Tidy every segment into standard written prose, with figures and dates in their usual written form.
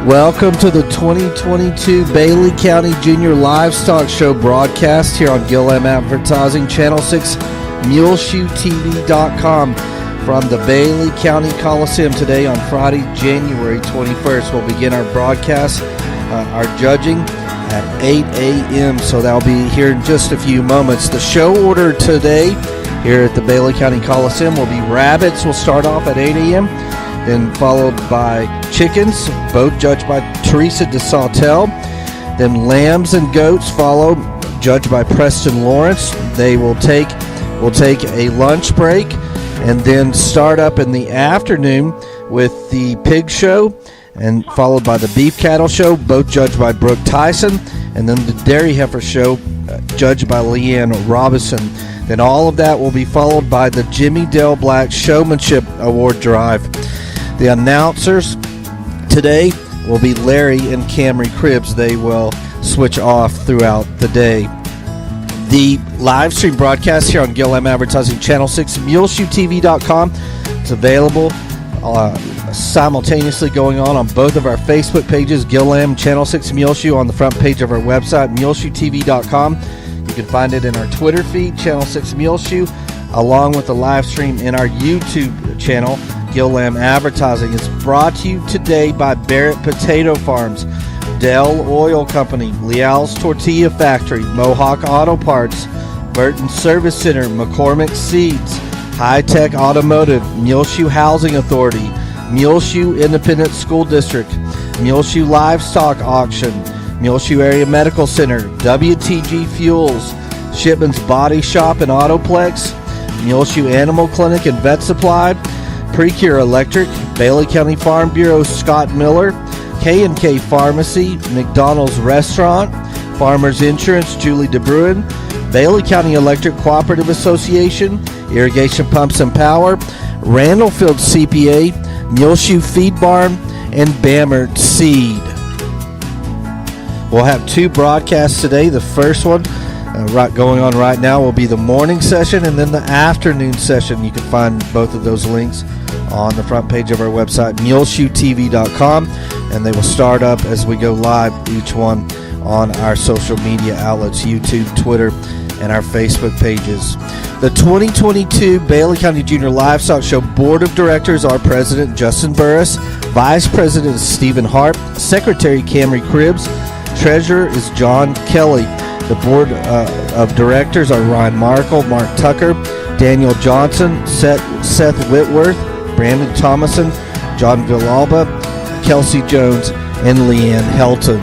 Welcome to the 2022 Bailey County Junior Livestock Show broadcast here on Gil-Am Advertising, Channel 6, MuleshoeTV.com from the Bailey County Coliseum today on Friday, January 21st. We'll begin our broadcast, our judging at 8 a.m., so that'll be here in just a few moments. The show order today here at the Bailey County Coliseum will be rabbits. We'll start off at 8 a.m., then followed by chickens, both judged by Teresa DeSautel. Then lambs and goats follow, judged by Preston Lawrence. They will take a lunch break and then start up in the afternoon with the pig show, and followed by the beef cattle show, both judged by Brooke Tyson, and then the dairy heifer show, judged by Leanne Robinson. Then all of that will be followed by the Jimmy Dale Black Showmanship Award Drive. The announcers today will be Larry and Kamry Cribbs. They will switch off throughout the day. The live stream broadcast here on Gil-Am Advertising, Channel 6, MuleshoeTV.com. It's available simultaneously going on both of our Facebook pages, Gil-Am, Channel 6 Muleshoe, on the front page of our website, MuleshoeTV.com. You can find it in our Twitter feed, Channel 6 Muleshoe, along with the live stream in our YouTube channel, Gil-Am Advertising. It's brought to you today by Barrett Potato Farms, Dell Oil Company, Leal's Tortilla Factory, Mohawk Auto Parts, Burton Service Center, McCormick Seeds, Hi-Tek Automotive, Muleshoe Housing Authority, Muleshoe Independent School District, Muleshoe Livestock Auction, Muleshoe Area Medical Center, WTG Fuels, Shipman's Body Shop and Autoplex, Muleshoe Animal Clinic and Vet Supply, Precure Electric, Bailey County Farm Bureau Scott Miller, K&K Pharmacy, McDonald's Restaurant, Farmers Insurance Julie DeBruin, Bailey County Electric Cooperative Association, Irrigation Pumps and Power, Randall Field CPA, Muleshoe Feed Barn, and Bamert Seed. We'll have two broadcasts today. The first one going on right now will be the morning session, and then the afternoon session. You can find both of those links on the front page of our website, MuleshoeTV.com, and they will start up as we go live, each one on our social media outlets, YouTube, Twitter, and our Facebook pages. The 2022 Bailey County Junior Livestock Show Board of Directors are President Justin Burris, Vice President Stephen Harp, Secretary Kamry Cribbs, Treasurer is John Kelly. The Board of Directors are Ryan Markle, Mark Tucker, Daniel Johnson, Seth Whitworth, Brandon Thomason, John Villalba, Kelsey Jones, and Leanne Helton.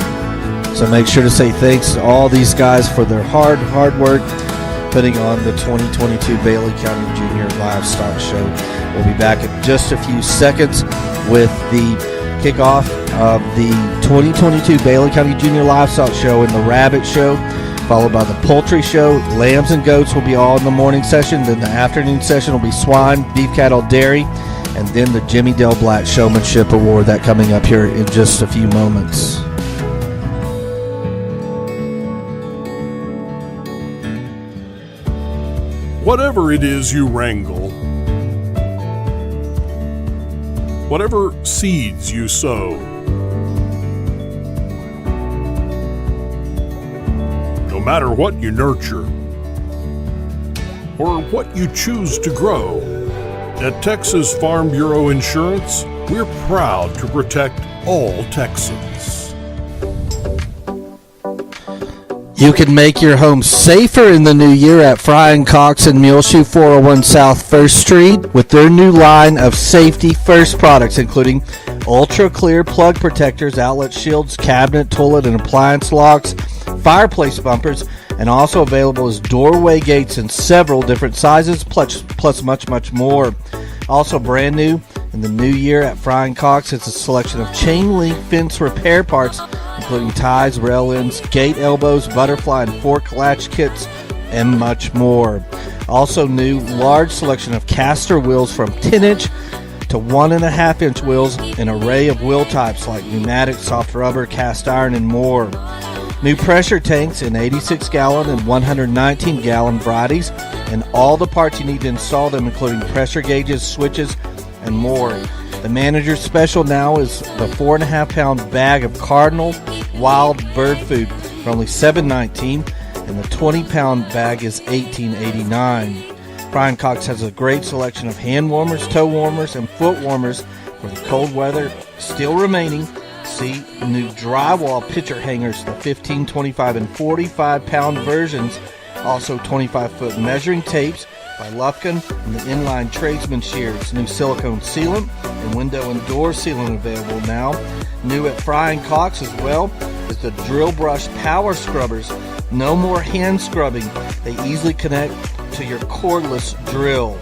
So make sure to say thanks to all these guys for their hard work putting on the 2022 Bailey County Junior Livestock Show. We'll be back in just a few seconds with the kickoff of the 2022 Bailey County Junior Livestock Show and the Rabbit Show, followed by the Poultry Show. Lambs and goats will be all in the morning session. Then the afternoon session will be swine, beef cattle, dairy, and then the Jimmy Dale Black Showmanship Award, that coming up here in just a few moments. Whatever it is you wrangle, whatever seeds you sow, no matter what you nurture or what you choose to grow, at Texas Farm Bureau Insurance, we're proud to protect all Texans. You can make your home safer in the new year at Fry & Cox and Muleshoe, 401 South 1st Street, with their new line of Safety First products, including ultra clear plug protectors, outlet shields, cabinet, toilet, and appliance locks, fireplace bumpers, and also available as doorway gates in several different sizes, plus much more. Also brand new in the new year at Fry & Cox, it's a selection of chain link fence repair parts, including ties, rail ends, gate elbows, butterfly and fork latch kits, and much more. Also new, large selection of caster wheels from 10-inch to 1.5-inch wheels, an array of wheel types like pneumatic, soft rubber, cast iron, and more. New pressure tanks in 86-gallon and 119-gallon varieties, and all the parts you need to install them, including pressure gauges, switches, and more. The manager special now is the 4.5 pound bag of Cardinal wild bird food for only $7.19, and the 20 pound bag is $18.89. Frying Cox has a great selection of hand warmers, toe warmers, and foot warmers for the cold weather still remaining. See new drywall picture hangers, the 15, 25, and 45 pound versions. Also 25-foot measuring tapes by Lufkin, and the inline tradesman shears. New silicone sealant and window and door sealant available now. New at Frying Cox as well is the drill brush power scrubbers. No more hand scrubbing. They easily connect to your cordless drill.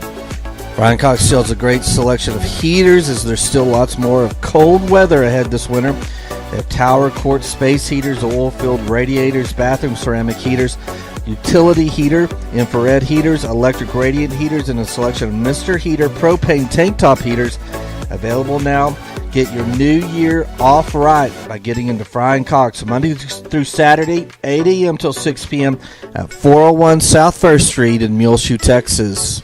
Frying Cox still has a great selection of heaters, as there's still lots more of cold weather ahead this winter. They have tower quart space heaters, oil-filled radiators, bathroom ceramic heaters, utility heater, infrared heaters, electric radiant heaters, and a selection of Mr. Heater propane tank top heaters available now. Get your new year off right by getting into Frying Cox Monday through Saturday, 8 a.m. till 6 p.m. at 401 South 1st Street in Muleshoe, Texas.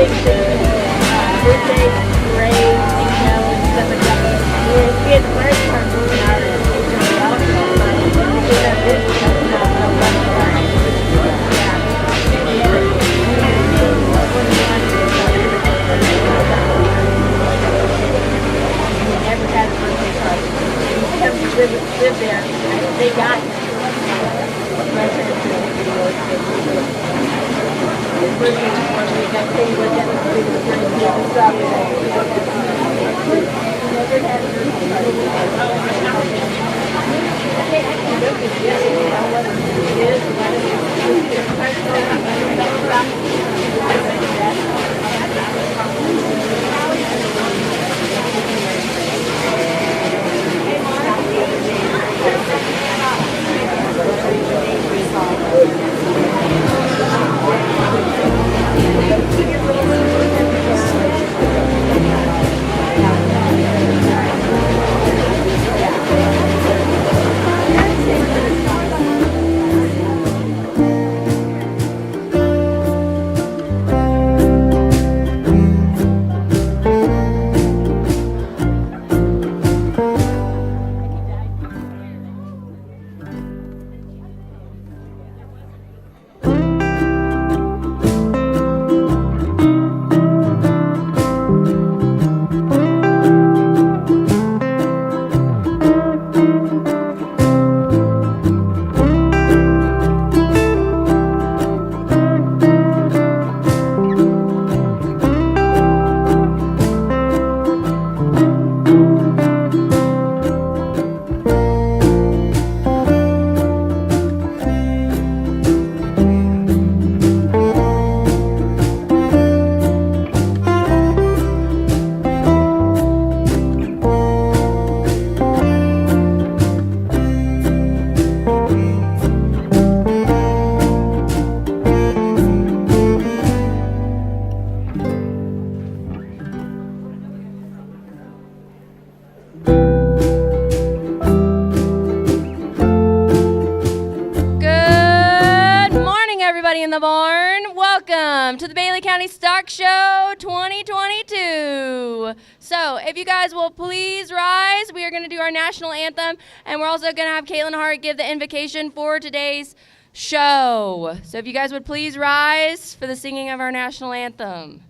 big thing, birthday parade, and stuff like that. We had the fire department in our HOA also, but we did have this stuff now, so that's why. Never had a birthday party. We have to live there. They got it. In the barn. Welcome to the Bailey County Stock Show 2022. So if you guys will please rise, we are going to do our national anthem, and we're also going to have Caitlin Hart give the invocation for today's show. So if you guys would please rise for the singing of our national anthem.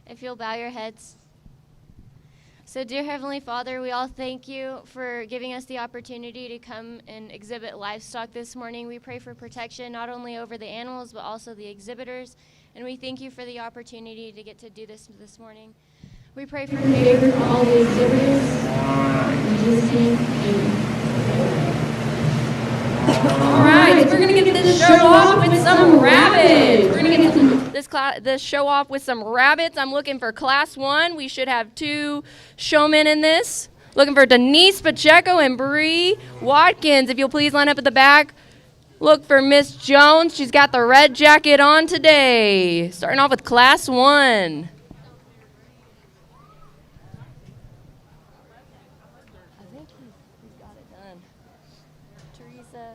If you'll bow your heads. So, dear Heavenly Father, we all thank you for giving us the opportunity to come and exhibit livestock this morning. We pray for protection not only over the animals, but also the exhibitors. And we thank you for the opportunity to get to do this morning. We pray for favor for all the exhibitors. In Jesus' name, amen. All right, so we're going to get this show off with some rabbits. We're going to get this show off with some rabbits. I'm looking for Class 1. We should have 2 showmen in this. Looking for Denise Pacheco and Bree Watkins. If you'll please line up at the back. Look for Miss Jones. She's got the red jacket on today. Starting off with Class 1. I think he's got it done. Teresa.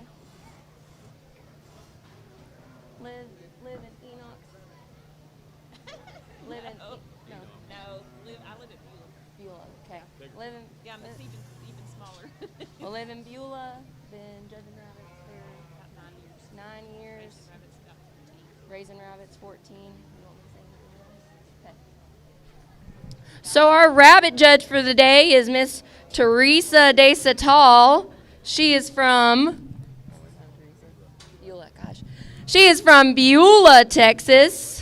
Liv and Enoch. Liv and No, I live at Beulah. Beulah. Okay. Liv and Yeah, it's even smaller. well, Liv and Beulah. Been judging rabbits for About 9 years. 9 years. Rabbits about 14. Raising rabbits 14. You want me to say anything else? Okay. So our rabbit judge for the day is Miss Teresa De Satal. She is from Beulah. Gosh, she is from Beulah, Texas.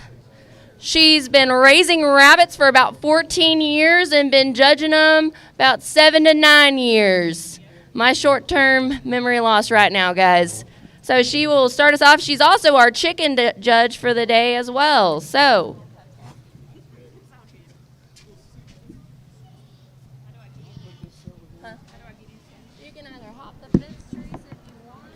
She's been raising rabbits for about 14 years and been judging them about 7 to 9 years. My short-term memory loss right now, guys. So she will start us off. She's also our chicken judge for the day as well. So. You can either hop the fence, Teresa, if you want.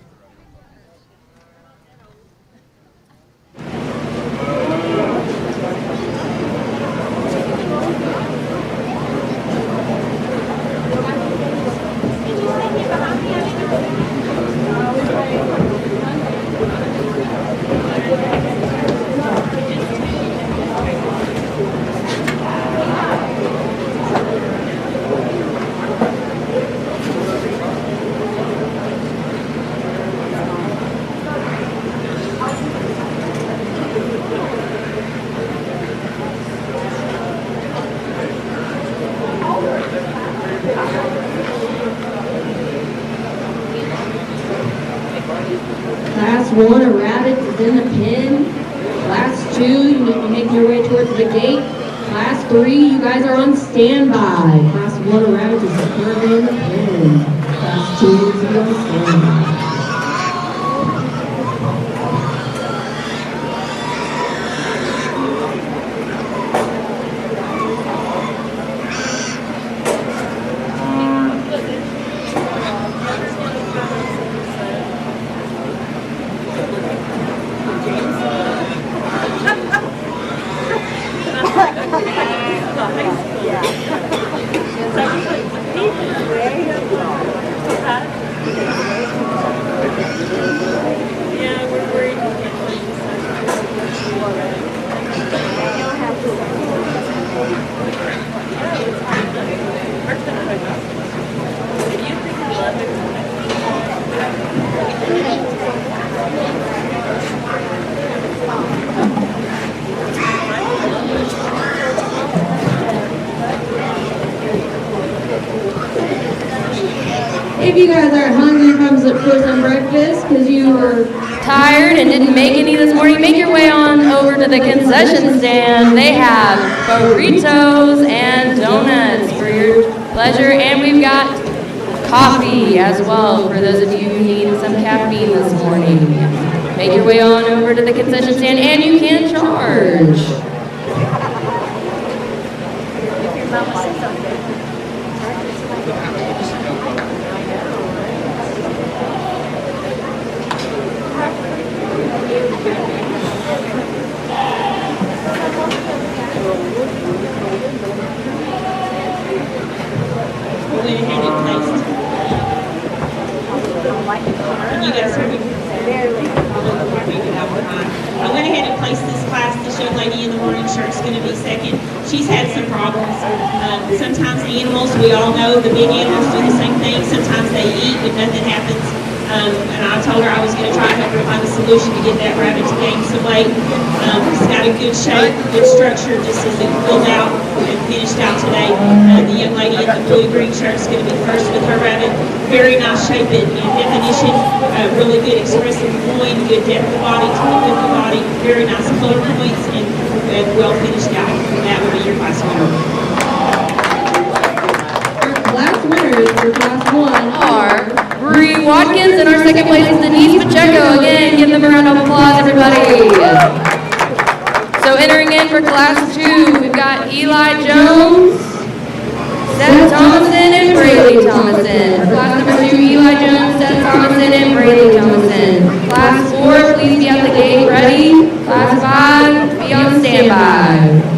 Class 1, a rabbit is in the pen. Class 2, you need to make your way towards the gate. Class 3, you guys are on standby. Class 1, a rabbit is currently in the pen. Class 2 is on standby. If you guys are hungry for some breakfast because you were Tired and didn't make any this morning, make your way on over to the concession stand. They have burritos and donuts for your pleasure, and we've got coffee as well for those of you who need some caffeine this morning. Make your way on over to the concession stand, and you can charge. You guys heard me? I went ahead and placed this class. This young lady in the orange shirt's going to be second. She's had some problems. Sometimes animals, we all know, the big animals do the same thing. Sometimes they eat, but nothing happens. And I told her I was going to try to help her find a solution to get that rabbit to gain some weight. He's got a good shape, good structure, just as it filled out and finished out today. The young lady in the blue-green shirt is going to be first with her rabbit. Very nice shape and definition, really good expressive loin, good depth of body, tone of the body, very nice color points, and well finished out. That will be your class winner. Our class winners for class 1 Are Bree Watkins, and our second place is Denise Pacheco. Again, give them a round of applause, everybody. So entering in for class 2, we've got Eli Jones, Seth Thomason, and Braylee Thomason. For class number 2, Eli Jones, Seth Thomason, and Braylee Thomason. Class 4, please be at the gate ready. Class 5, be on standby.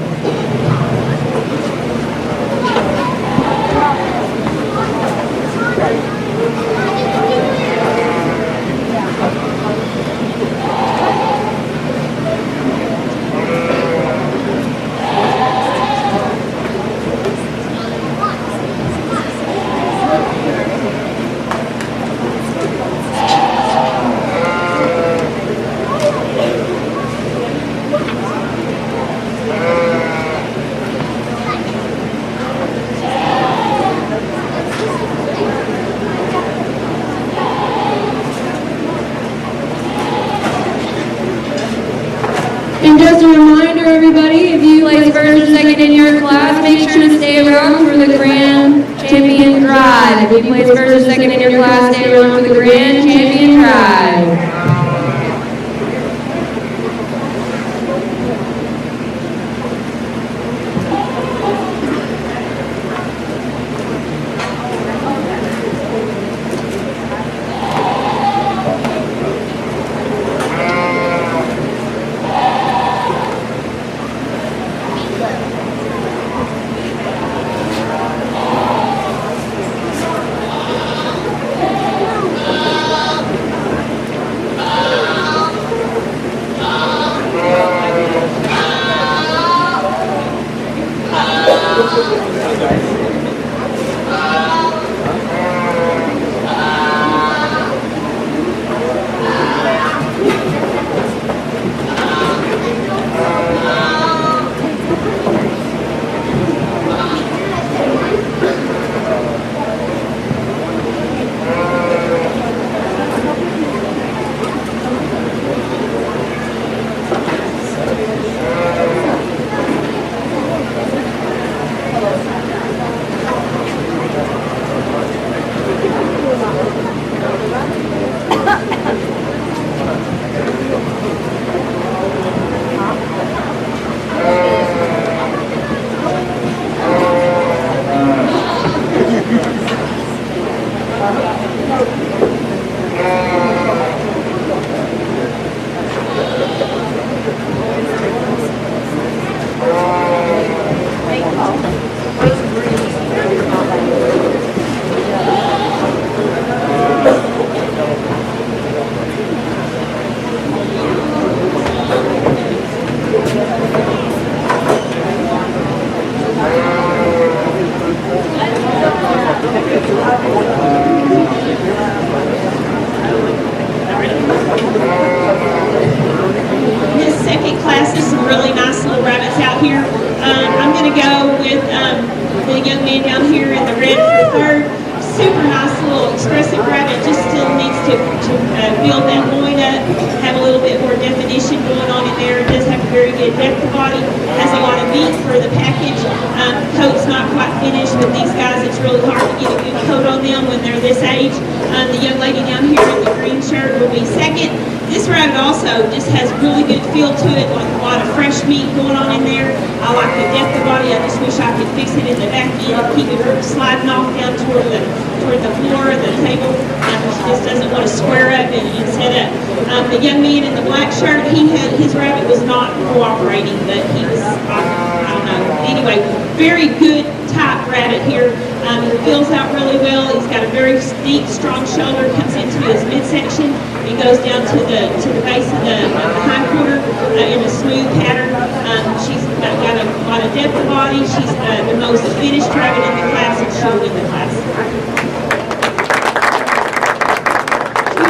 And just a reminder, everybody, if you Place first or second in your class, make sure to stay around for the Grand Champion Drive. If you place first or second in your class, stay around for the Grand Champion Drive.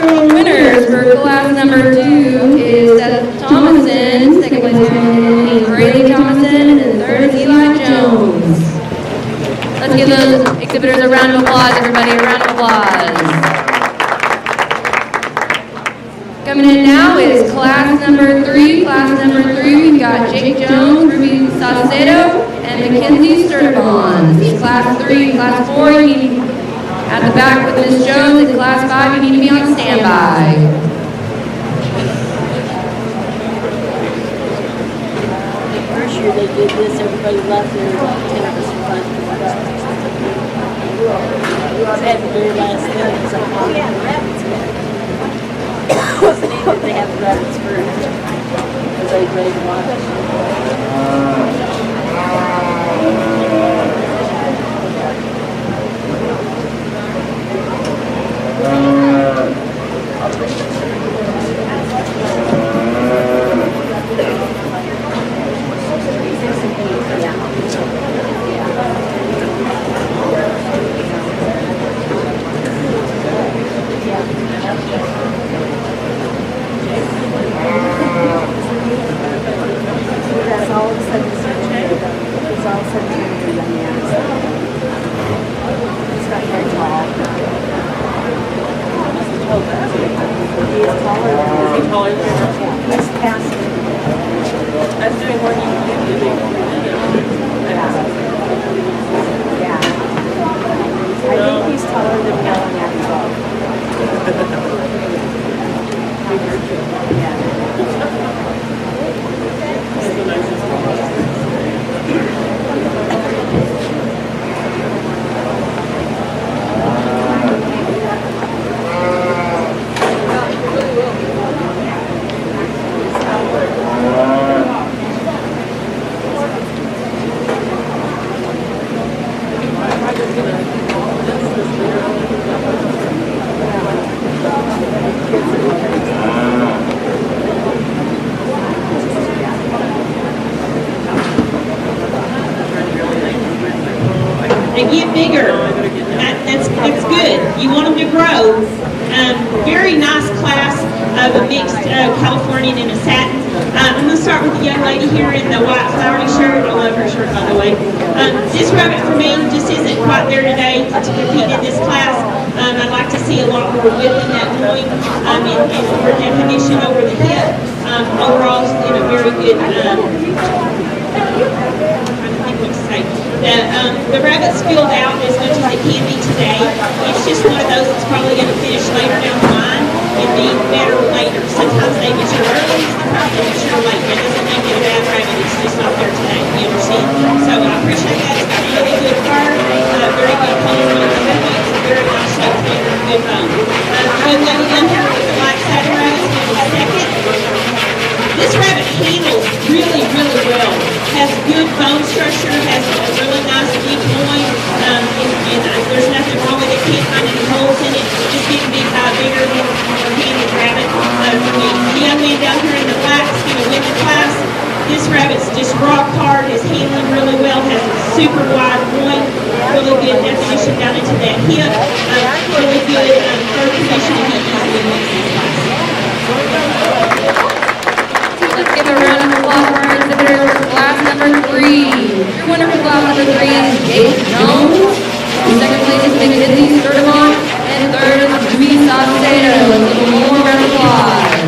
Winners for class number 2 is Seth Thomason, second place is Braylee Thomason, and third is Eli Jones. Let's give those exhibitors a round of applause, everybody, a round of applause. Coming in now is class number 3. Class number 3, we've got Jake Jones, Ruby Saucedo, and Mackenzie Sturtevon. This is class 3. Class 4, you need at the back with Ms. Jones. In class 5, you need to be on standby. First year they did this, everybody left there, like 10 of us were fun. It had the very last thing, it was like, oh yeah, the rabbits. What's the name that they have the rabbits for? Because they ready to watch. That's all of a sudden it's all of a sudden a young man. He's not very tall. He is taller than her. Is he taller than her? Yeah, that's past him. That's doing more than you can do. Yeah. I think he's taller than Leal and Abby both. Yeah. They get bigger. That's good. You want them to grow. Very nice class of a mixed Californian and a satin. I'm going to start with the young lady here in the white flowery shirt. I love her shirt, by the way. This rabbit for me just isn't quite there today to compete in this class. I'd like to see a lot more width in that loin and more definition over the hip. Overall, in a very good. The rabbits filled out as much as they can be today. It's just one of those that's probably going to finish later down the line and be better later. Sometimes they mature early, sometimes they mature late. That doesn't make it a bad rabbit, it's just not there today, you understand? So I appreciate that. It's got a really good fur, very good color on the belly. It's a very nice shape, very good bone. Good lady down here with the black satin rabbits, give me a second. This rabbit handles really, really well. Has good bone structure, has a really nice deep loin, and there's nothing wrong with it. Can't find any holes in it. Just getting bigger, more handed rabbit. The young man down here in the black is going to win the class. This rabbit's just rock hard, is handling really well, has a super wide loin, really good definition down into that hip, really good fur conditioning. He easily wins this class. Let's give a round of applause for our exhibitors for class number 3. Your winner for class number 3 is Jake Jones. Second place is Mackenzie Sturtevon. And third is Ruby Saucedo. Let's give one more round of applause.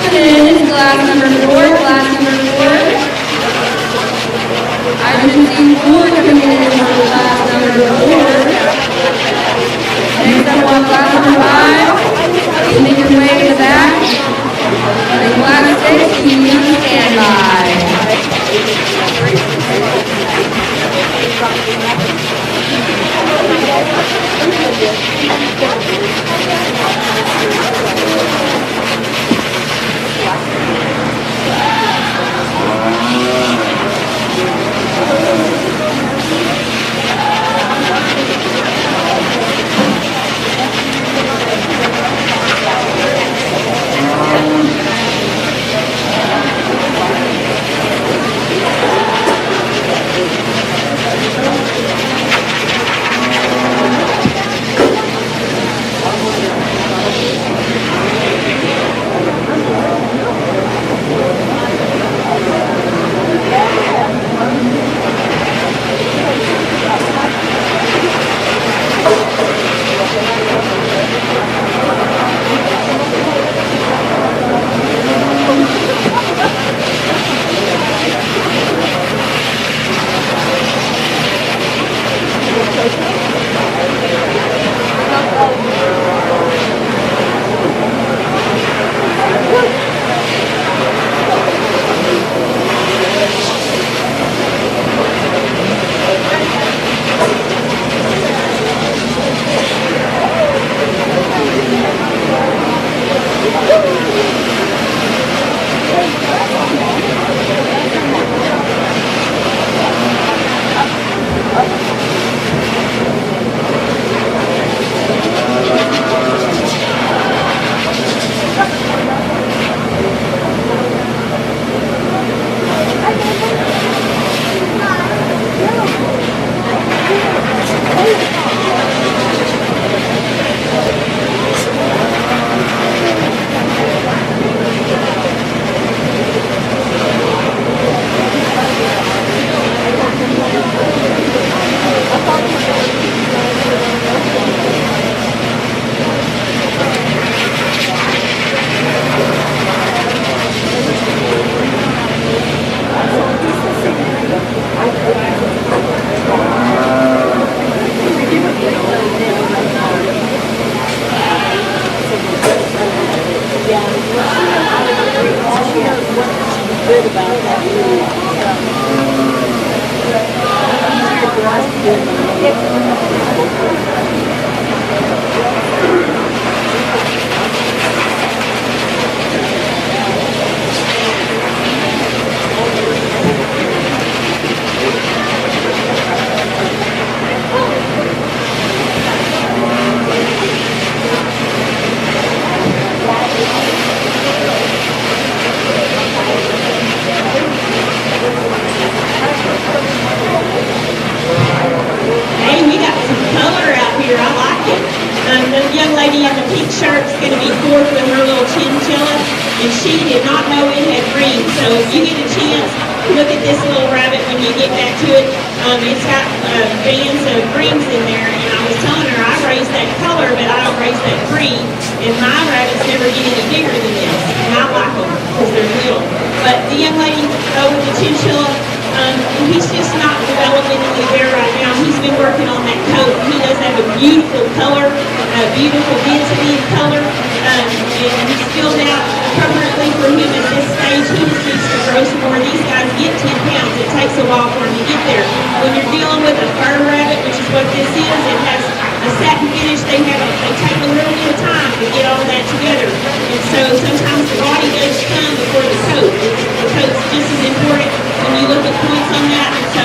Coming in is class number 4. Class number 4. Irrigation 4 coming in for class number 4. Next up on class number 5, please make your way to the back. And class 6, you need to stand by. Hey, we got some color out here. I like it. The young lady in the pink shirt is going to be fourth with her little chinchilla, and she did not know it had rings. So if you get a chance, look at this little rabbit when you get back to it. It's got bands of rings in there, and I was telling her I raise that color, but I don't raise that breed, and my rabbits never get any bigger than this, and I like them because they're little. But the young lady with the chinchilla, he's just not developmentally there right now. He's been working on that coat. He does have a beautiful color, a beautiful density of color, and he's filled out appropriately for him at this stage. He just needs to grow some more. These guys get 10 pounds. It takes a while for him to get there. When you're dealing with a fur rabbit, which is what this is, it has a satin finish. They take a little bit of time to get all that together. And so sometimes the body does come before the coat. The coat's just as important when you look at points on that. And so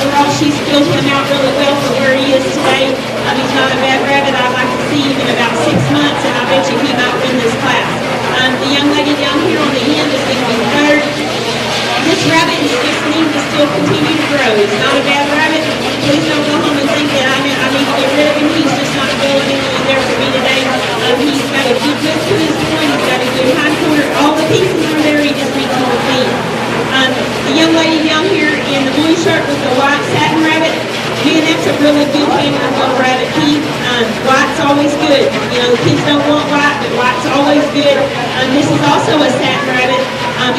overall, she's filled him out really well for where he is today. He's not a bad rabbit. I'd like to see him in about 6 months, and I bet you he might win this class. The young lady down here on the end is going to be third. This rabbit is just needing to still continue to grow. He's not a bad rabbit. Please don't go home and think that I need to get rid of him. He's just not developing there for me today. He's got a good look to his point. He's got a good hind corner. All the pieces are there. He just needs more feed. The young lady down here in the blue shirt with the white satin rabbit, man, that's a really good handler little rabbit. White's always good. You know, the kids don't want white, but white's always good. This is also a satin rabbit.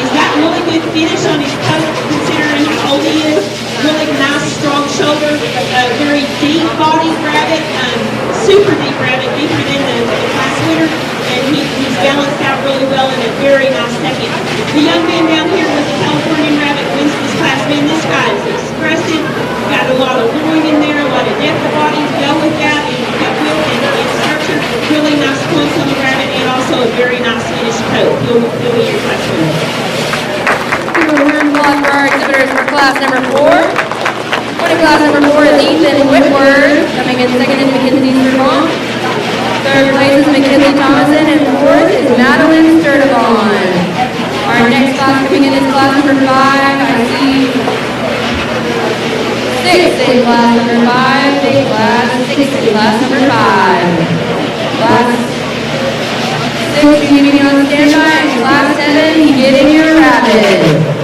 He's got really good finish on his coat, considering how old he is. Really nice, strong shoulder, very deep bodied rabbit, super deep rabbit, deeper than the class winner. And he's balanced out really well in a very nice second. The young man down here with the Californian rabbit wins this class. Man, this guy is expressive. Got a lot of loin in there, a lot of depth of body to go with that, and cut width and structure. Really nice points on the rabbit, and also a very nice finished coat. He'll be your class winner. Give a round of applause for our exhibitors for class number 4. Winning class number 4 is Ethan Whitworth, coming in second is Mackenzie Sturvon. Third place is Mackenzie Thomason, and fourth is Madeline Sturtevon. Our next class coming in is class number 5. I see 6 in class number 5, big class 6 in class number 5. Class 6 keeping on standby, and class 7 getting your rabbit.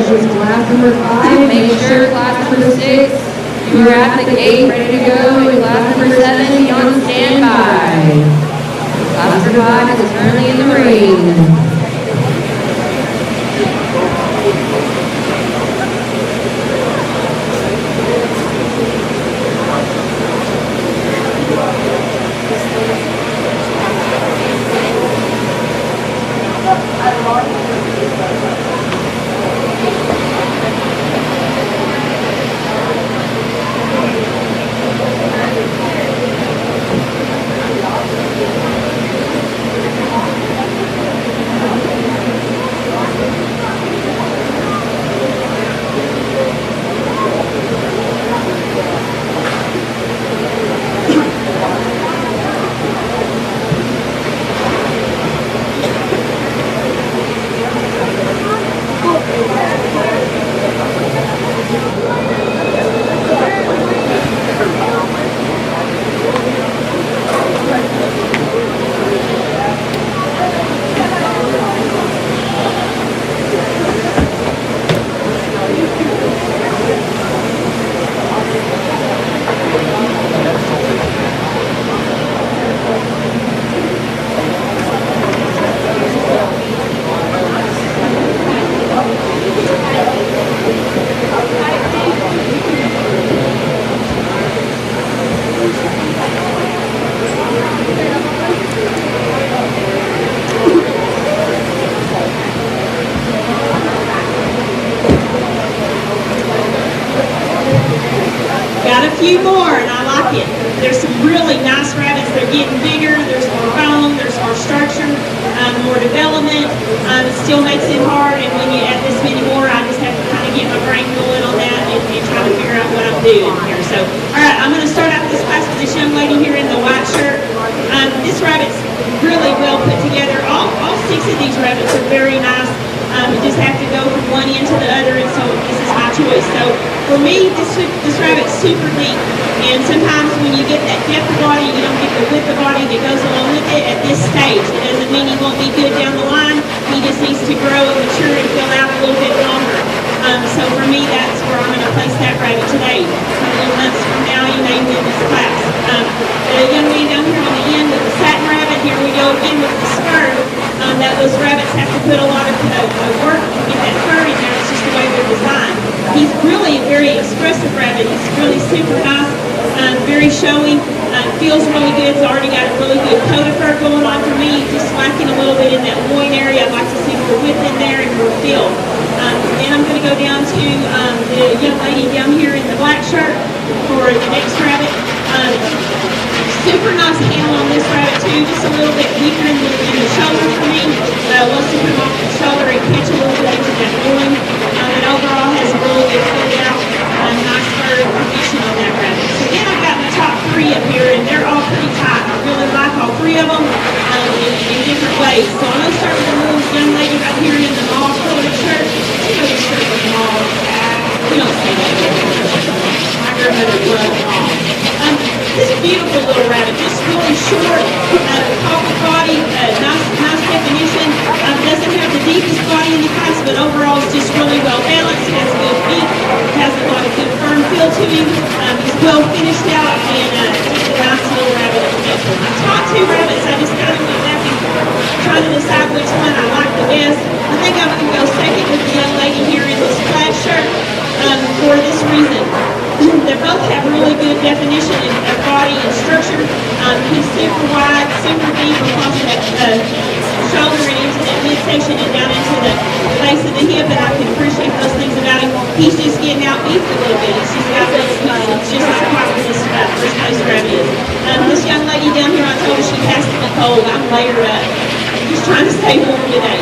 is class number 5. Make sure class number 6, you're at the gate, ready to go. And class number 7, be on standby. Class number 5 is currently in the ring. few more, and I like it. There's some really nice rabbits. They're getting bigger. There's more bone. There's more structure, more development. It still makes it hard, and when you add this many more, I just have to kind of get my brain going on that and try to figure out what I'm doing here. So, all right, I'm going to start out this class with this young lady here in the white shirt. This rabbit's really well put together. All 6 of these rabbits are very nice. You just have to go from one end to the other, and so this is my choice. So for me, this rabbit's super deep, and sometimes when you get that depth of body, you don't get the width of body that goes along with it at this stage. It doesn't mean he won't be good down the line. He just needs to grow and mature and fill out a little bit longer. So for me, that's where I'm going to place that rabbit today. A couple of months from now, you may win this class. The young lady down here on the end with the satin rabbit, here we go again with the skirt. That those rabbits have to put a lot of work to get that fur in there. It's just the way they're designed. He's really a very expressive rabbit. He's really super nice, very showy, feels really good. He's already got a really good coat of fur going on for me. Just lacking a little bit in that loin area. I'd like to see more width in there and more feel. Then I'm going to go down to the young lady down here in the black shirt for the next rabbit. Super nice handle on this rabbit too, just a little bit weaker in the shoulder for me. Wants to come off the shoulder and catch a little bit into that loin. And overall has a really good filled out, nice fur condition on that rabbit. So then I've got my top 3 up here, and they're all pretty tight. I really like all 3 of them in different ways. So I'm going to start with the little young lady right here in the Mohawk colored shirt. Colored shirt with Mohawk. We don't say that. My grandmother loved Mohawk. This beautiful little rabbit, just really short, coffee body, nice definition. Doesn't have the deepest body in the class, but overall is just really well balanced. Has a good beak, has a lot of good firm feel to him. He's well finished out, and just a nice little rabbit to get. My top 2 rabbits, I just kind of went back and trying to decide which one I like the best. I think I'm going to go second with the young lady here in this plaid shirt for this reason. They both have really good definition of body and structure. He's super wide, super deep across that shoulder and into that midsection and down into the base of the hip, and I can appreciate those things about him. He's just getting out beefed a little bit. He's just got those pieces. It's just like what this place rabbit is. This young lady down here, I told her she has to be cold. I'm layered up. Just trying to stay warm today.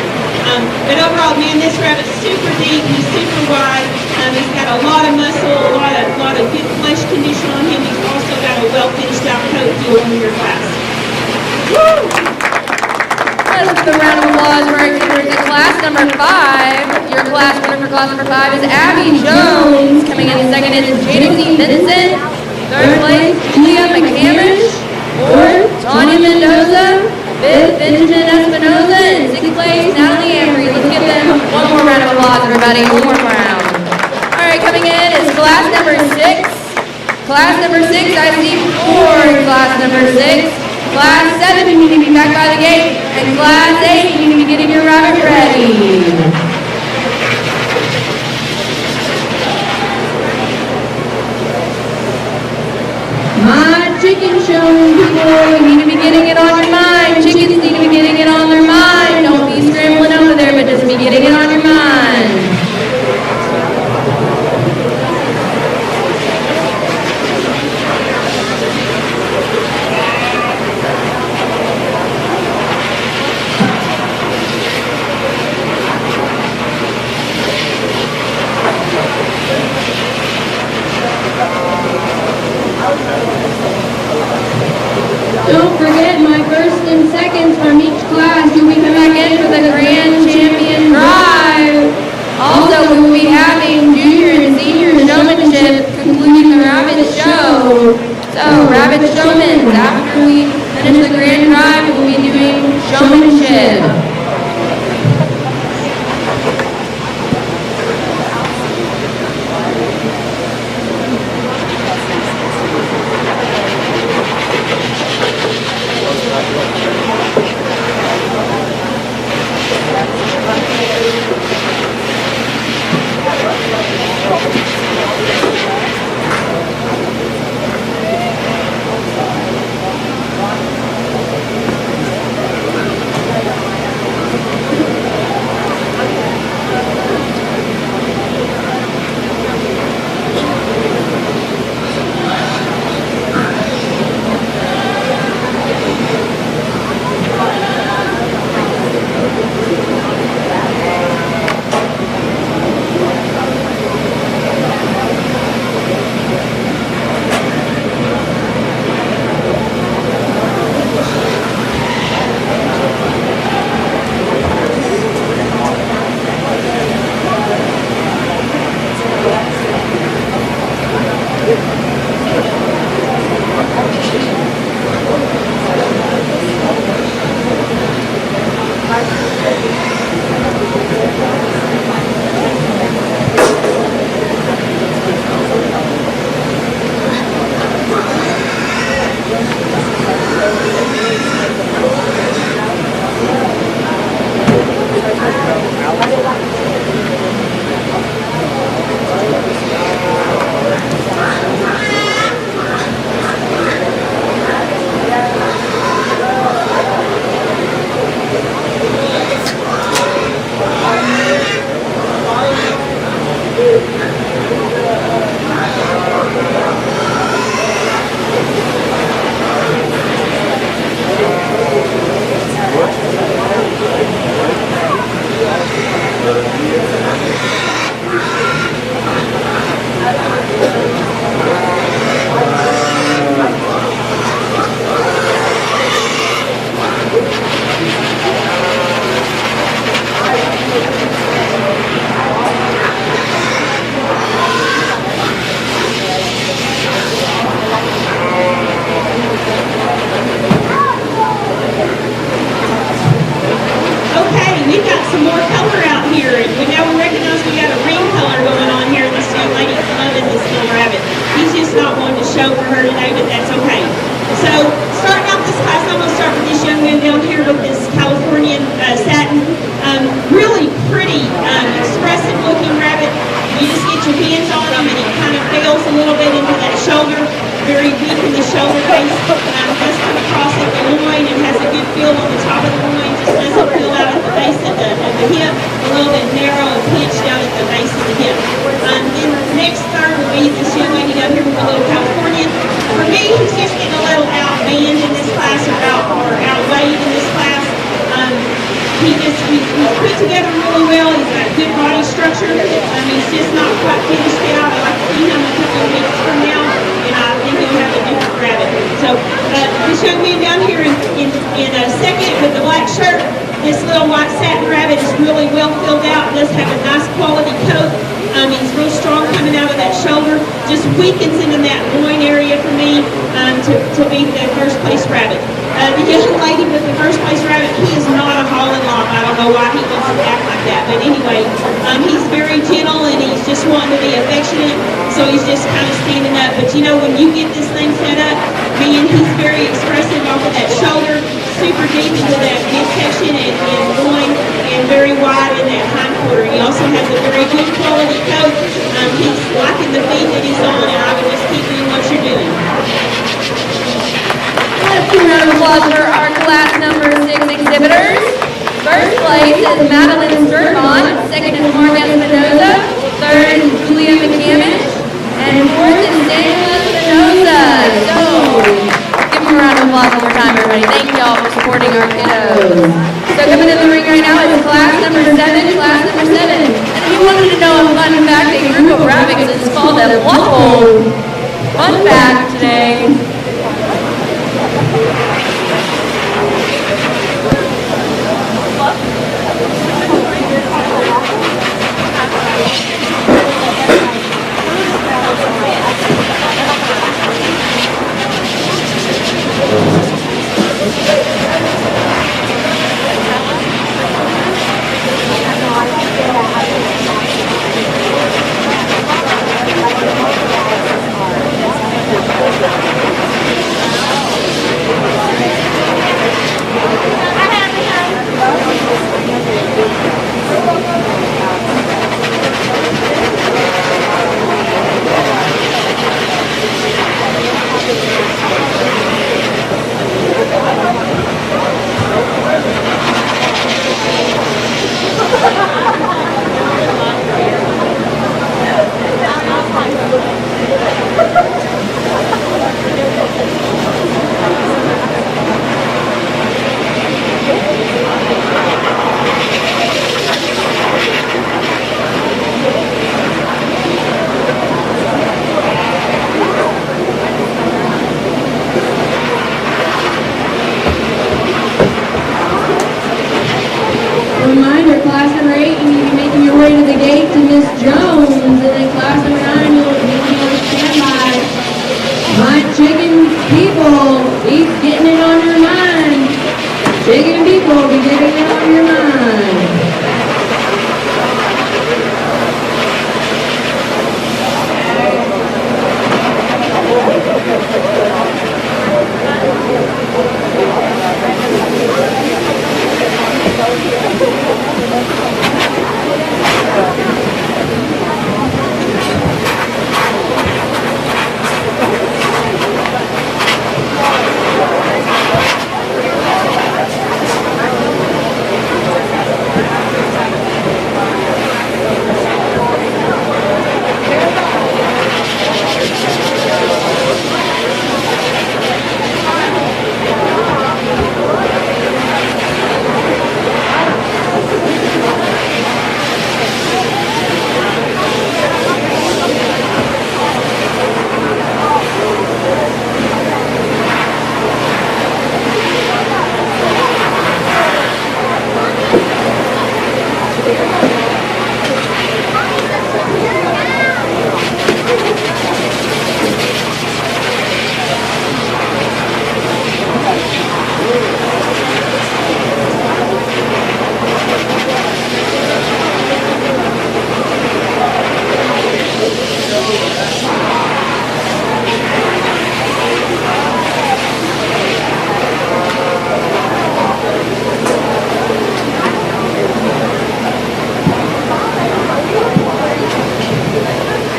But overall, man, this rabbit's super deep. He's super wide. He's got a lot of muscle, a lot of good flesh condition on him. He's also got a well finished out coat to go in your class. Woo! Let's give a round of applause right here to class number 5. Your class winner for class number 5 is Abby Jones. Coming in second is Jada C. Vincent. Third place, Julia McCormick. Fourth, Tanya Mendoza. Fifth, Benjamin Espinoza. And 6th place, Natalie Ambrey. Let's give them one more round of applause, everybody. One more round. coming in is class number 6. Class number 6, I see 4 in class number 6. Class 7, you need to be back by the gate. And class 8, you need to be getting your rabbit ready. My chicken show, people, You need to be getting it on your mind. Chickens need to be getting it on their mind. Don't be scrambling over there, but just be getting it on your mind. don't forget my first and seconds from each class. You'll be coming Back in for the Grand Champion Drive. Also, we will be having junior and senior showmanship concluding the rabbit show. So, rabbit showmen, after we finish the Grand Drive, we'll be doing showmanship. Weakens into that loin area for me to be the first place rabbit. The young lady with the first place rabbit, he is not a hauling lot. I don't know why he wants to act like that. But anyway, he's very gentle and he's just wanting to be affectionate. So he's just kind of standing up. But you know, when you get this thing set up, man, he's very expressive off of that shoulder, super deep into that midsection and going and very wide in that hind quarter. He also has a very good quality coat. He's liking the feed that he's on, and I would just keep doing what you're doing. Let's give a round of applause for our class number 6 exhibitors. First place is Madeline Sturtbon, second is Morgan Mendoza, third is Julia McCamish, and fourth is Daniela Mendoza. So, give them a round of applause one more time, everybody. Thank you all for supporting our kiddos. So coming in the ring right now is class number 7, class number 7. And if you wanted to know a fun fact, a group of rabbits is called a waffle. Fun fact today. Reminder, class number 8, you need to be making your way to the gate to Miss Jones, and then class number 9, you'll be on standby. My chicken people, keep getting it on your mind. Chicken people, be getting it on your mind.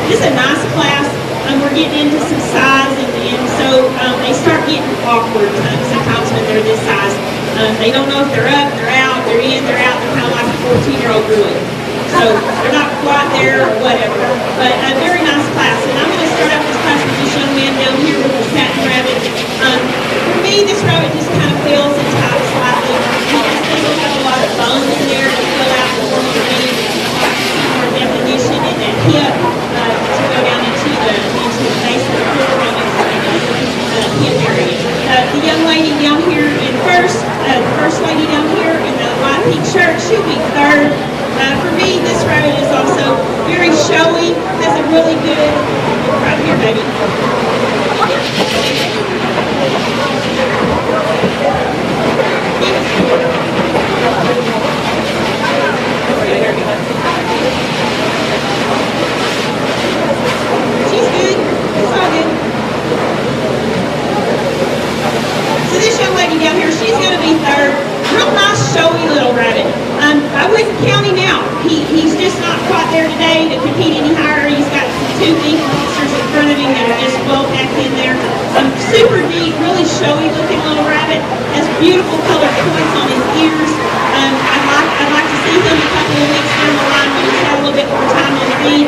This is a nice class. We're getting into some size, and so they start getting awkward sometimes when they're this size. They don't know if they're up, they're out, they're in, they're out. They're kind of like a 14-year-old druid. So they're not quite there or whatever. But a very nice class. And I'm going to start out this class with this young man down here with the satin rabbit. For me, this rabbit just kind of fills and ties slightly. He just doesn't have a lot of bones in there to fill out the form for me. More definition in that hip to go down into the base of the forearm and hip area. The young lady down here in first, the first lady down here in the light pink shirt, she'll be third. For me, this rabbit is also very showy, has a really good, right here, baby. that are just well back in there. Super neat, really showy looking little rabbit. Has beautiful colored points on his ears. I'd like to see him a couple of weeks down the line when he's had a little bit more time on feed.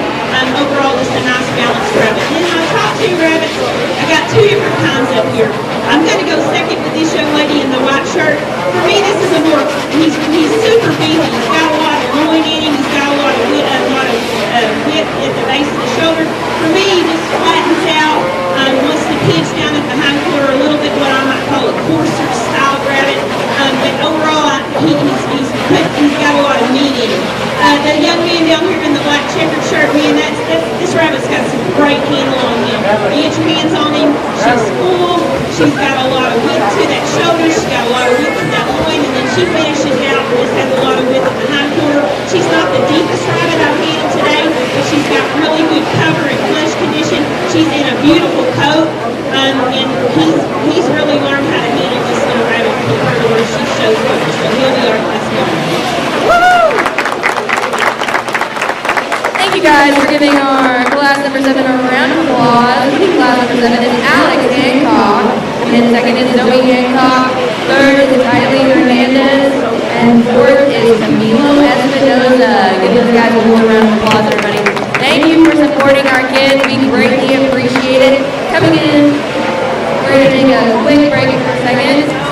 Overall, just a nice balanced rabbit. Then my top two rabbits, I got two different kinds up here. I'm going to go second with this young lady in the white shirt. For me, this is he's super beefy. He's got a lot of loin in him. He's got a lot of width at the base of the shoulder. For me, he just flattens out, wants to pinch down at the hind quarter a little bit, what I might call a coarser style rabbit. But overall, he's got a lot of meat in him. The young man down here in the black checkered shirt, man, this rabbit's got some great handle on him. You get your hands on him, she's full, she's got a lot of width to that shoulder, she's got a lot of width to that loin, and then she finishes out and just has a lot of width at the hind quarter. She's not the deepest rabbit I've handled today, but she's got really good cover and flesh condition. She's in a beautiful coat, and he's really learned how to handle this little rabbit compared to where she shows up. So he'll be our class one. Woo! Thank you guys for giving our class number 7 a round of applause. Class number 7 is Alex Hancock, and second is Zoe Hancock, third is Kylie Hernandez, and fourth is Camilo Espinoza. Give those guys a warm round of applause, everybody. Thank you for supporting our kids. We greatly appreciate it. Coming in, we're going to take a quick break for a second.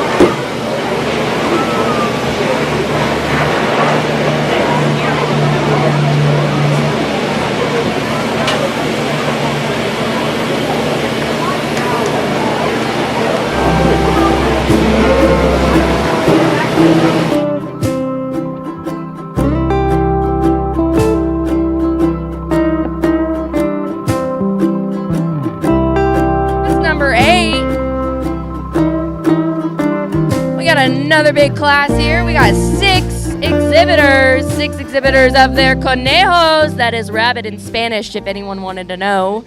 Another big class here. We got 6 exhibitors of their conejos. That is rabbit in Spanish, if anyone wanted to know.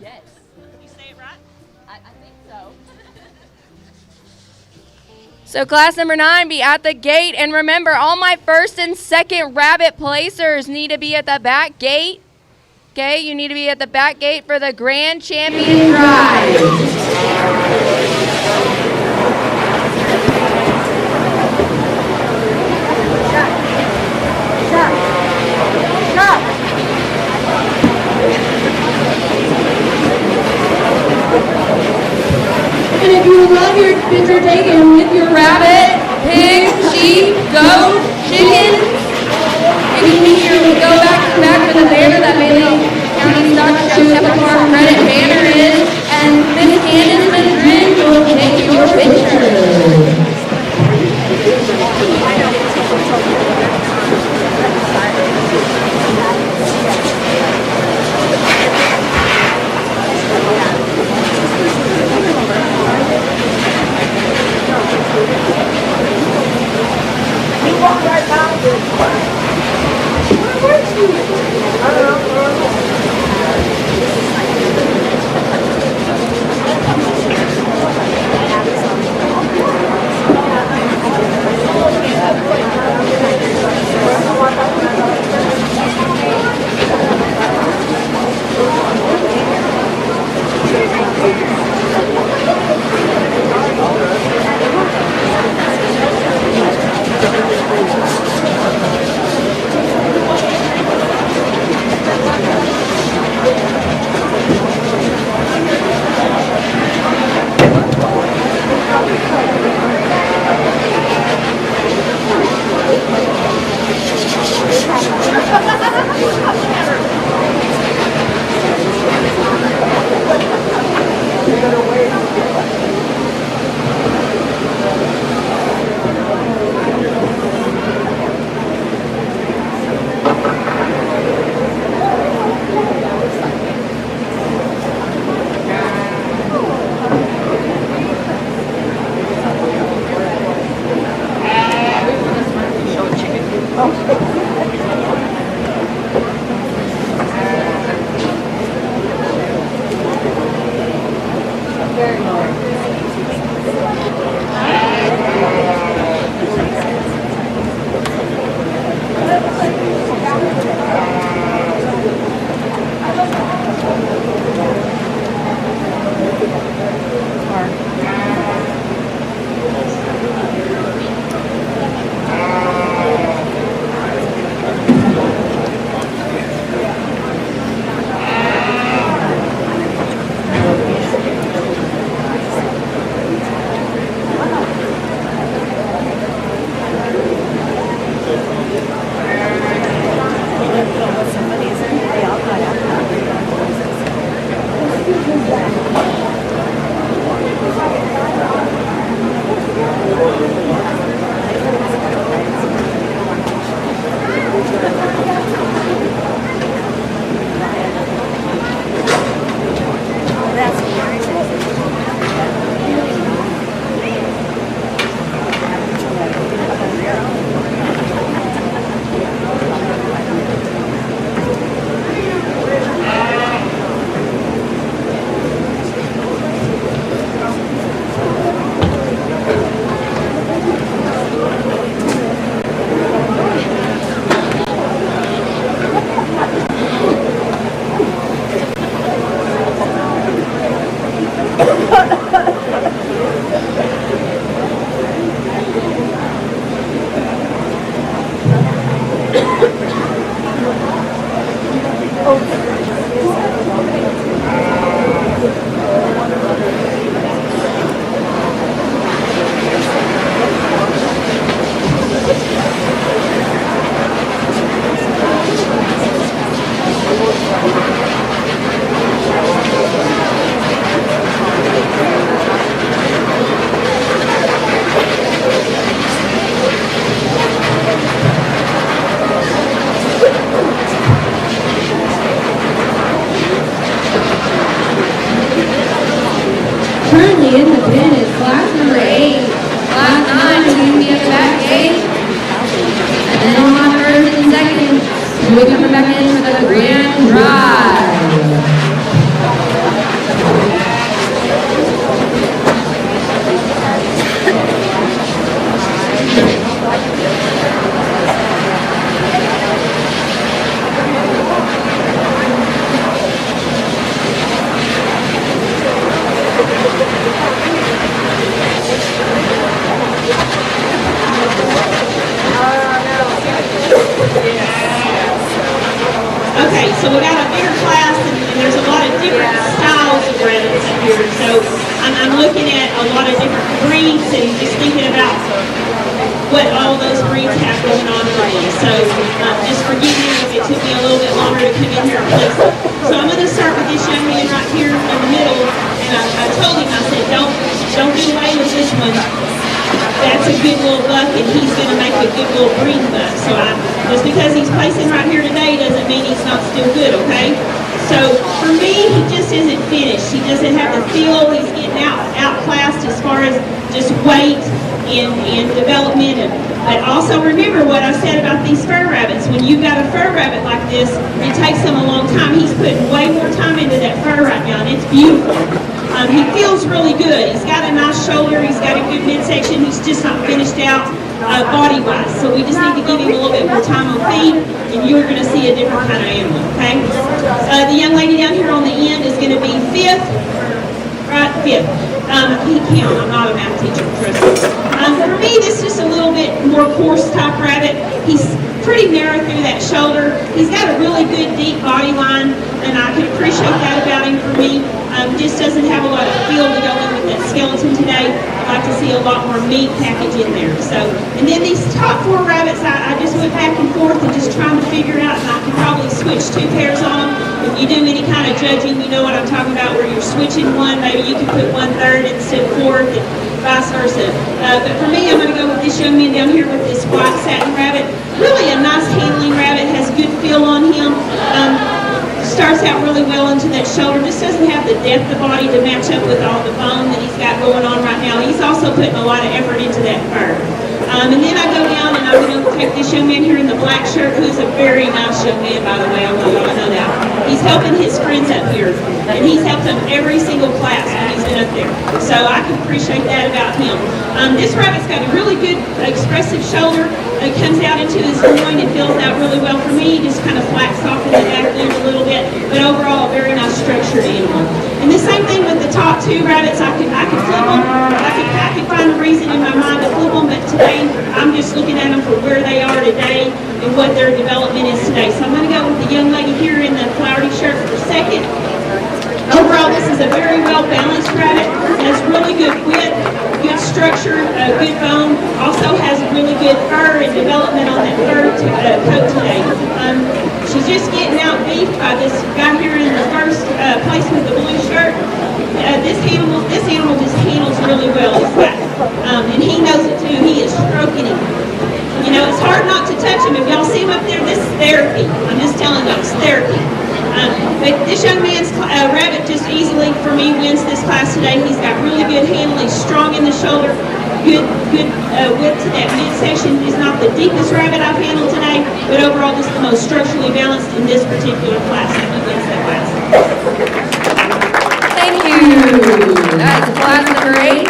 Yes. You say it right? I think so. So class number 9, be at the gate. And remember, all my first and second rabbit placers need to be at the back gate. Okay, you need to be at the back gate for the Grand Champion Drive. And if you love your picture taken with your rabbit, pig, sheep, goat, chicken, you can go back to the banner that Bailey County Stock Show Sepulchre Credit banner is, and Miss Candace Madrid will take your picture. Chewy coming back in for the grand drive. Okay, so we got a bigger class, and there's a lot of different styles of rabbits up here. So I'm looking at a lot of different breeds and just thinking about what all those breeds have going on for them. So just forgive me if it took me a little bit longer to come in here and place them. So I'm going to start with this young man right here in the middle, and I told him, I said, don't do away with this one. That's a good little buck, and he's going to make a good little breed buck. So just because he's placing right here today doesn't mean he's not still good, okay? So for me, he just isn't finished. He doesn't have the feel. He's getting outclassed as far as just weight and development. But also remember what I said about these fur rabbits. When you've got a fur rabbit like this, it takes him a long time. He's putting way more time into that fur right now, and it's beautiful. He feels really good. He's got a nice shoulder. He's got a good midsection. He's just not finished out body-wise. So we just need to give him a little bit more time on feed, and you're going to see a different kind of animal, okay? The young lady down here on the end is going to be fifth. Right, fifth. He count. I'm not a math teacher, trust me. For me, this is just a little bit more coarse type rabbit. He's pretty narrow through that shoulder. He's got a really good deep body line, and I can appreciate that about him for me. Just doesn't have a lot of feel to go in with that skeleton today. I'd like to see a lot more meat package in there. So, and then these top four rabbits, I just went back and forth and just trying to figure out, and I could probably switch 2 pairs on them. If you do any kind of judging, you know what I'm talking about, where you're switching one, maybe you can put 1/3 instead of 4th, and vice versa. But for me, I'm going to go with this young man down here with this white satin rabbit. Really a nice handling rabbit, has good feel on him. Starts out really well into that shoulder, just doesn't have the depth of body to match up with all the bone that he's got going on right now. He's also putting a lot of effort into that fur. And then I go down and I'm going to take this young man here in the black shirt, who's a very nice young man, by the way. I want y'all to know that. He's helping his friends up here, and he's helped them every single class when he's been up there. So I can appreciate that about him. This rabbit's got a really good expressive shoulder. It comes out into his groin and fills out really well for me. He just kind of flats off in the back there a little bit, but overall a very nice structured animal. And the same thing with the top 2 rabbits. I could flip them. I could find a reason in my mind to flip them, but today I'm just looking at them for where they are today and what their development is today. So I'm going to go with the young lady here in the flowery shirt for second. Overall, this is a very well-balanced rabbit. Has really good width, good structure, good bone. Also has really good fur and development on that fur coat today. She's just getting out beefed by this guy here in the first place with the blue shirt. This animal just handles really well. And he knows it too. He is stroking him. You know, it's hard not to touch him. If y'all see him up there, this is therapy. I'm just telling you, it's therapy. But this young man's rabbit just easily, for me, wins this class today. He's got really good handling, strong in the shoulder, good width to that midsection. He's not the deepest rabbit I've handled today, but overall just the most structurally balanced in this particular class. And he wins that class. Thank you. That's class number 8.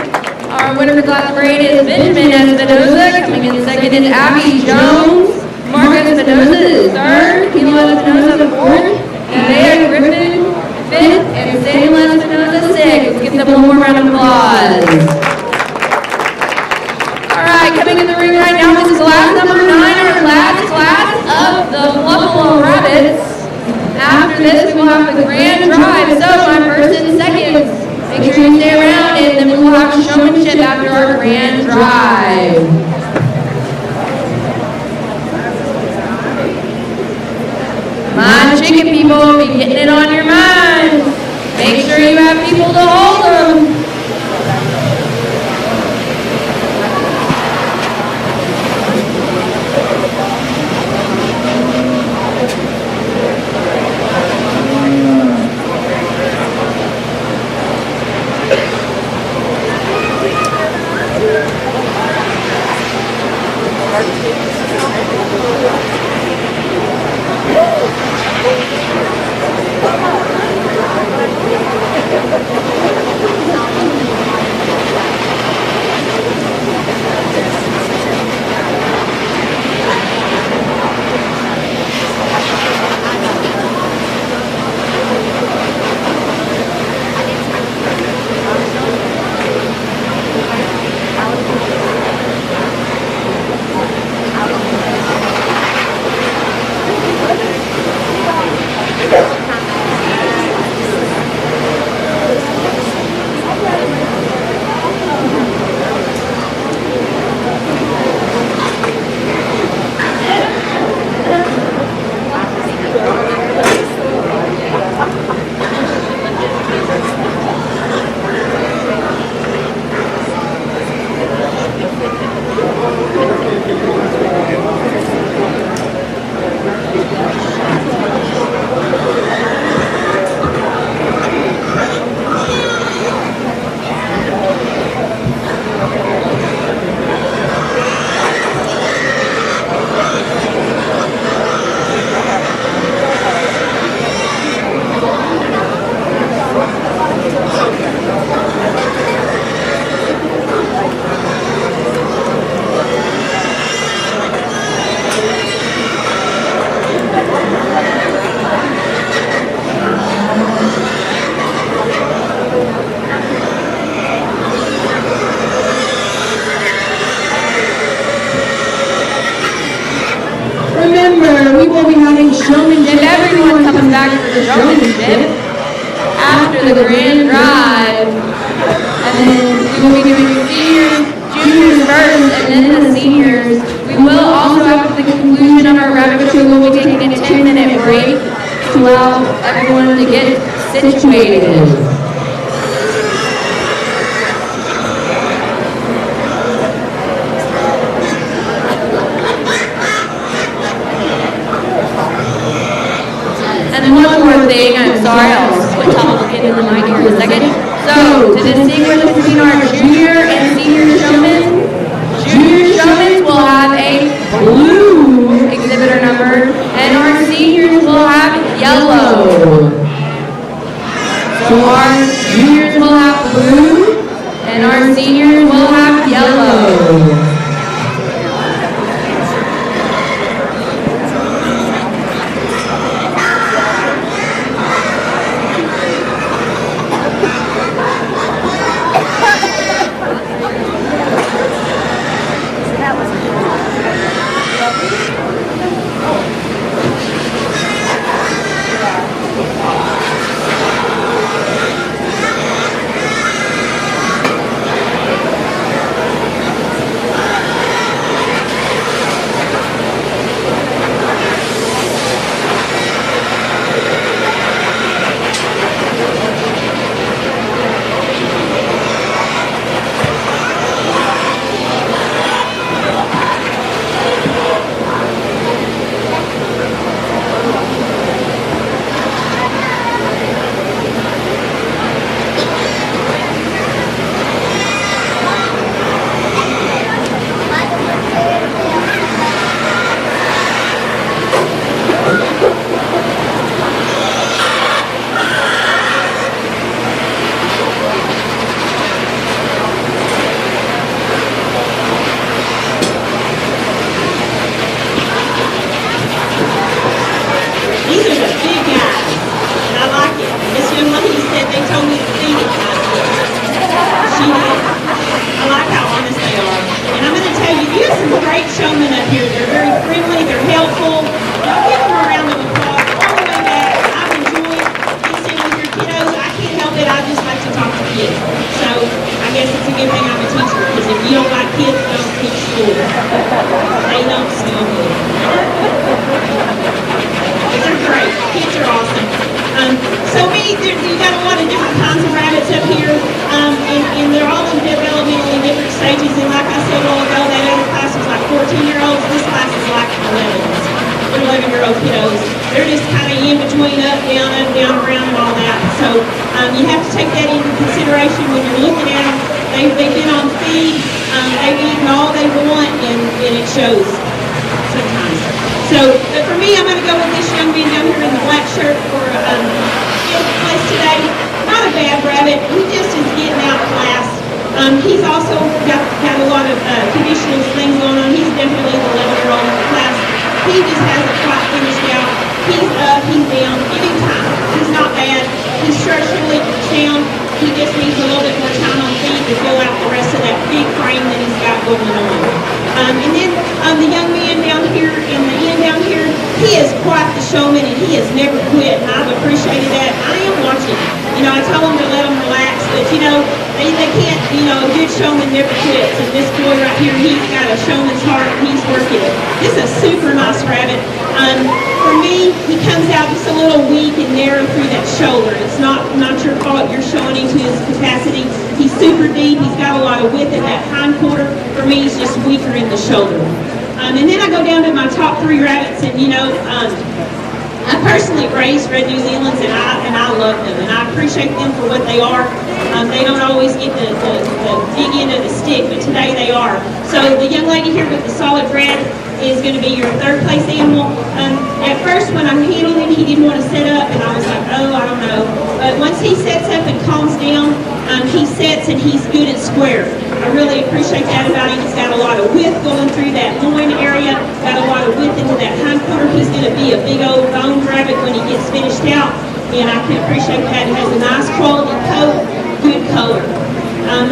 Our winner for class number 8 is Benjamin Espinoza. Coming in second is Abby Jones. Mark Espinoza is third. Kilo Espinoza the fourth. Nevaeh Griffin fifth. And Salem Espinoza sixth. Give them one more round of applause. All right, coming in the ring right now is class number 9, our last class of the Buffalo Rabbits. After this, we will have the grand drive. So my first and seconds, make sure you stay around, and then we will have showmanship after our grand drive. Come on, chicken people, be getting it on your mind. Make sure you have people to hold them. come back for the showmanship after the grand drive. And then we will be doing seniors, juniors first, and then the seniors. We will also, after the conclusion of our rabbit show, we'll be taking a 10-minute break to allow everyone to get situated. And one more thing, I'm sorry, I'll switch off and get in the mic here in a second. So, to distinguish between our junior and senior showmen, junior showmen will have a blue exhibitor number, and our seniors will have yellow. So our juniors will have blue, and our seniors will have yellow.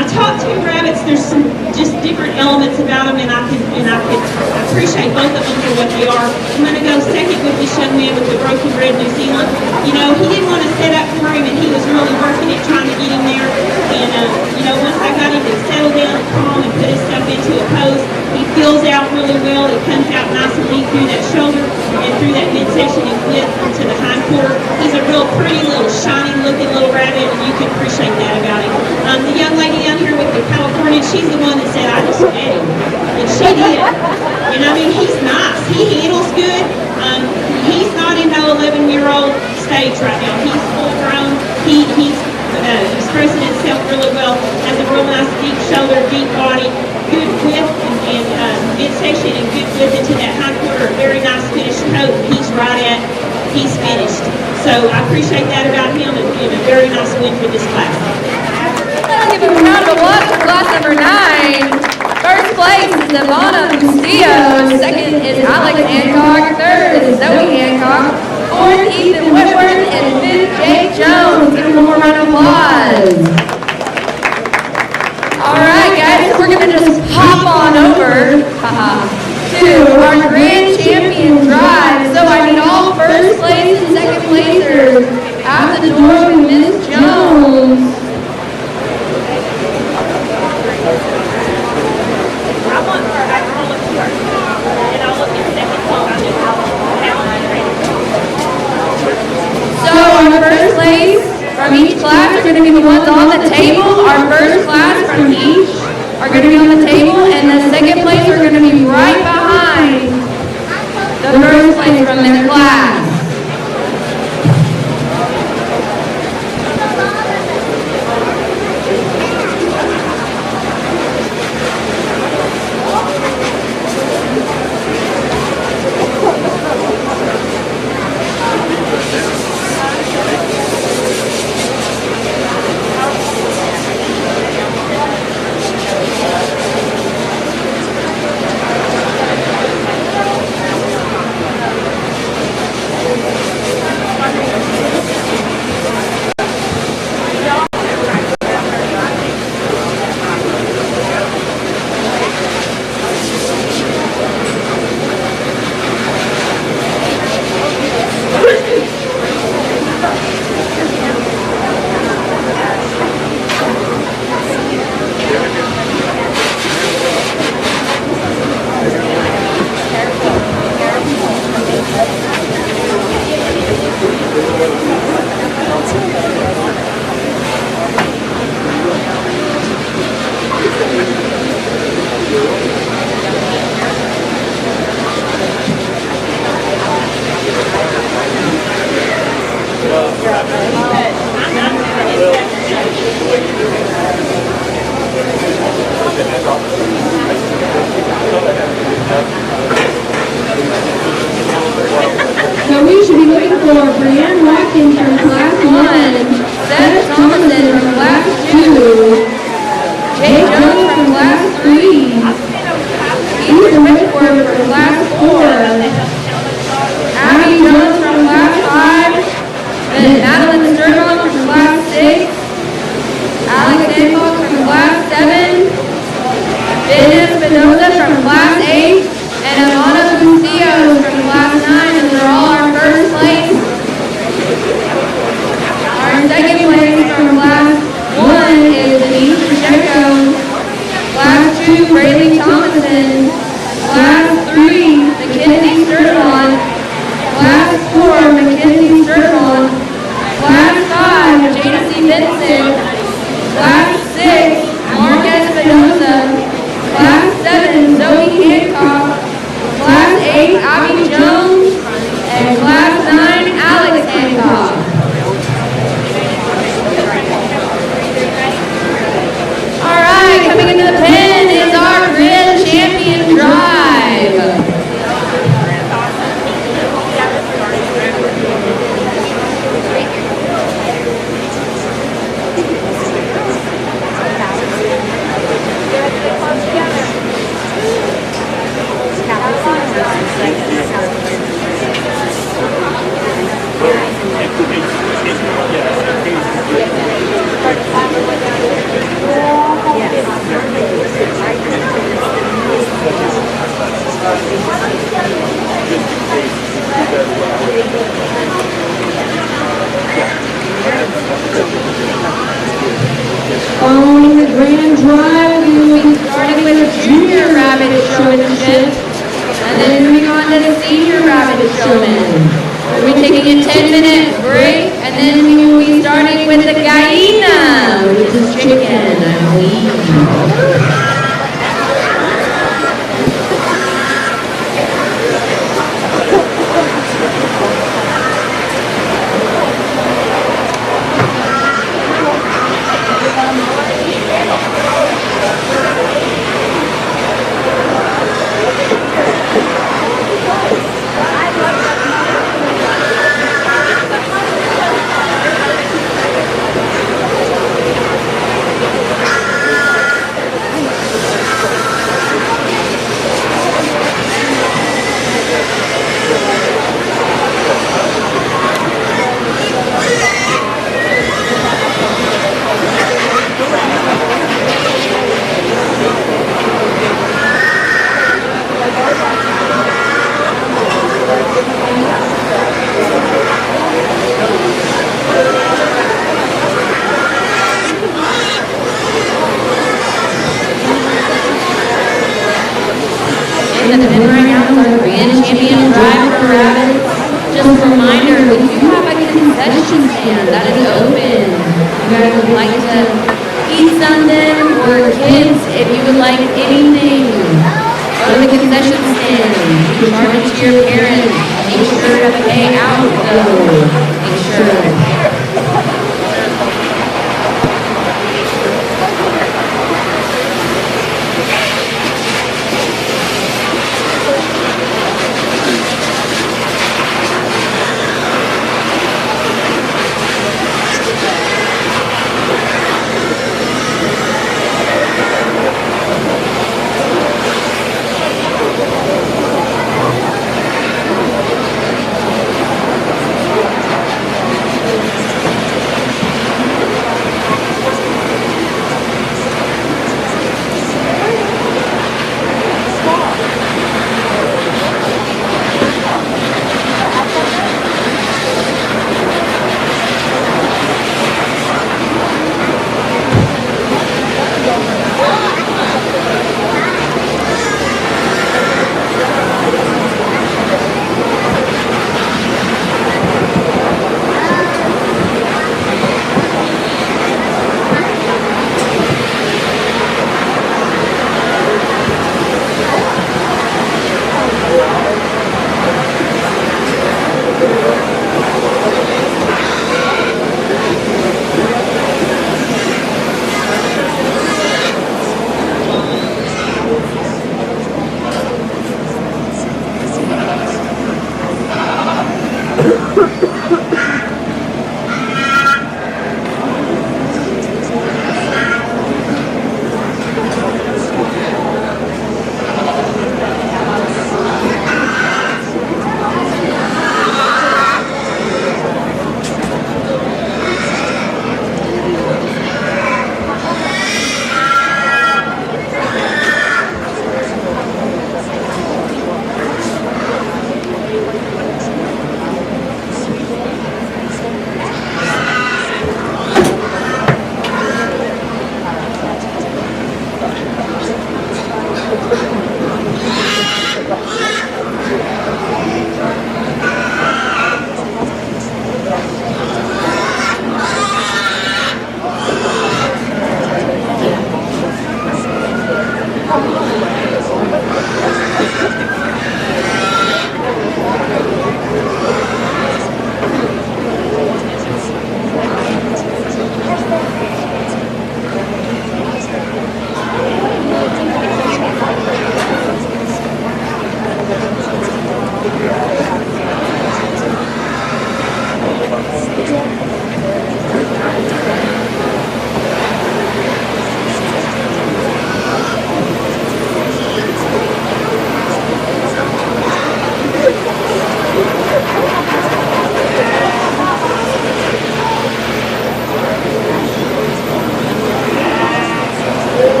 I talked to rabbits. There's some just different elements about them, and I could appreciate both of them for what they are. I'm going to go second with this young man with the broken red New Zealand. to the hindquarter. He's a real pretty little shiny looking little rabbit, and you can appreciate that about him. The young lady down here with the California, she's the one that said, I just met him. And she did. And I mean, he's nice. He handles good. He's not in no 11-year-old stage right now. He's full grown. He's expressing himself really well. Has a real nice deep shoulder, deep body, good width and midsection, and good width into that hindquarter. A very nice finished coat. He's finished. So I appreciate that about him, and a very nice win for this class. Give a round of applause for class number 9. First place is Ivana Bustillo. Second is Alex Hancock. Third is Zoe Hancock. Fourth, Ethan Whitworth. And fifth, Jake Jones. Give him one more round of applause. All right, guys, we're going to just hop on over to our grand champion drive. So I need all first place and second placers at the door with Miss Jones. So our first place from each class are going to be the ones on the table. Our first class from each are going to be on the table, and the second place are going to be right behind the first place from their class. So we should be looking for Brianne Watkins from class 1, Seth Thomason from class 2, Jake Jones from class 3, Ethan Whitworth from class 4, Abby Jones from class 5, then Madeline Sturlong from class 6, Alex Hancock from class 7, Ben Espinosa from class 8, and Ivana Bustillo from class 9, and they're all our first place. Our second place from class 1 is Denise Pacheco, class 2, Braylee Thomason, class 3, Mackenzie Sturtevant, class 4, Mackenzie Sturtevant, class 5, Jada C. Benson, class 6, Mark Espinosa, class 7, Zoe Hancock, class 8, Abby Jones, and class 9, Alex Hancock. All right, coming into the pen is our grand champion drive. Following the grand drive, we will be starting with junior rabbit showmanship, and then moving on to the senior rabbit showman. We'll be taking a 10-minute break, and then we will be starting with the gallina, which is chicken, I believe. The pin right now is our grand champion drive for rabbits. Just a reminder, we do have a concession stand that is open. If you guys would like to eat something, or kids, if you would like anything, go to the concession stand. You can charge it to your parents. Make sure to pay out though. Make sure.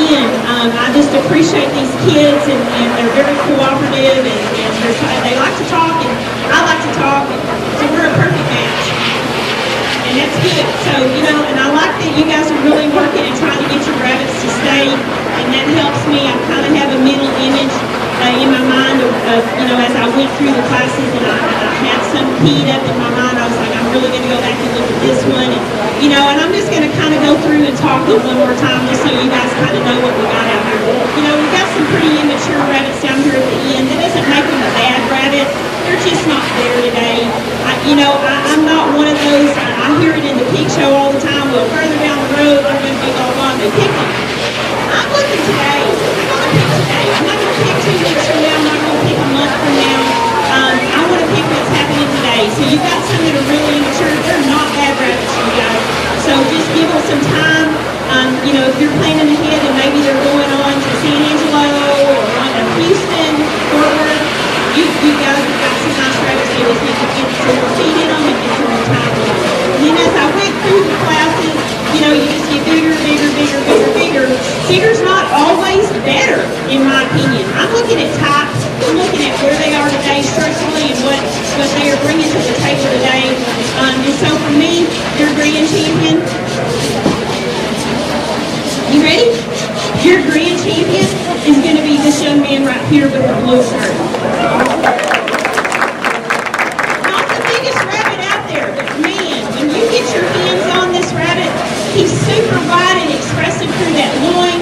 again, I just appreciate these kids, and they're very cooperative, and they like to talk, and I like to talk, so we're a perfect match. And that's good. So, you know, and I like that you guys are really working and trying to get your rabbits to stay, and that helps me. I kind of have a mental image in my mind of, you know, as I went through the classes, and I had some keyed up in my mind. I was like, I'm really going to go back and look at this one, and, you know, and I'm just going to kind of go through and talk them one more time just so you guys kind of know what we got out here. You know, we've got some pretty immature rabbits down here at the end. That doesn't make them a bad rabbit. They're just not there today. I'm not one of those, I hear it in the pig show all the time, well, further down the road, they're going to be all gone. They pick them. I'm looking today. I'm going to pick today. I'm not going to pick 2 weeks from now. I'm not going to pick a month from now. I want to pick what's happening today. So you've got some that are really immature. They're not bad rabbits, you guys. So just give them some time. You know, if you're planning ahead and maybe they're going on to San Angelo or on to Houston, Fort Worth, you guys have got some nice rabbits. You just need to get some more feed in them and get some more time with them. And then as I went through the classes, you know, you just get bigger, bigger, bigger, bigger, bigger. Bigger's not always better, in my opinion. I'm looking at types. I'm looking at where they are today structurally and what they are bringing to the table today. And so for me, your grand champion. You ready? Your grand champion is going to be this young man right here with the blue shirt. Not the biggest rabbit out there, but man, when you get your hands on this rabbit, he's super wide and expressive through that loin.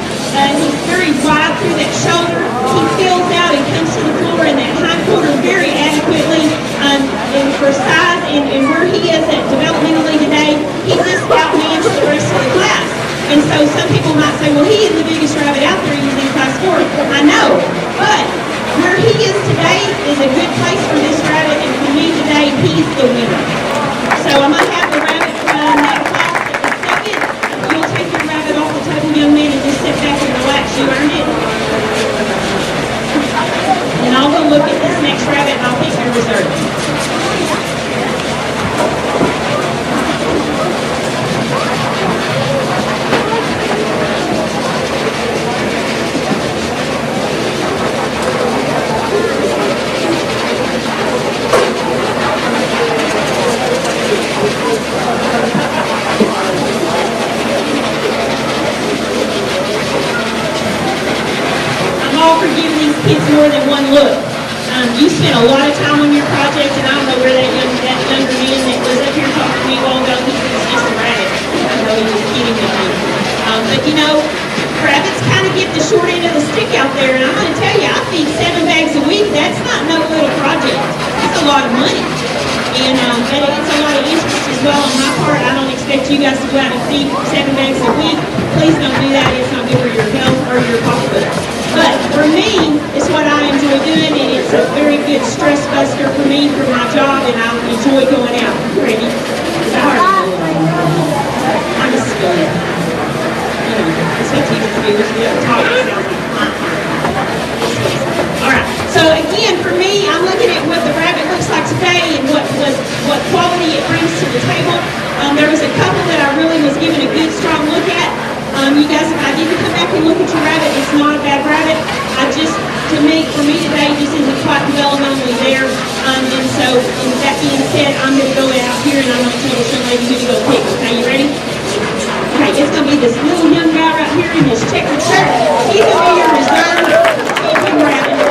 He's very wide through that shoulder. He fills out and comes to the floor in that hind quarter very adequately. And for size and where he is at developmentally today, he just outmans the rest of the class. And so some people might say, well, he is the biggest rabbit out there. He's in class 4. I know, but where he is today is a good place for this rabbit, and for me today, he's the winner. So I'm going to have the rabbit from that class in a second. You'll take your rabbit off the table, young man, and just sit back and relax. You earned it. And I'll go look at this next rabbit, and I'll pick your reserve. Kids more than one look. You spent a lot of time on your project, and I don't know where that younger man that was up here talking to me a while ago, he was just a rabbit. I know he was kidding with me. But you know, rabbits kind of get the short end of the stick out there, and I'm going to tell you, I feed 7 bags a week. That's not no little project. It's a lot of money. And it's a lot of interest as well on my part. I don't expect you guys to go out and feed 7 bags a week. Please don't do that. It's not good for your health or your pocketbook. But for me, it's what I enjoy doing, and it's a very good stress buster for me for my job, and I enjoy going out. Ready? Sorry. I'm a split. You know, that's what teachers do. We have to talk ourselves. All right. So again, for me, I'm looking at what the rabbit looks like today and what quality it brings to the table. There was a couple that I really was given a good, strong look at. You guys, if I didn't come back and look at your rabbit, it's not a bad rabbit. For me today, this isn't quite developmentally there. And so, with that being said, I'm going to go out here and I'm going to tell this young lady who to go pick. Okay, you ready? Okay, it's going to be this little young guy right here in his checkered shirt. He's going to be your reserve champion rabbit.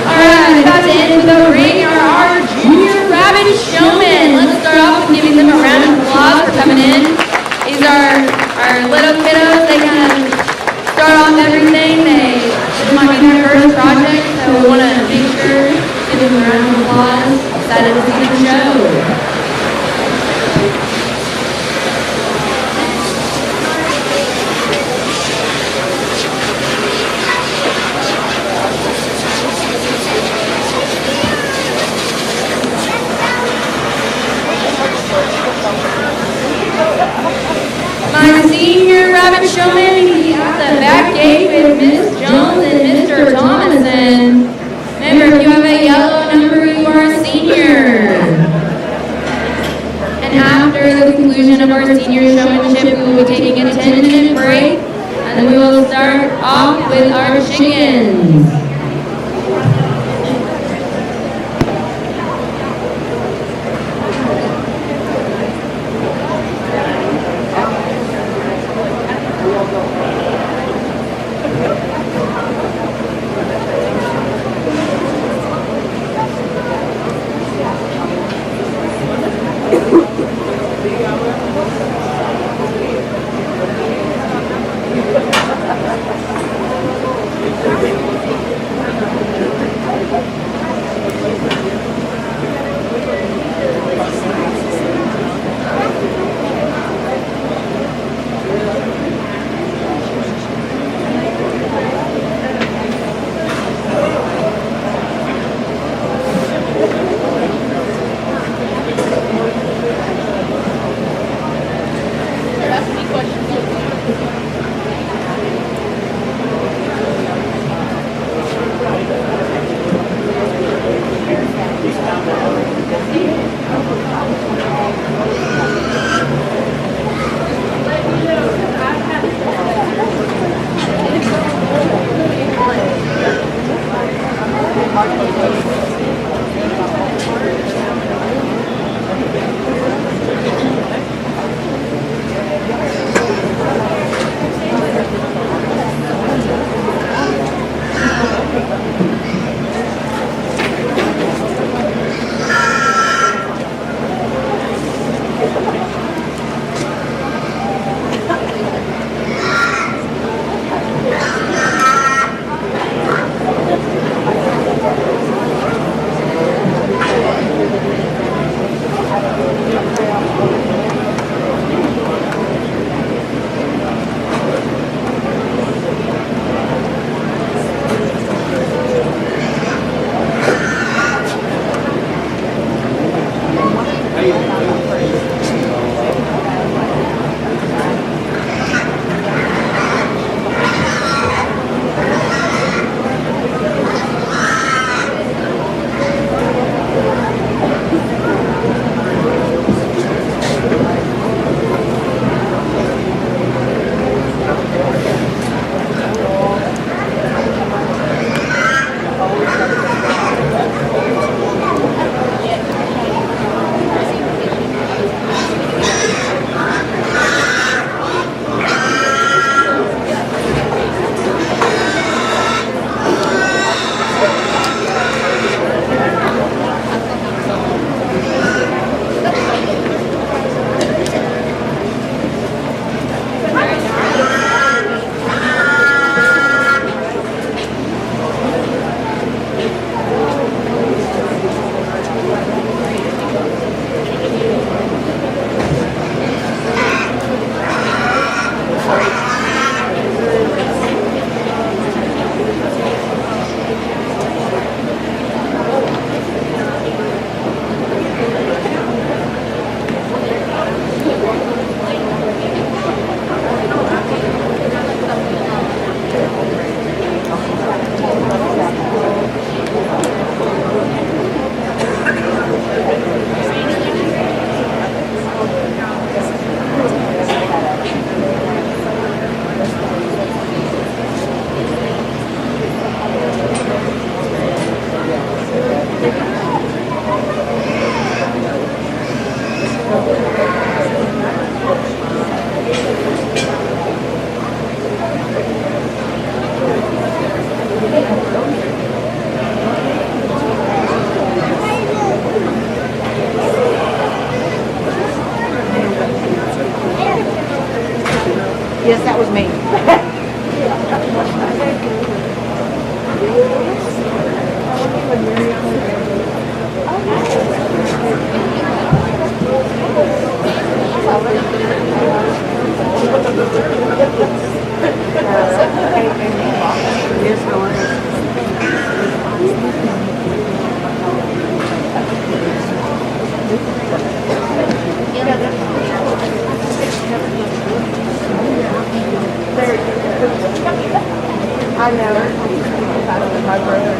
Alright, about to end the ring are our junior rabbit showmen. Let's start off with giving them a round of applause for coming in. These are our little kiddos. They kind of start off everything. This might be their first project, so we want to make sure to give them a round of applause. Excited to see the show. My senior rabbit showman, he's at the back gate with Miss Jones and Mr. Thomason. Remember, if you have a yellow number, you are a senior. And after the conclusion of our senior showmanship, we will be taking a 10-minute break, and then we will start off with our chickens. me. I know. My brother.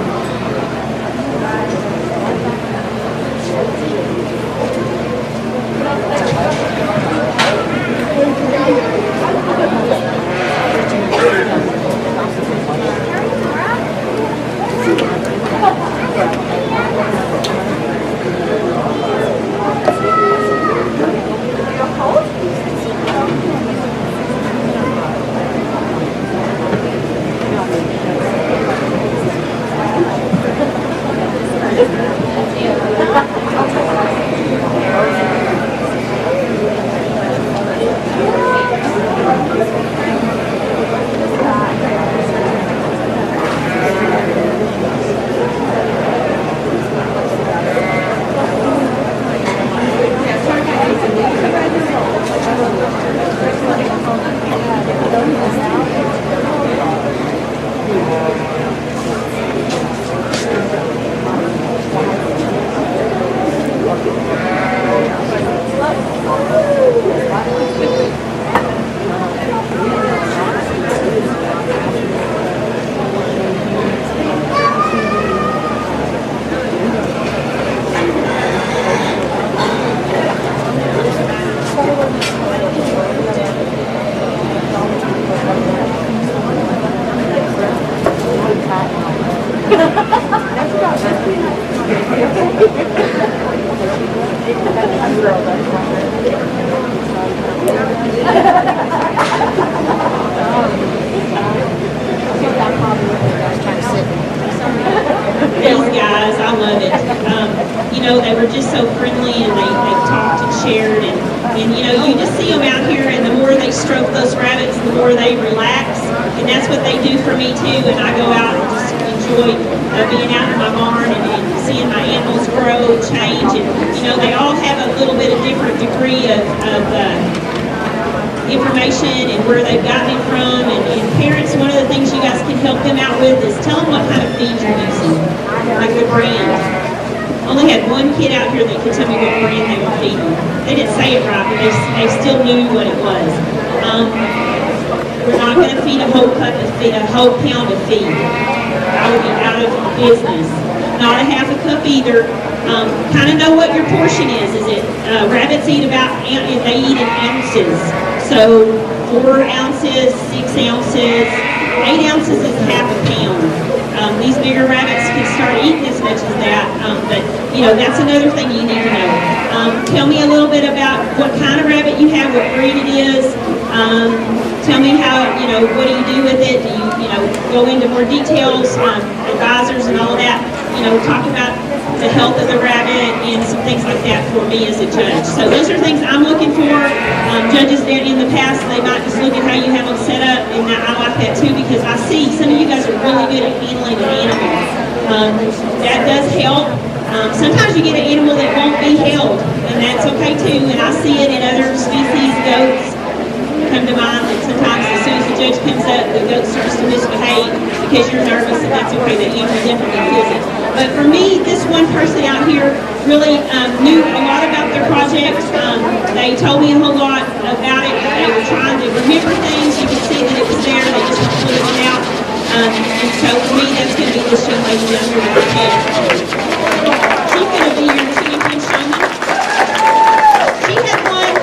These guys, I love it. You know, they were just so friendly, and they talked and shared, and you know, you just see them out here, and the more they stroke those rabbits, the more they relax, and that's what they do for me too. And I go out and just enjoy being out in my barn and seeing my animals grow, change, and you know, they all have a little bit of different degree of information and where they've gotten it from, and parents, one of the things you guys can help them out with is tell them what kind of feed you're using, like the brand. I only had one kid out here that could tell me what brand they were feeding. They didn't say it right, but they still knew what it was. We're not going to feed a whole pound of feed. I would be out of business. Not a half a cup either. Kind of know what your portion is. Is it rabbits eat they eat in ounces. So 4 ounces, 6 ounces, 8 ounces is half a pound. These bigger rabbits can start eating as much as that, but you know, that's another thing you need to know. Tell me a little bit about what kind of rabbit you have, what breed it is. Tell me how, you know, what do you do with it? Do you know, go into more details, advisors and all of that, you know, talk about the health of the rabbit and some things like that for me as a judge. So those are things I'm looking for. Judges there in the past, they might just look at how you have them set up, and I like that too, because I see some of you guys are really good at handling an animal. That does help. Sometimes you get an animal that won't be held, and that's okay too, and I see it in other species. Goats come to mind, and sometimes as soon as the judge comes up, the goat starts to misbehave because you're nervous, and that's okay. The animal definitely feels it. But for me, this one person out here really knew a lot about their project. They told me a whole lot about it. They were trying to remember things. You could see that it was there. They just weren't putting it out. And so for me, that's going to be this young lady down here with her head. She's going to be your champion showman. She had one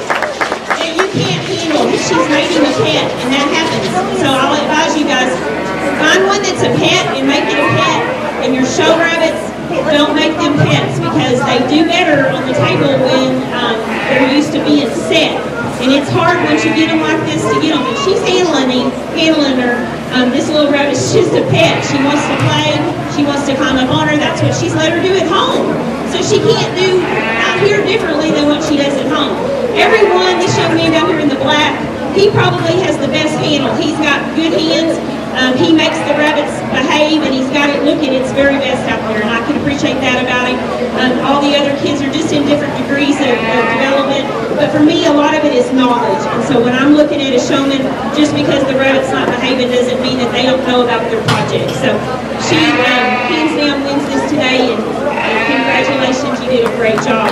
that you can't handle. She's making a pet, and that happens. So I'll advise you guys, find one that's a pet and make it a pet. And your show rabbits, don't make them pets, because they do better on the table when they're used to being set. And it's hard once you get them like this to get them. But she's handling her. This little rabbit's just a pet. She wants to play. She wants to climb up on her. That's what she's let her do at home. So she can't do out here differently than what she does at home. Everyone, this young man down here in the black, he probably has the best handle. He's got good hands. He makes the rabbits behave, and he's got it looking its very best out there, and I can appreciate that about him. All the other kids are just in different degrees of development, but for me, a lot of it is knowledge. And so when I'm looking at a showman, just because the rabbit's not behaving doesn't mean that they don't know about their project. So she hands down wins this today, and congratulations, you did a great job.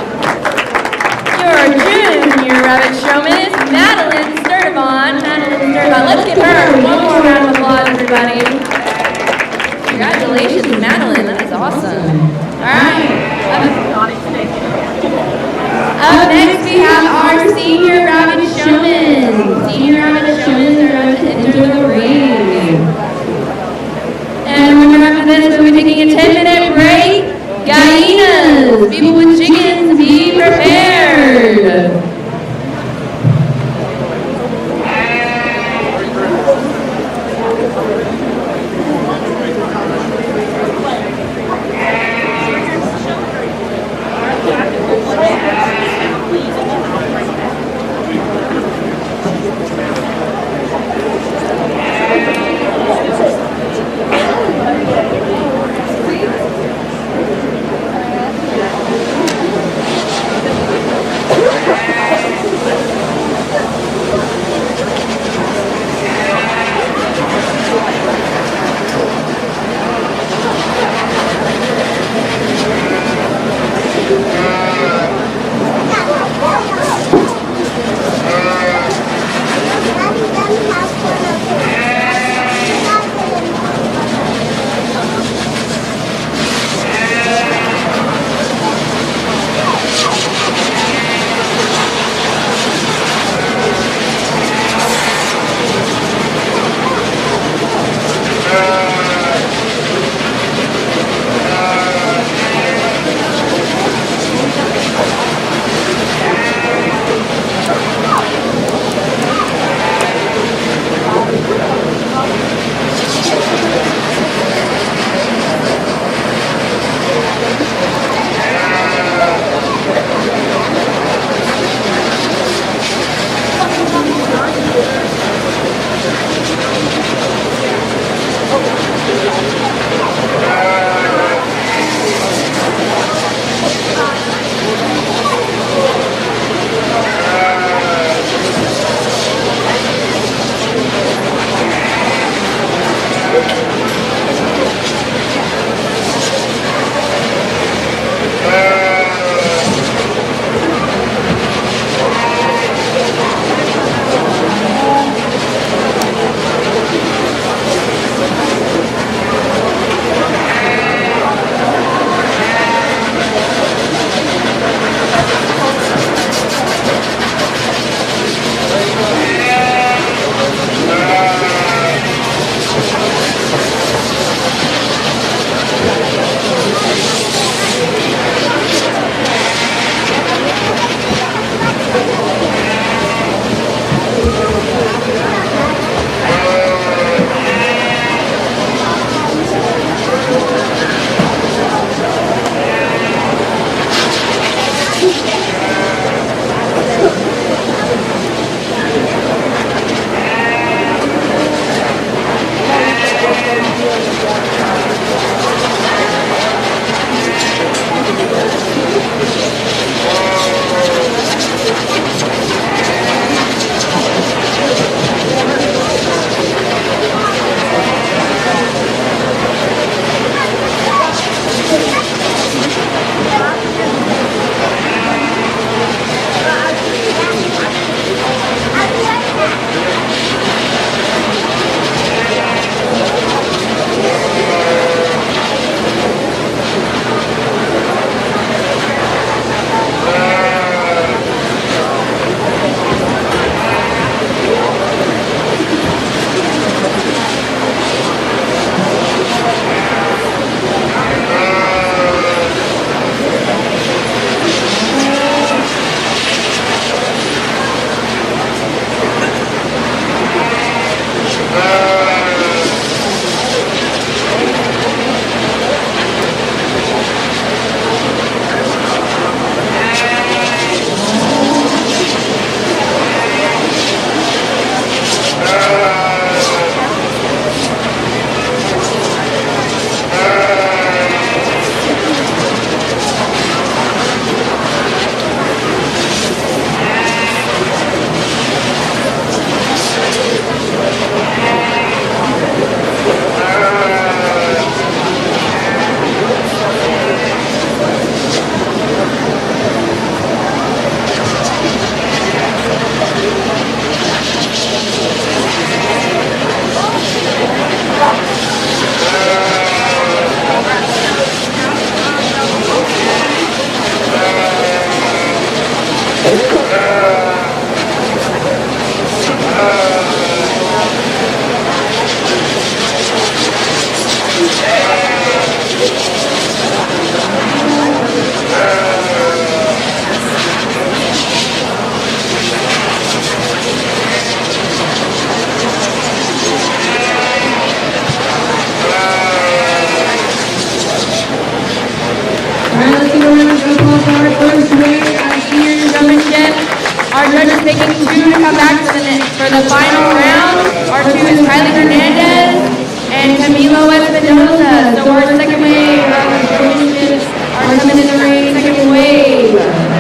Your junior rabbit showman is Madeline Sturdivant. Madeline Sturdivant. Let's give her one more round of applause, everybody. Congratulations, Madeline. That is awesome. All right. Up next, we have our senior rabbit showman. Senior rabbit showmans are about to enter the ring. And remember, after this, we'll be taking a 10-minute break. Gallinas, people with chickens, be prepared. the final round, our two is Kylie Hernandez and Camilo Espinosa. So our second wave of finishes are coming in the ring, second wave.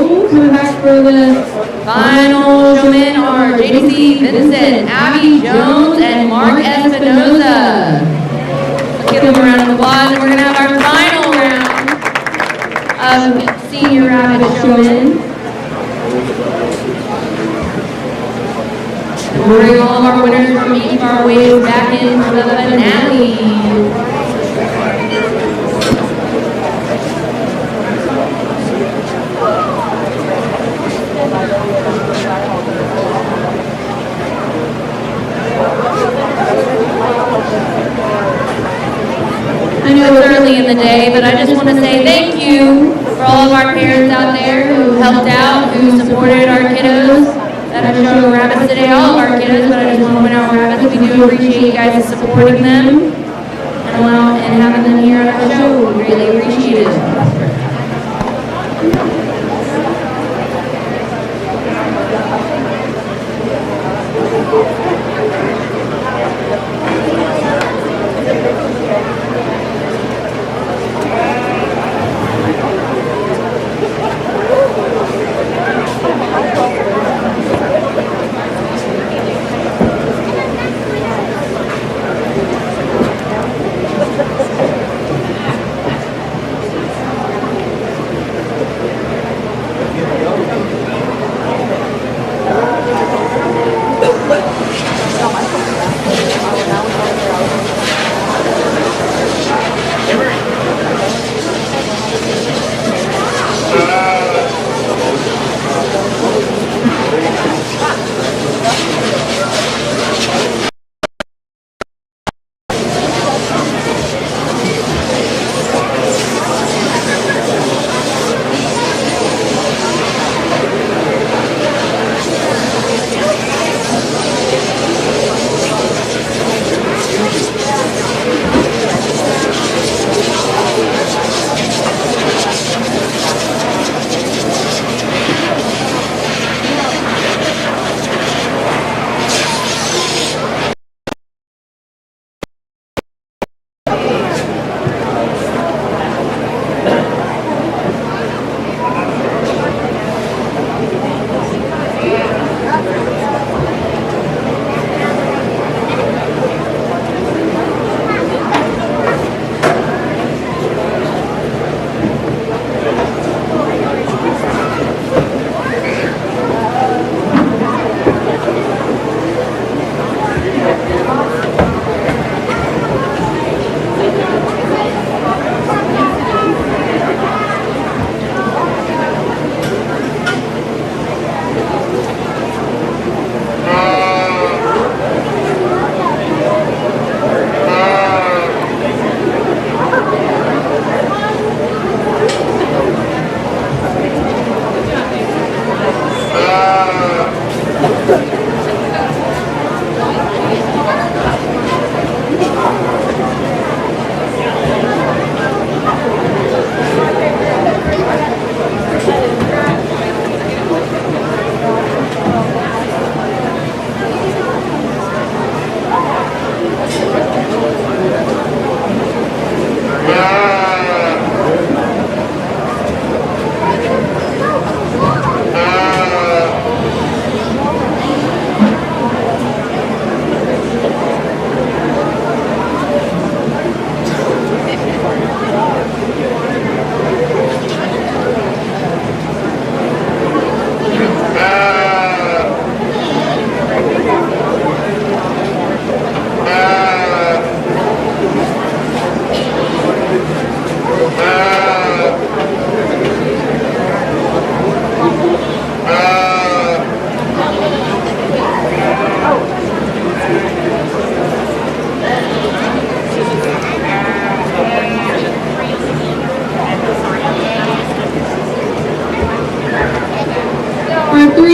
show. Coming back for the Final showmen are JC Vincent, Abby Jones, and Mark Espinoza. Let's give them a round of applause, and we're going to have our final round of senior rabbit showmen. And we'll bring all of our winners from each of our waves back into the finale. I know it's early in the day, but I just want to say thank you for all of our parents out there who helped out, who supported our kiddos that are showing rabbits today. All of our kiddos, but I just want to point out rabbits. We do appreciate you guys supporting them and having them here on our show. We really appreciate it.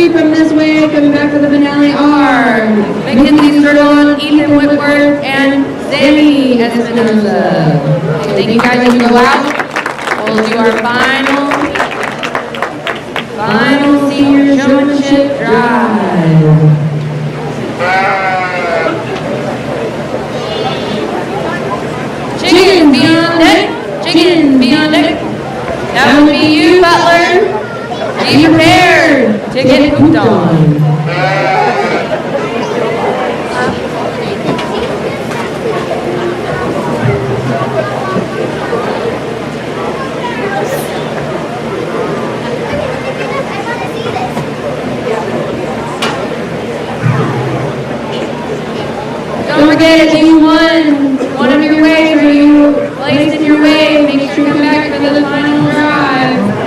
From this way, coming back for the finale are Mackenzie Sturtevant, Ethan Whitworth, and Sammy Espinoza. Thank you guys. You go out. We'll do our final senior showmanship drive. Chickens be on deck. Chickens be on deck. That would be you, Butler. G. forget, do you want one of your waves, or you placed in your wave, make sure to come back for the final drive.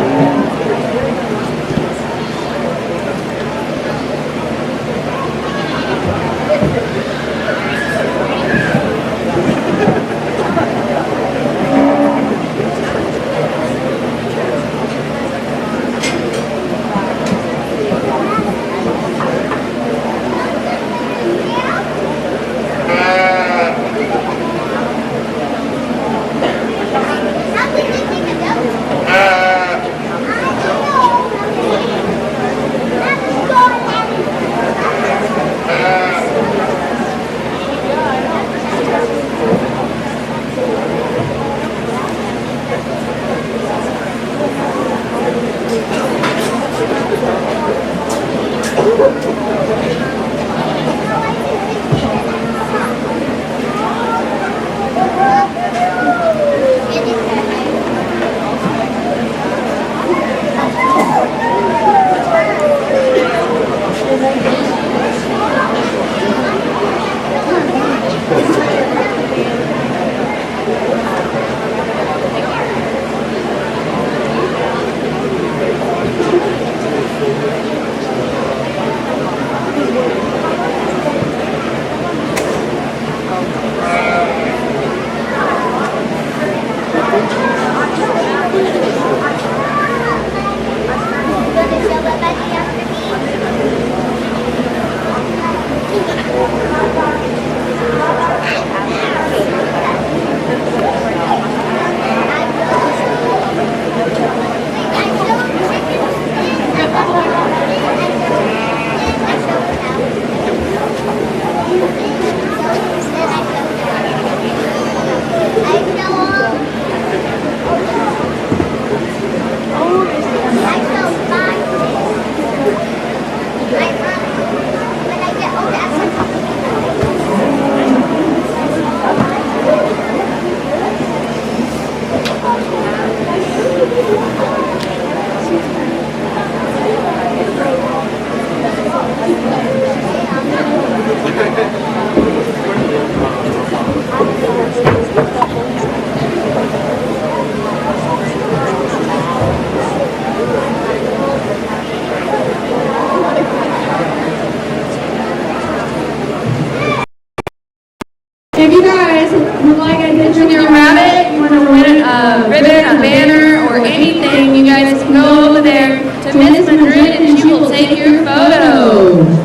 If you guys would like a picture of your rabbit, you want to win a ribbon, a banner, or anything, you guys can go over there to Miss Madrid and she will take your photo.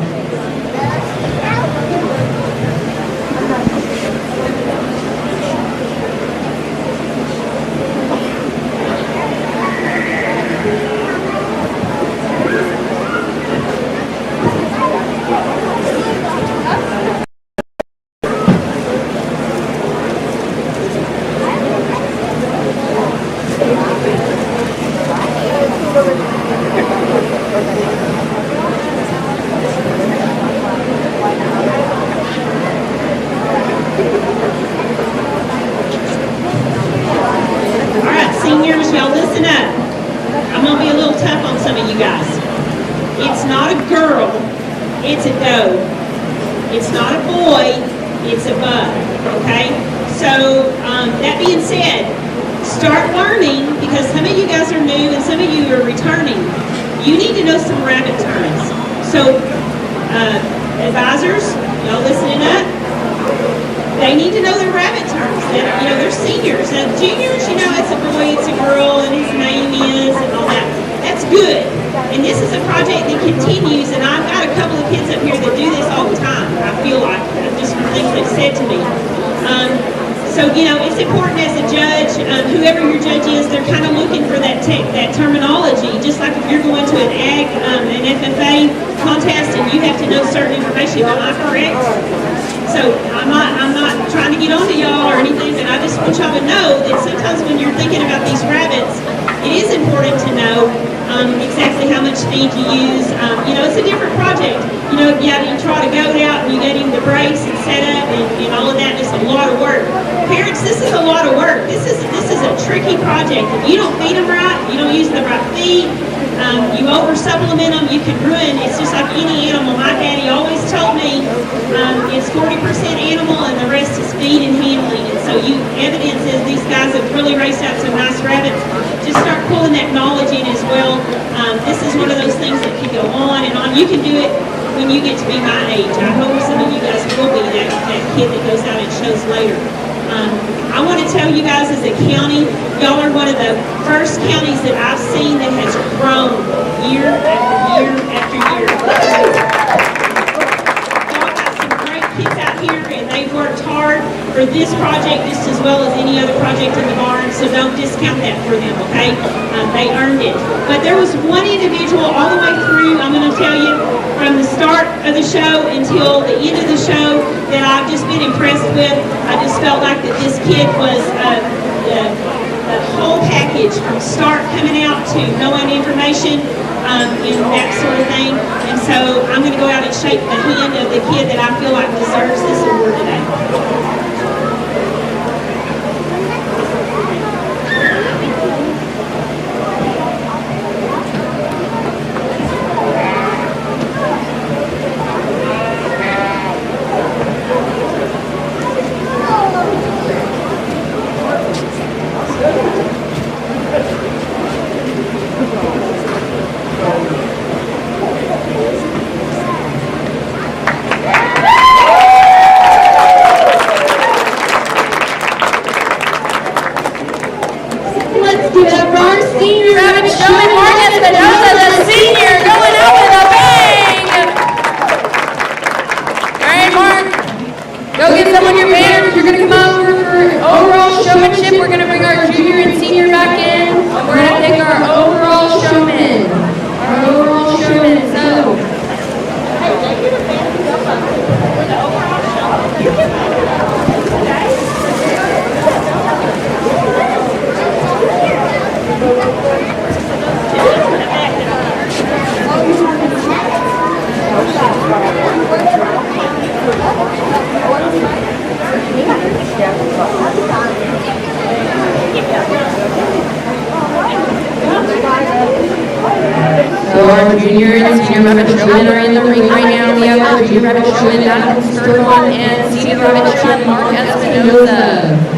This is a tricky project. If you don't feed them right, you don't use the right feed, You over-supplement them, you can ruin. It's just like any animal. My daddy always told me it's 40% animal and the rest is feed and handling. And so evidence is these guys have really raised out some nice rabbits. Just start pulling that knowledge in as well. This is one of those things that can go on and on. You can do it when you get to be my age. I hope some of you guys will be that kid that goes out and shows later. I want to tell you guys, as a county, y'all are one of the first counties that I've seen that has grown year after year after year. Y'all got some great kids out here, and they've worked hard for this project just as well as any other project in the barn, so don't discount that for them, okay? They earned it. But there was one individual all the way through, I'm going to tell you, from the start of the show until the end of the show that I've just been impressed with. I just felt like that this kid was the whole package from start coming out to knowing information and that sort of thing. And so I'm going to go out and shake the hand of the kid that I feel like deserves this award today. Our junior and senior rabbit showmen are in the ring right now. We have our junior rabbit showman, Adam Sturlon, and senior rabbit showman, Mark Espinoza.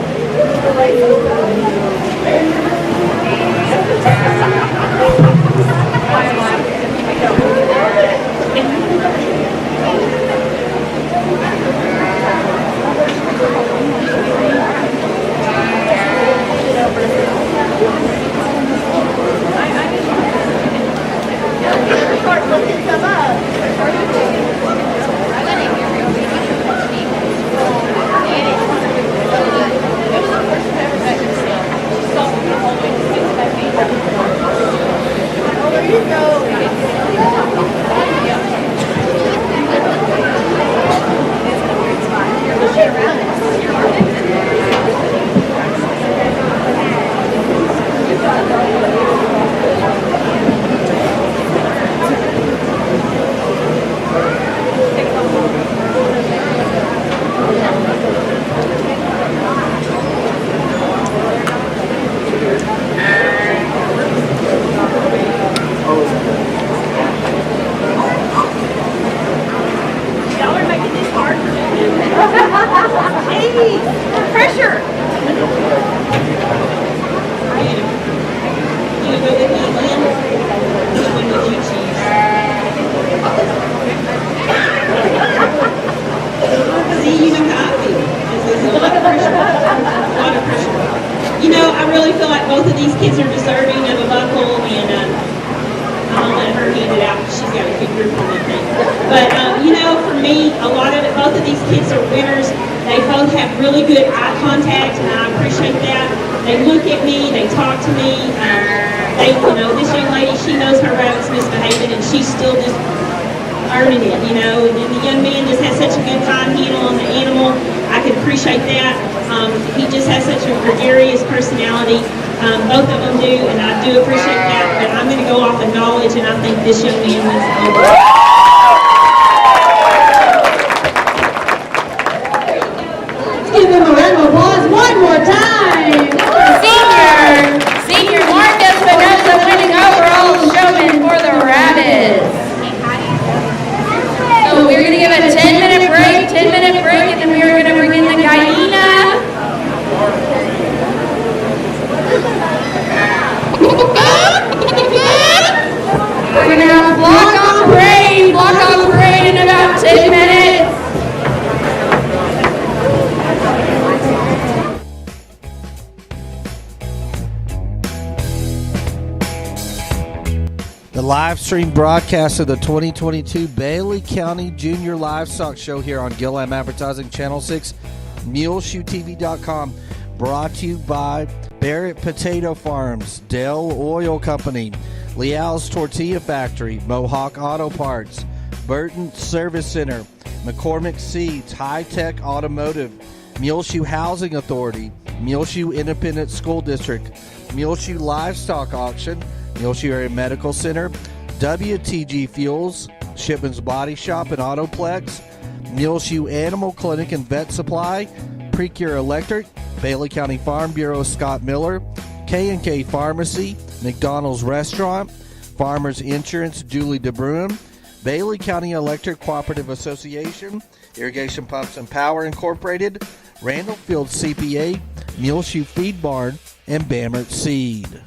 This young man was over. Let's give him a round of applause one more time. Senior Mark Espinoza winning overall showman The live stream broadcast of the 2022 Bailey County Junior Livestock Show here on Gillam Advertising Channel 6, MuleshoeTV.com, brought to you by Barrett Potato Farms, Dell Oil Company, Leal's Tortilla Factory, Mohawk Auto Parts, Burton Service Center, McCormick Seeds, Hi-Tek Automotive, Muleshoe Housing Authority, Muleshoe Independent School District, Muleshoe Livestock Auction, Muleshoe Area Medical Center, WTG Fuels, Shipman's Body Shop and Autoplex, Muleshoe Animal Clinic and Vet Supply, Precure Electric, Bailey County Farm Bureau Scott Miller, K&K Pharmacy, McDonald's Restaurant, Farmers Insurance Julie DeBruin, Bailey County Electric Cooperative Association, Irrigation Pumps and Power Incorporated, Randall Field CPA, Muleshoe Feed Barn, and Bamert Seed.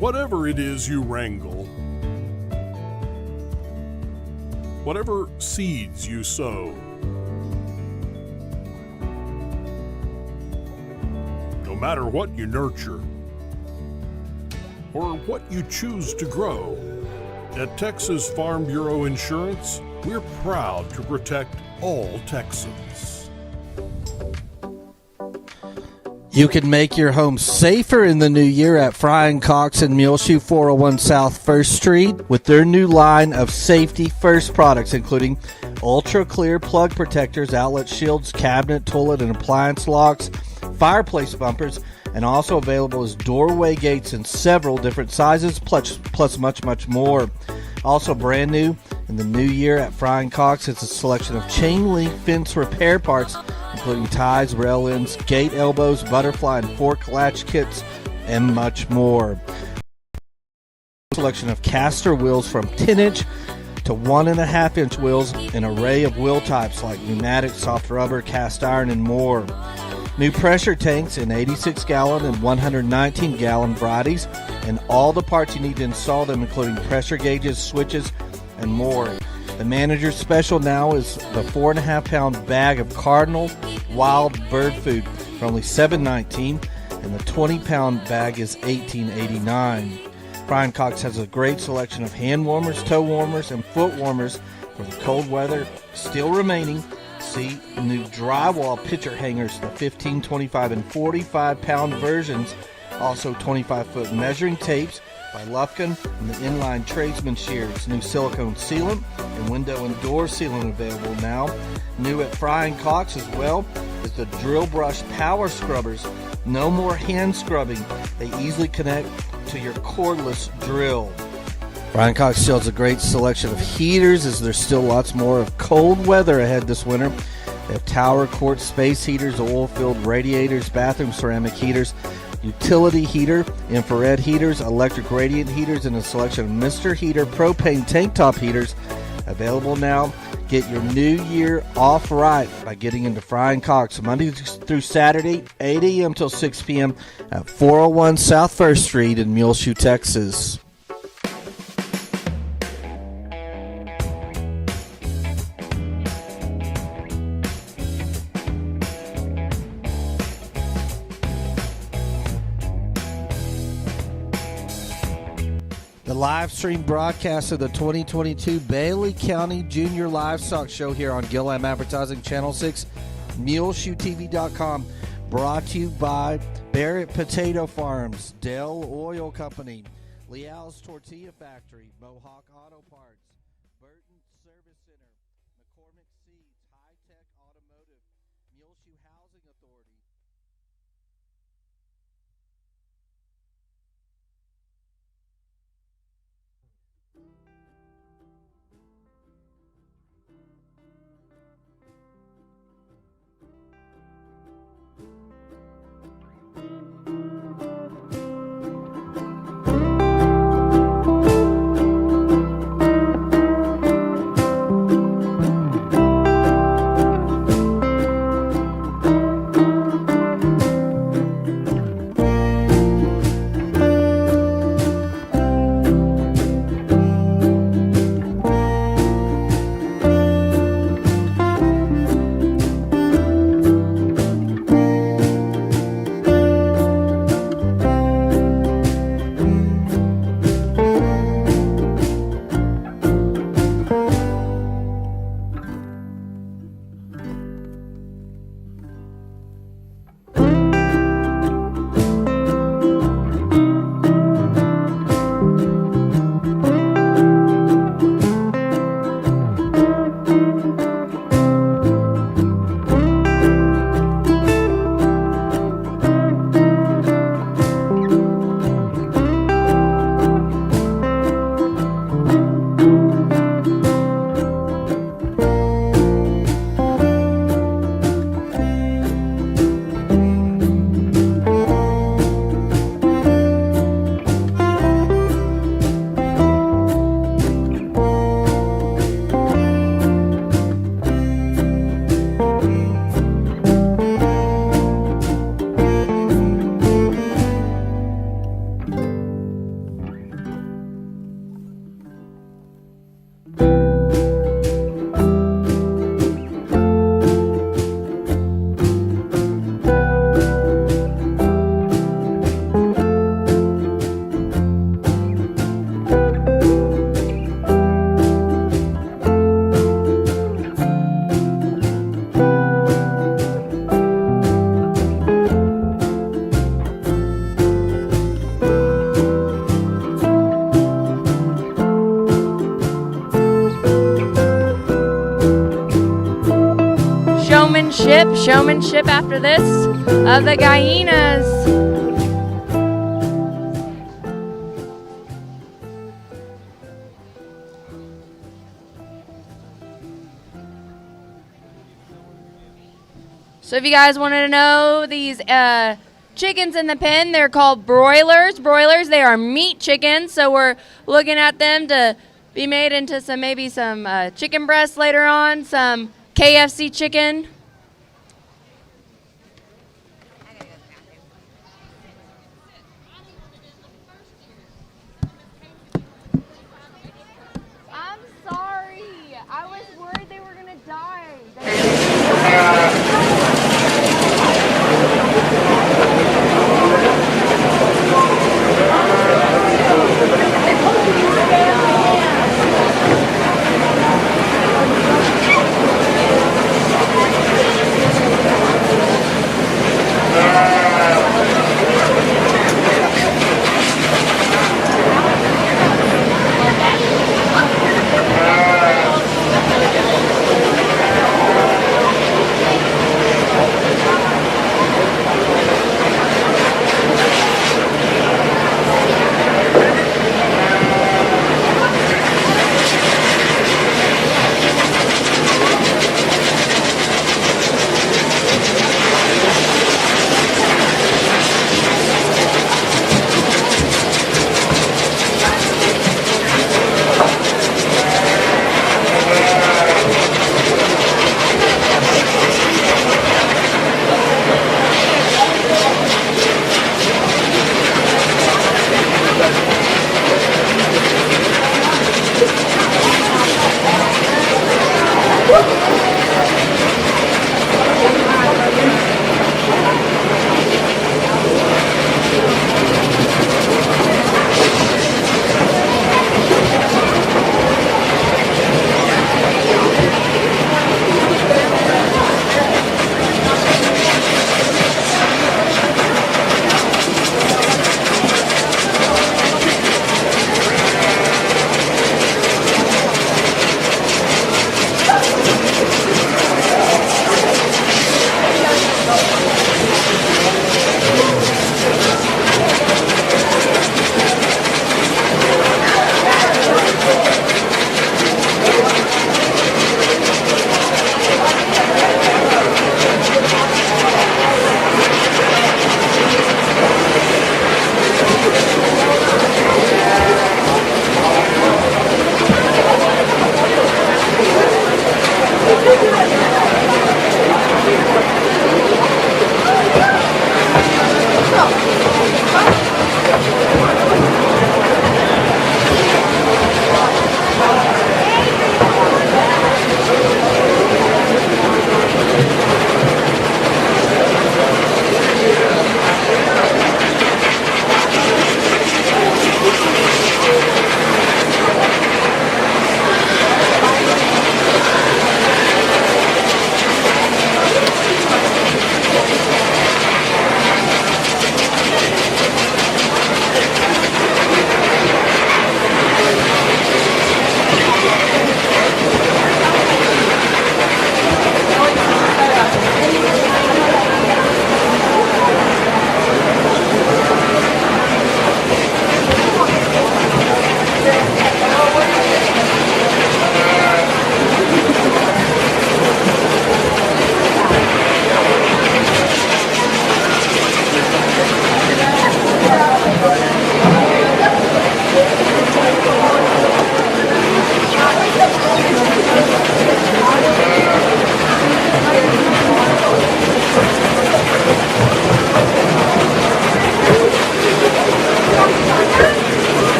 Whatever it is you wrangle, whatever seeds you sow, no matter what you nurture or what you choose to grow, at Texas Farm Bureau Insurance, we're proud to protect all Texans. You can make your home safer in the new year at Frying Cox and Muleshoe, 401 South 1st Street, with their new line of Safety First products, including ultra clear plug protectors, outlet shields, cabinet, toilet, and appliance locks, fireplace bumpers, and also available as doorway gates in several different sizes, plus much more. Also brand new in the new year at Frying Cox is a selection of chain link fence repair parts, including ties, rail ends, gate elbows, butterfly and fork latch kits, and much more. Selection of caster wheels from 10-inch to 1.5-inch wheels, an array of wheel types like pneumatic, soft rubber, cast iron, and more. New pressure tanks in 86-gallon and 119-gallon varieties, and all the parts you need to install them, including pressure gauges, switches, and more. The manager's special now is the 4.5-pound bag of Cardinal wild bird food for only $7.19, and the 20-pound bag is $18.89. Frying Cox has a great selection of hand warmers, toe warmers, and foot warmers for the cold weather still remaining. See new drywall picture hangers, the 15, 25, and 45-pound versions. Also 25-foot measuring tapes by Lufkin, and the inline tradesman shears. New silicone sealant and window and door sealant available now. New at Frying Cox as well is the drill brush power scrubbers. No more hand scrubbing. They easily connect to your cordless drill. Frying Cox still has a great selection of heaters, as there's still lots more of cold weather ahead this winter. They have tower quart space heaters, oil-filled radiators, bathroom ceramic heaters, utility heater, infrared heaters, electric radiant heaters, and a selection of Mr. Heater propane tank top heaters available now. Get your new year off right by getting into Frying Cox Monday through Saturday, 8 a.m. till 6 p.m. at 401 South 1st Street in Muleshoe, Texas. The live stream broadcast of the 2022 Bailey County Junior Livestock Show here on Gillam Advertising Channel 6, MuleshoeTV.com, brought to you by Barrett Potato Farms, Dell Oil Company, Leal's Tortilla Factory, Mohawk Auto Parts, Burton Service Center, McCormick Seeds, Hi-Tek Automotive, Muleshoe Housing Authority. showmanship after this of the Hyenas. So if you guys wanted to know, these chickens in the pen, they're called broilers. Broilers, they are meat chickens, so we're looking at them to be made into maybe some chicken breasts later on, some KFC chicken. I'm sorry. I was worried they were going to die.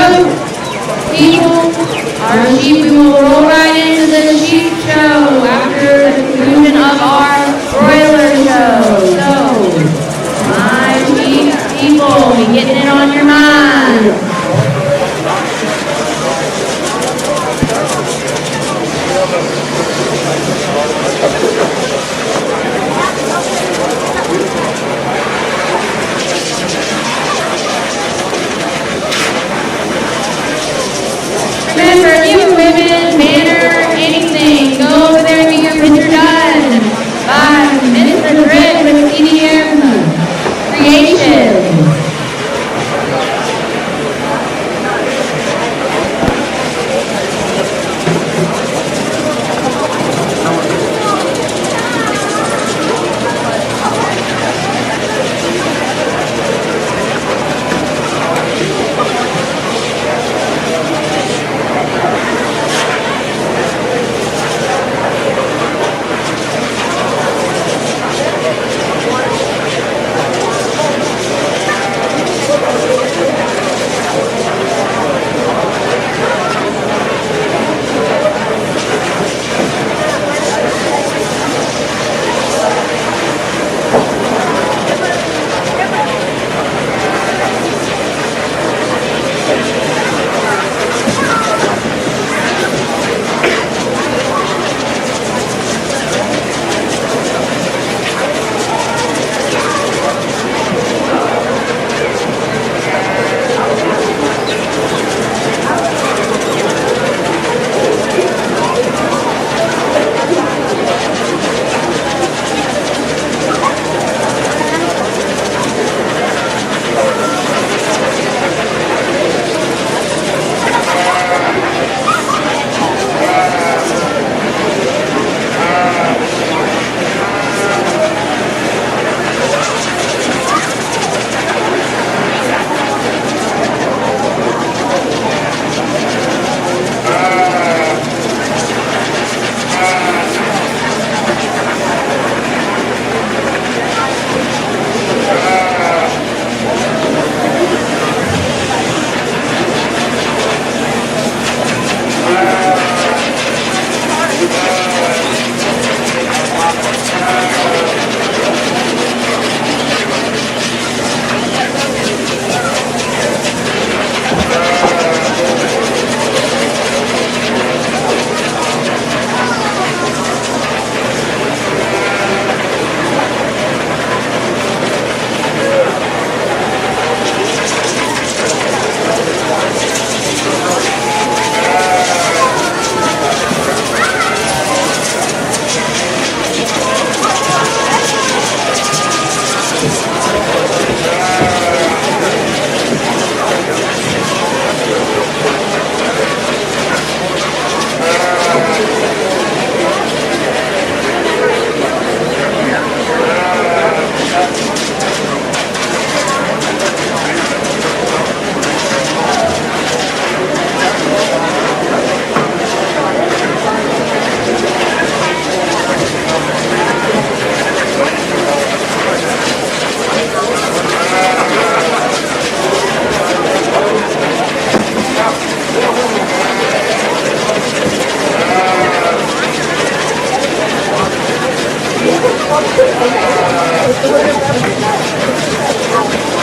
road. People, our sheep, we will roll right into the sheep show after the conclusion of our broiler show. So, my sheep people, be getting it on your mind. Remember, if you have ribbon, banner, anything, go over there and get your picture done by Mr. Britt with CDM Creation.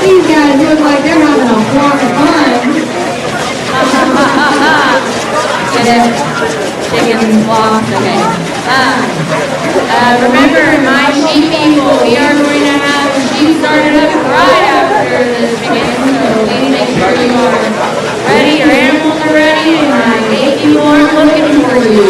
These guys look like they're having a lot of fun. Get it? Chicken flocks, okay. Remember, my sheep people, we are going to have sheep started up right after this begins, so please make sure you are ready, your animals are ready, and my gate people are looking for you.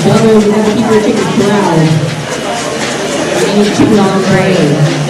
Bubba, you gotta keep your chickens dry. You need to keep it on grain.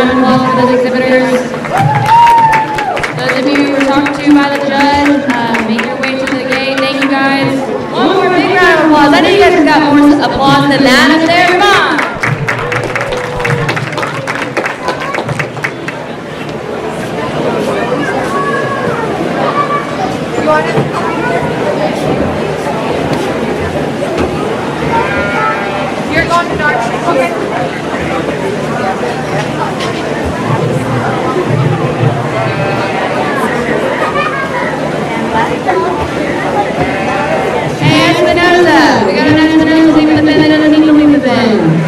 round of applause for those exhibitors. Those of you who were talked to by the judge, make your way to the gate. Thank you guys. One more big round of applause. I know you guys got more applause than that up there. Come on. You want it? You're going to North. Okay. Hey, Espinosa. We got an Espinosa leaving the bin. They don't need to leave the bin.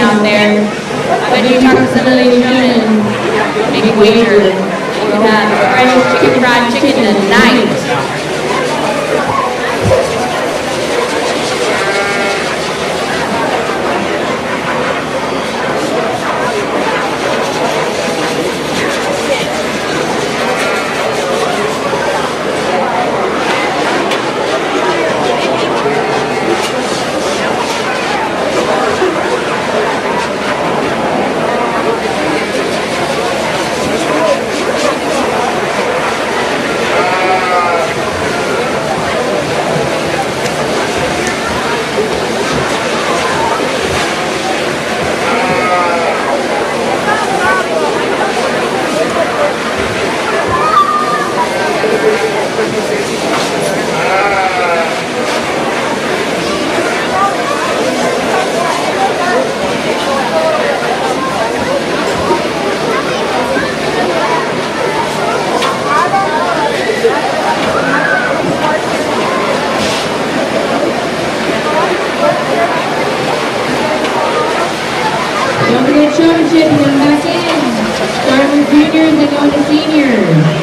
Out there. I bet you talk to some of the ladies and maybe wager you can have fresh chicken fried chicken tonight. Showmanship and come back in. Starting with juniors and going to seniors.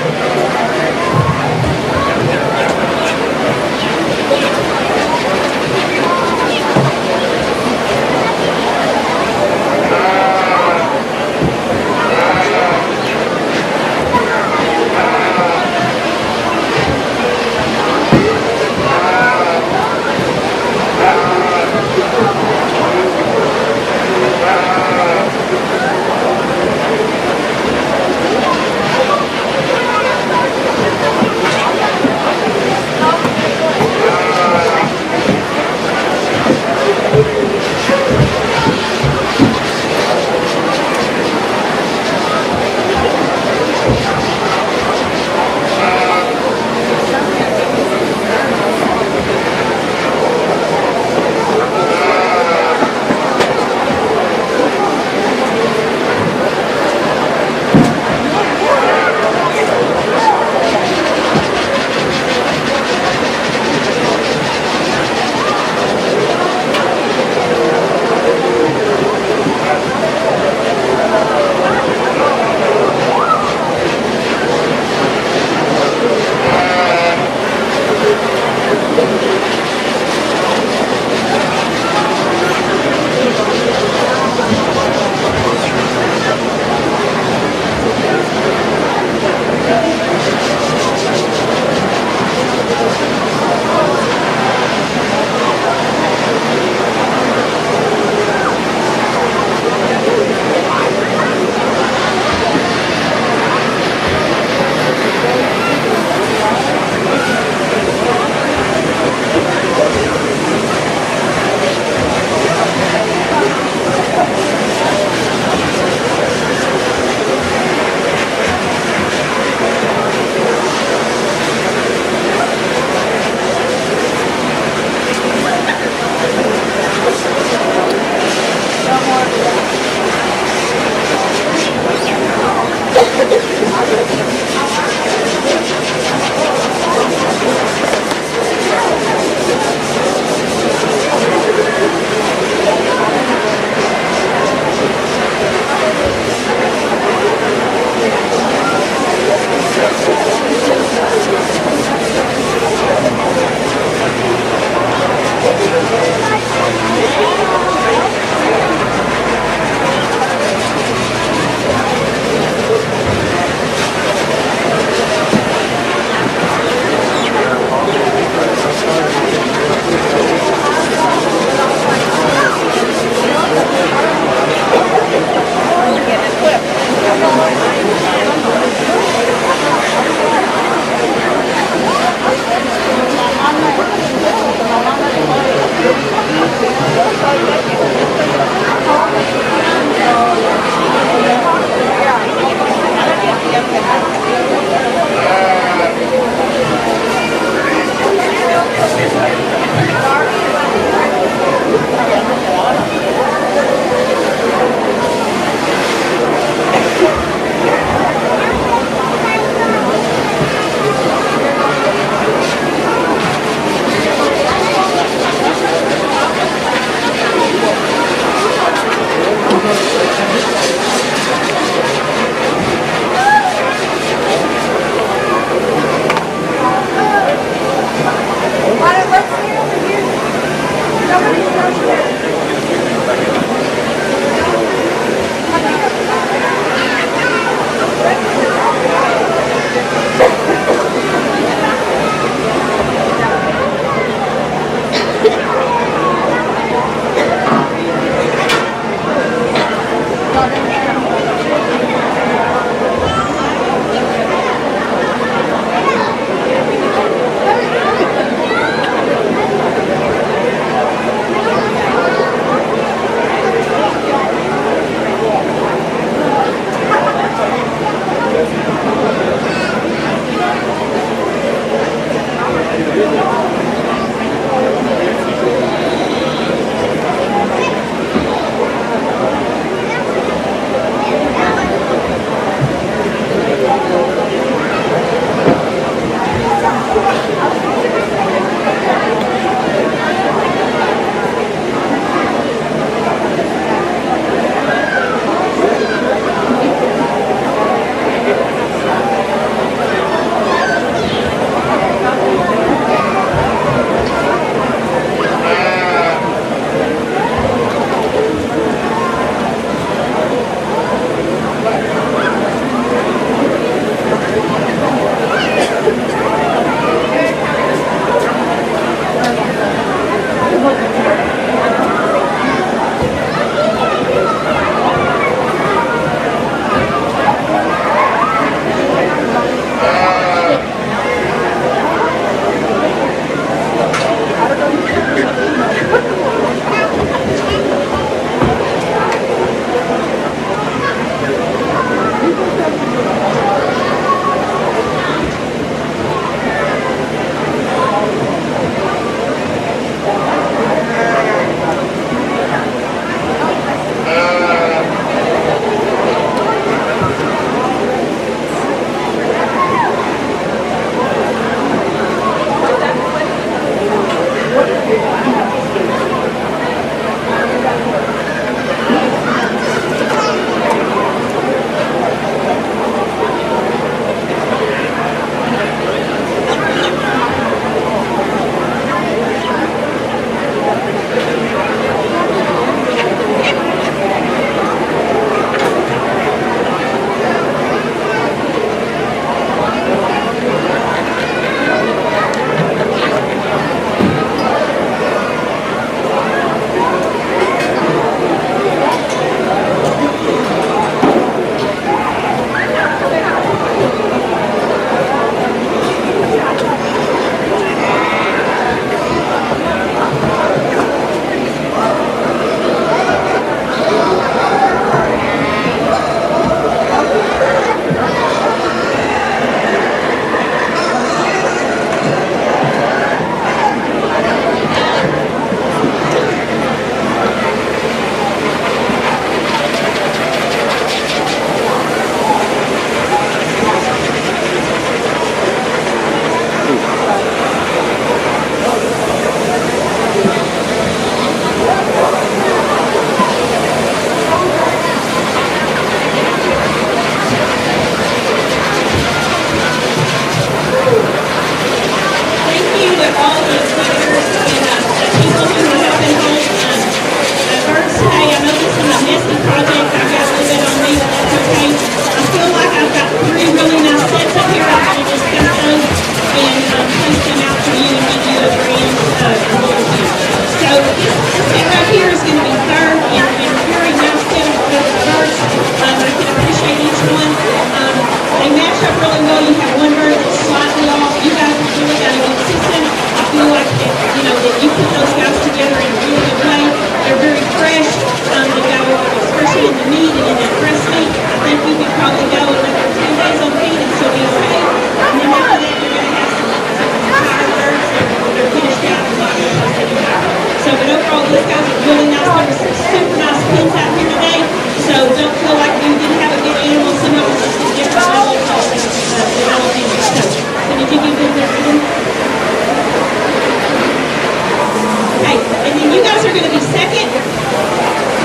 going to be second.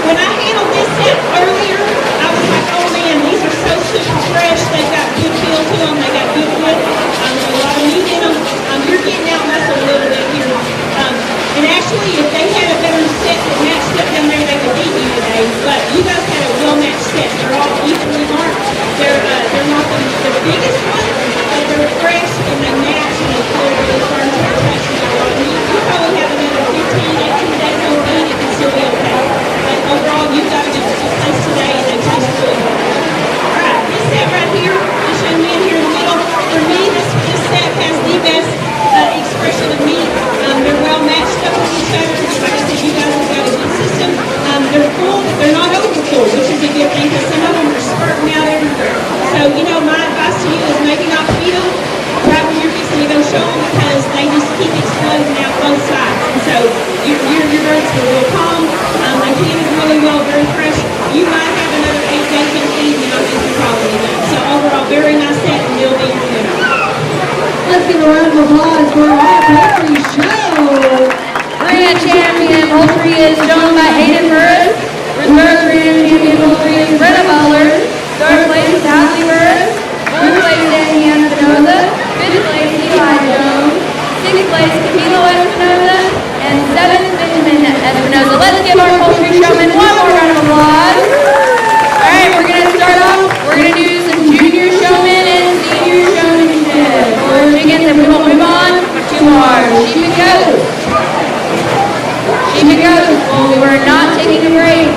When I handled this set earlier, I was like, oh man, these are so super fresh. They've got good feel to them. They got good wood. There's a lot of meat in them. You're getting out muscle a little bit here. And actually, if they had a better set that matched up down there, they could beat you today. But you guys had a well-matched set. They're all equally marked. They're not the biggest ones, but they're fresh and they match and they feel really firm to your touch. You probably have another 15, 18 days on feed. It can still be okay. But overall, you've got a good place today and they taste really good. All right, this set right here, this young man here in the middle, for me, this set has the best expression of meat. They're well matched up with each other. Like I said, you guys have got a good system. They're full, but they're not overfull, which is a good thing because some of them are spurting out everywhere. So, you know, my advice to you is maybe not feed them right when you're fixing to go show them because they just keep exploding out both sides. And so your birds are real calm. They feed really well, very fresh. You might have another 8 days in feed, and I think you're probably done. So overall, very nice set, and you'll be your winner. Let's give a round of applause for our poultry show. Grand champion poultry is shown by Hayden Burris. Reserve grand champion poultry is Brenna Butler. Third place is Ashley Burris. Fourth place is Danny Espinoza. Fifth place Eli Jones. Sixth place Camilo Espinoza. And seventh Benjamin Espinoza. Let's give our poultry showman one more round of applause. All right, we're going to start off. We're going to do some junior showmen and senior showmanship for chickens, and we will move on to our sheep and goats. Sheep and goats, well, we were not taking a break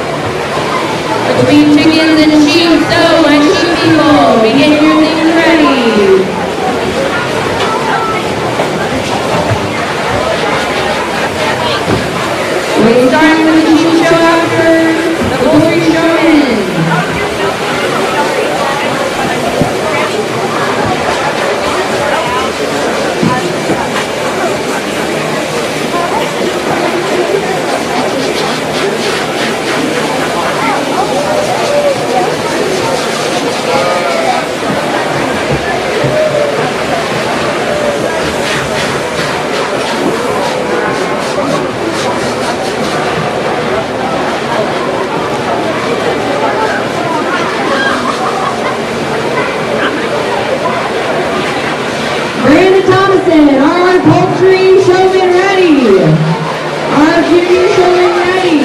between chickens and sheep, so my sheep people, be getting your things ready. We're starting with the sheep show after the poultry showman. Our poultry showman ready. Our junior showman ready.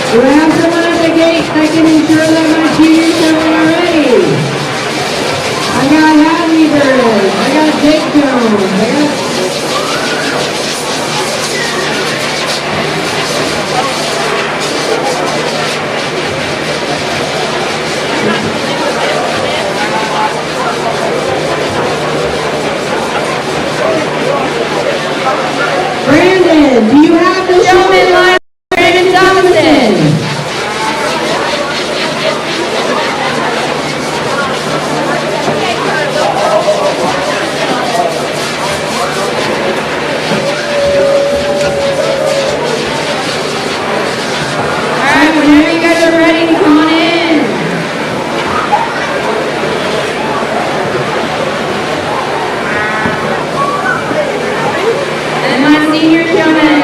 Do I have someone at the gate that can ensure that my junior showman are ready? I got Hadley Burton. I got Jake Jones. Brandon, do you have the showman line? Brandon Thomason. Alright, whenever you guys are ready to come on in. And my senior showman.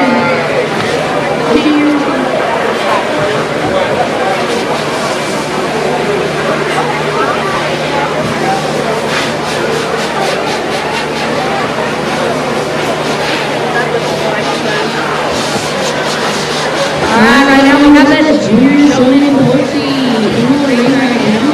Alright, right now we have that junior showman in poultry in the ring right now.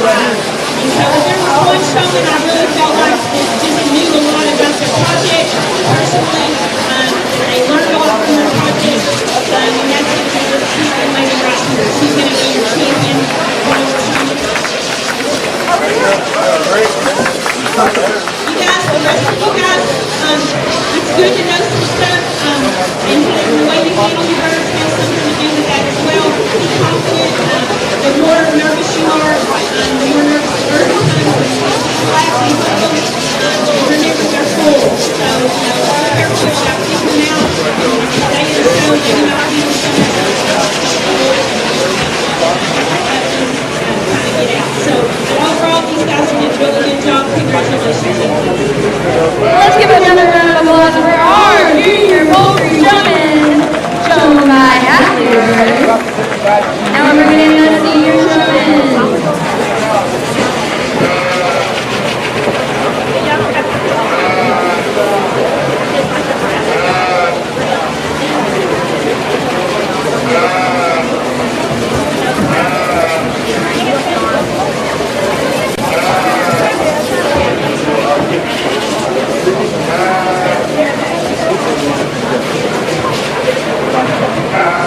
And so there was one showman I really felt like just knew a lot about the project personally. They learned a lot from the project, and that's because she's the lady right here. She's going to be your champion. You guys, the rest of you guys, it's good to know some stuff, and the way you handle your birds has something to do with that as well. Be confident. The more nervous you are, the more nervous the bird becomes. Classy with them. Remember, they're full. So, be careful about picking them out. Stay in the show. They do not need to get out. So, overall, these guys did a really good job. Congratulations. Let's give another round of applause for our junior poultry showman, shown by Ashley Burton. Now we're bringing in the senior showman.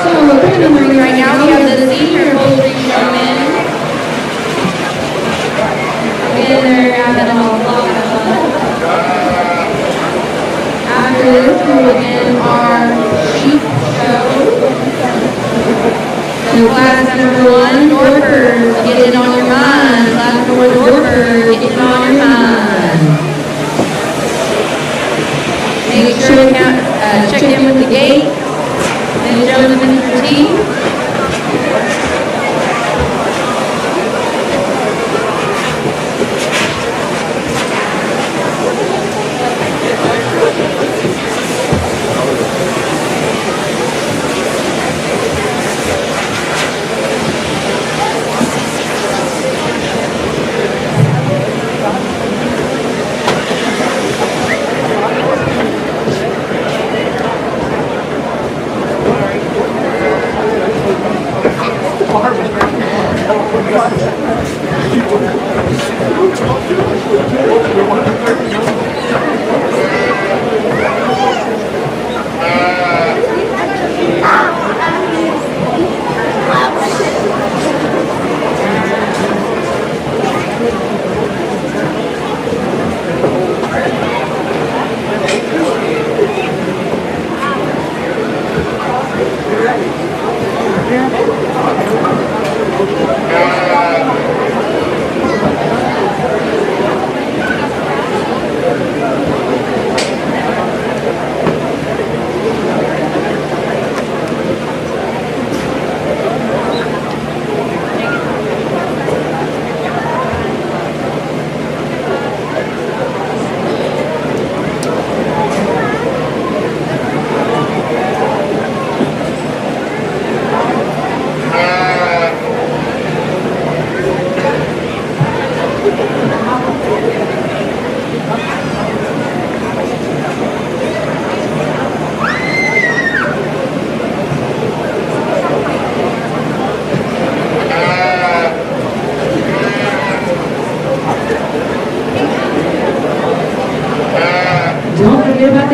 So we're going to bring right now, we have the senior poultry showman. Again, they're having a lot of fun. After this, we will begin our sheep show. So class number 1, Dorpers, get it on your mind. Class number 1, Dorpers, get it on your mind. Make sure to check in with the gate. And Joseph and your team.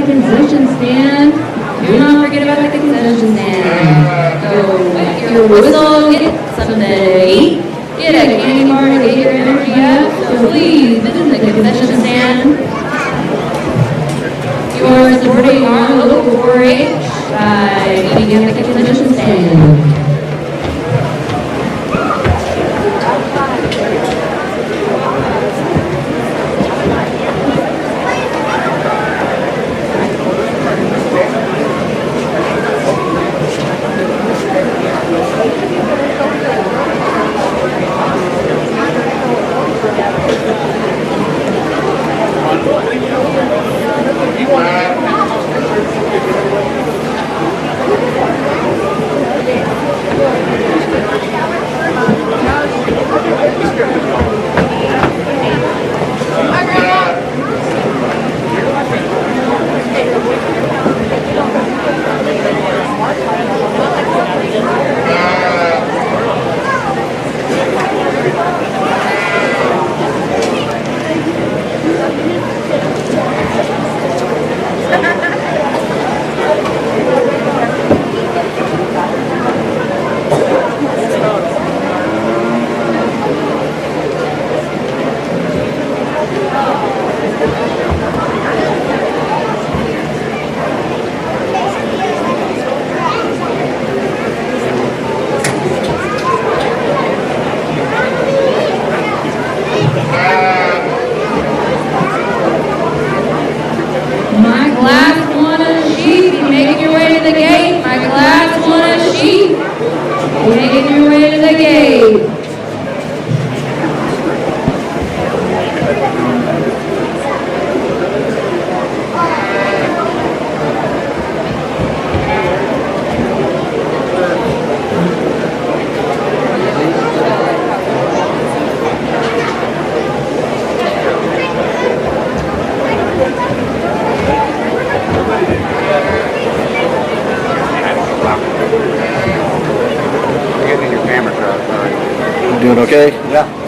concession stand. Do not forget about the concession stand. Go get your whistle, get something to eat, get a candy bar to get your energy up. So please visit the concession stand. You are supporting our local 4-H by eating at the concession stand.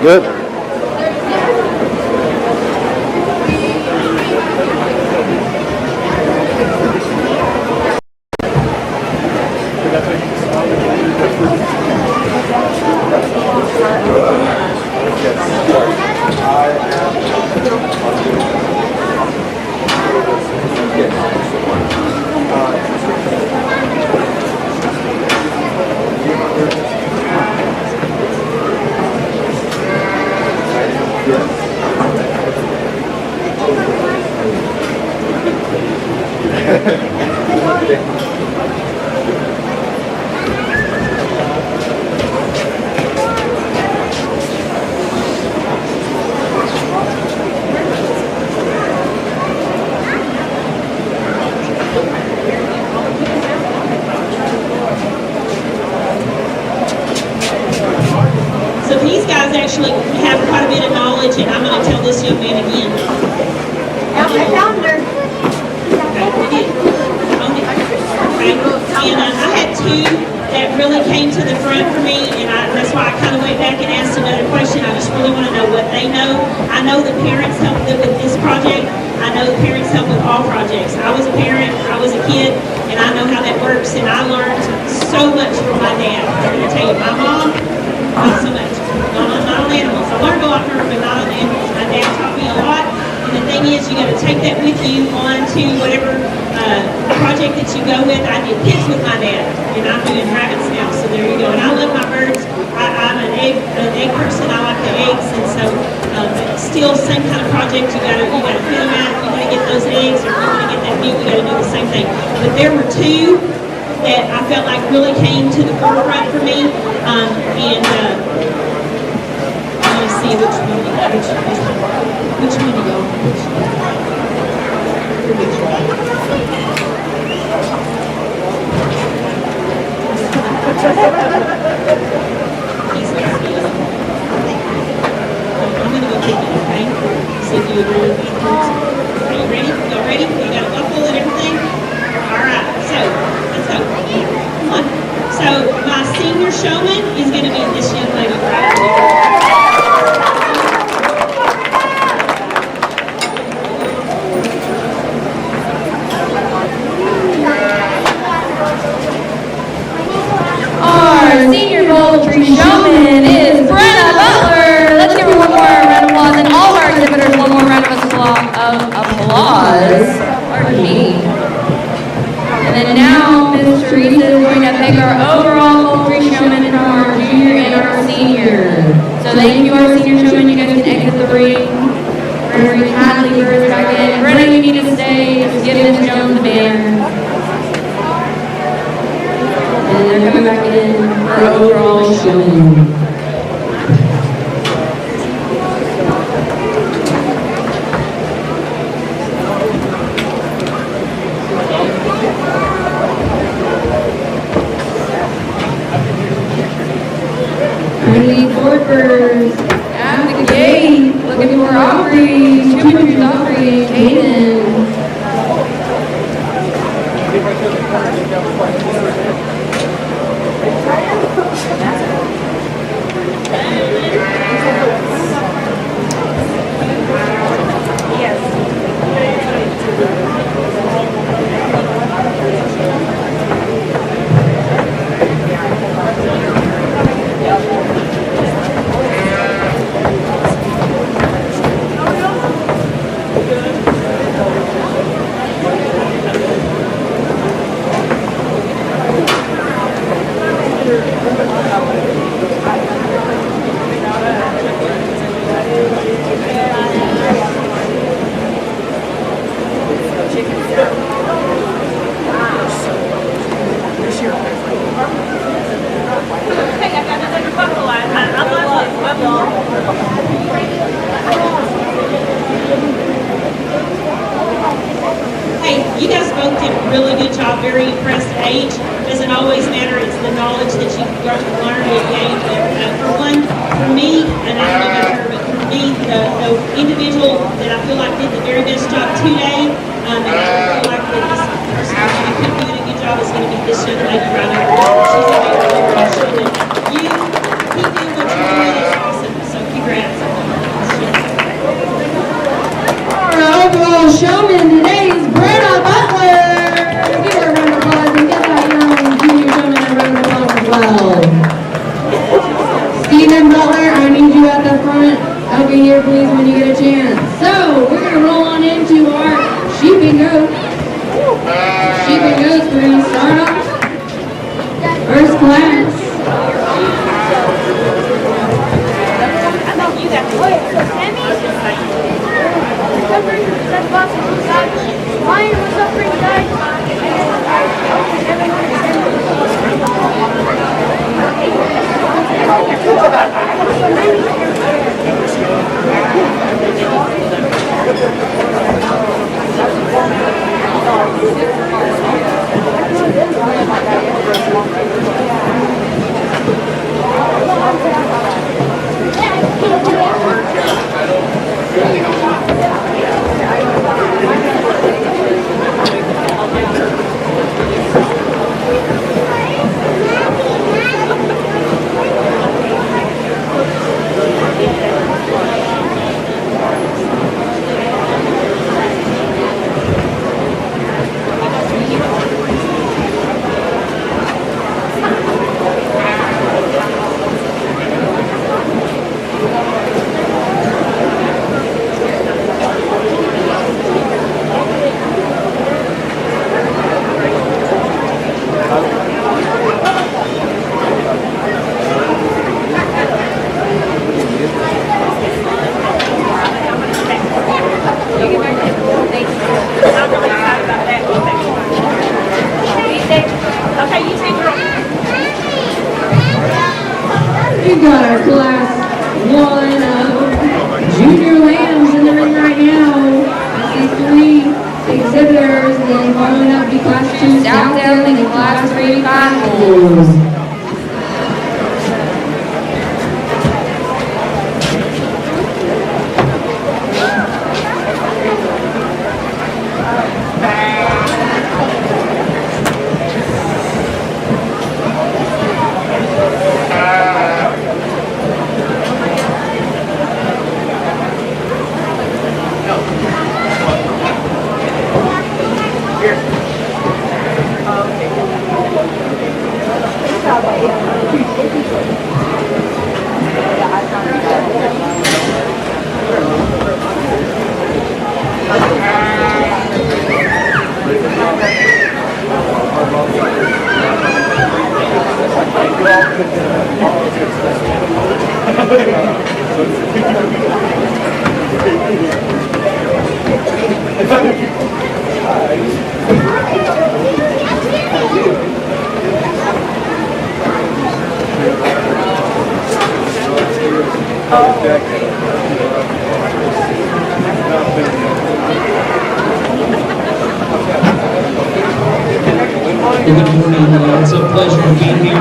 Good. So these guys actually have quite a bit of knowledge, and I'm going to tell this young man again. I found her. Okay. And I had two that really came to the front for me, and that's why I kind of went back and asked another question. I just really want to know what they know. I know the parents help them with this project. I know the parents help with all projects. I was a parent, I was a kid, and I know how that works, and I learned so much from my dad. I'm going to tell you, my mom, not so much. Not on animals. I learned a lot from her, but not on animals. My dad taught me a lot, and the thing is, you got to take that with you on to whatever project that you go with. I did pigs with my dad, and I'm doing rabbits now, so there you go. And I love my birds. I'm an egg person. I like the eggs, and so still same kind of project. You got to feed them out. If you want to get those eggs, or if you want to get that meat, we got to do the same thing. But there were two that I felt like really came to the forefront for me, and let me see which one to go. I'm going to go take it, okay? See if you agree with me. Are you ready? Y'all ready? You got a buckle and everything? All right, so let's go. Come on. So my senior showman is going to be this young lady right here. Our senior poultry showman is Brenna Butler. Let's give her one more round of applause, and all of our exhibitors one more round of applause. Pardon me. And then now, Ms. Teresa is going to pick our overall poultry showman from our junior and our senior. So thank you, our senior showman. You guys can exit the ring. Brenna, you can leave her back in. Brenna, you need to stay. Just give Ms. Jones the banner. And they're coming back in for overall showman. Tiny Forkers at the gate, looking for Aubrey, Shipman's Aubrey, Hayden. Hey, you guys both did a really good job. Very impressed. Age doesn't always matter. It's the knowledge that you learn and gain. For me, and I don't know about her, but for me, the individual that I feel like did the very best job today, and I feel like that this person is going to keep doing a good job is going to be this young lady right over here. She's a very good showman. You keep doing what you're doing. It's awesome. So congrats. over here, please, when you get a chance. So, we're going to roll on into our sheep and goat. Sheep and goats, we're going to start off first class. Mine was up pretty We've got our class 1 of junior lambs in the ring right now. I see 3 exhibitors, and then following up be class 2 Southdale and class 3 finals. Good morning. It's a pleasure to be here,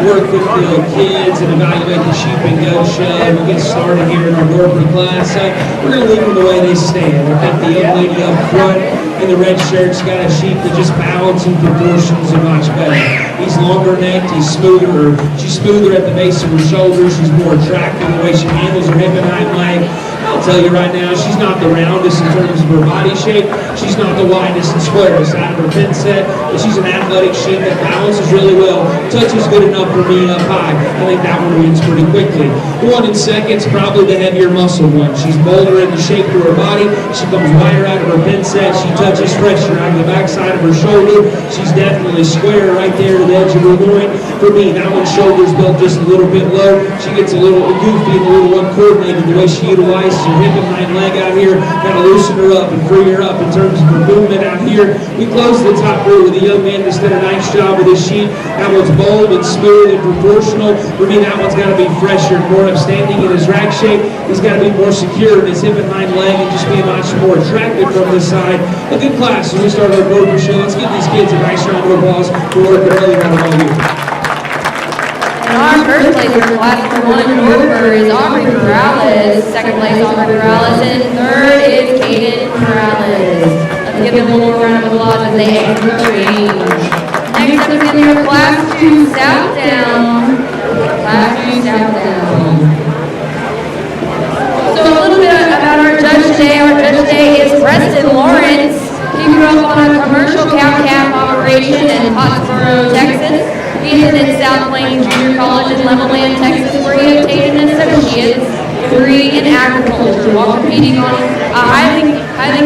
work with the kids and evaluate the sheep and goat show. We'll get started here in our Northern class. We're going to leave them the way they stand. I think the young lady up front in the red shirt's got a sheep that just balance and proportions are much better. He's longer necked, he's smoother. She's smoother at the base of her shoulders. She's more attractive the way she handles her hip and hind leg. I'll tell you right now, she's not the roundest in terms of her body shape. She's not the widest and squarest out of her pin set, but she's an athletic sheep that balances really well. Touch is good enough for me up high. I think that one wins pretty quickly. The one in second's probably the heavier muscle one. She's bolder in the shape to her body. She comes wider out of her pin set. She touches fresher out of the backside of her shoulder. She's definitely square right there to the edge of her loin. For me, that one's shoulder's built just a little bit low. She gets a little goofy and a little uncoordinated the way she utilizes her hip and hind leg out here. Kind of loosen her up and free her up in terms of her movement out here. We close the top row with a young man that's done a nice job with his sheep. That one's bold and smooth and proportional. For me, that one's got to be fresher and more upstanding in his rack shape. He's got to be more secure in his hip and hind leg and just be much more attractive from this side. A good class as we start our Burton show. Let's give these kids a nice round of applause for working really hard all year. And our first place for class 1 Norfer is Aubrey Morales. Second place, Aubrey Morales. And third is Kaden Morales. Let's give them one more round of applause as they exit the range. Next up is going to be our class 2 Southdown. Class 2 Southdown. So a little bit about our judge today. Our judge today is Preston Lawrence. He grew up on a commercial cow-calf operation in Pottsboro, Texas. He attended South Plains Junior College in Levelland, Texas, where he obtained an associate's 3 in agriculture while competing on a highly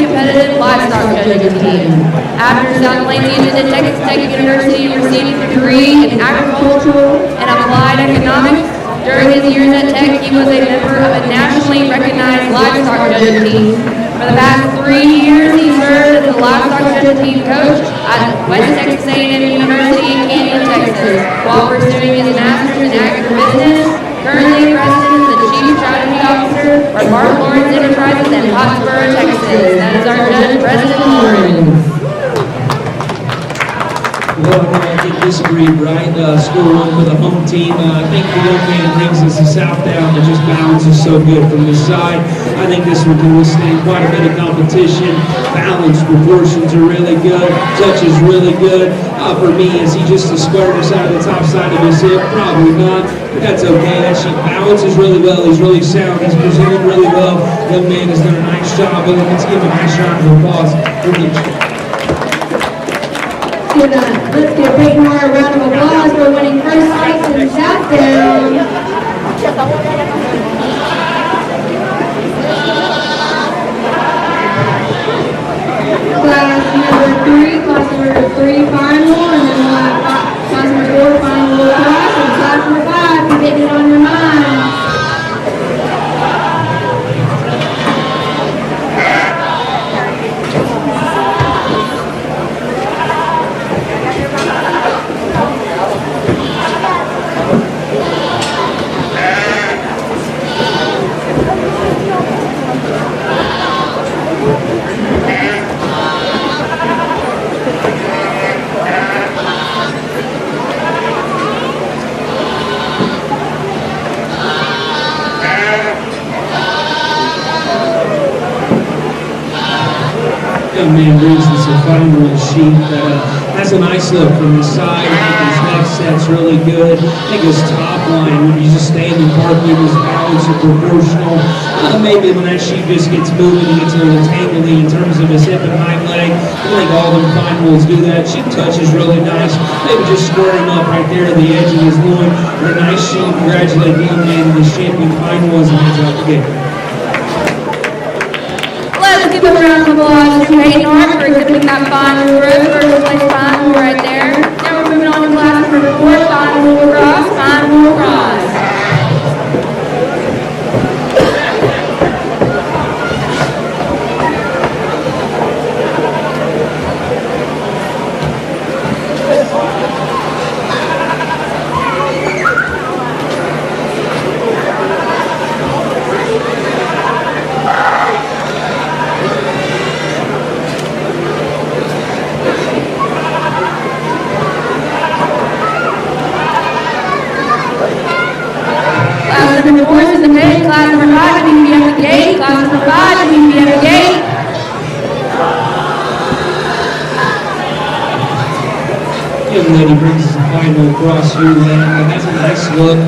competitive livestock judging team. After South Plains attended Texas Tech University, receiving a degree in agricultural and applied economics. During his years at Tech, he was a member of a nationally recognized livestock judging team. For the past 3 years, he served as the livestock judging team coach at West Texas A&M University in Canyon, Texas, while pursuing his master's in agribusiness. Currently, President is the Chief Strategy Officer for Mark Lawrence Enterprises in Pottsboro, Texas. That is our judge, President Lawrence. Well, I think this breed, right? Score one for the home team. I think the young man brings us a south down that just balances so good from this side. I think this one can withstand quite a bit of competition. Balance proportions are really good. Touch is really good. For me, is he just a squareness out of the top side of his hip? Probably not. But that's okay. That sheep balances really well. He's really sound. He's presented really well. Young man has done a nice job with him. Let's give him a nice round of applause. Let's give Peyton Moore a round of applause for winning first place in Southdown. Class number 3 final, and then we'll have class number 4 final class, and class number 5, you're getting it on your mind. Young man brings us a fine little sheep that has a nice look from the side. I think his neck set's really good. I think his top line, when he's just standing parking, his balance are proportional. Maybe when that sheep just gets moving, he gets a little tangly in terms of his hip and hind leg. I think all them fine wolves do that. Sheep touch is really nice. Maybe just square him up right there at the edge of his loin. A nice sheep. Congratulate the young man and his champion fine wolves and hands out the game. Let's give a round of applause to Peyton Moore for accepting that final rose, first place final right there. Now we're moving on to class number 4, final cross, final cross. Number 4 is the pit. Class number 5, you can be at the gate. Class number 5, you can be at the gate. Young lady brings us a final across here, and has a nice look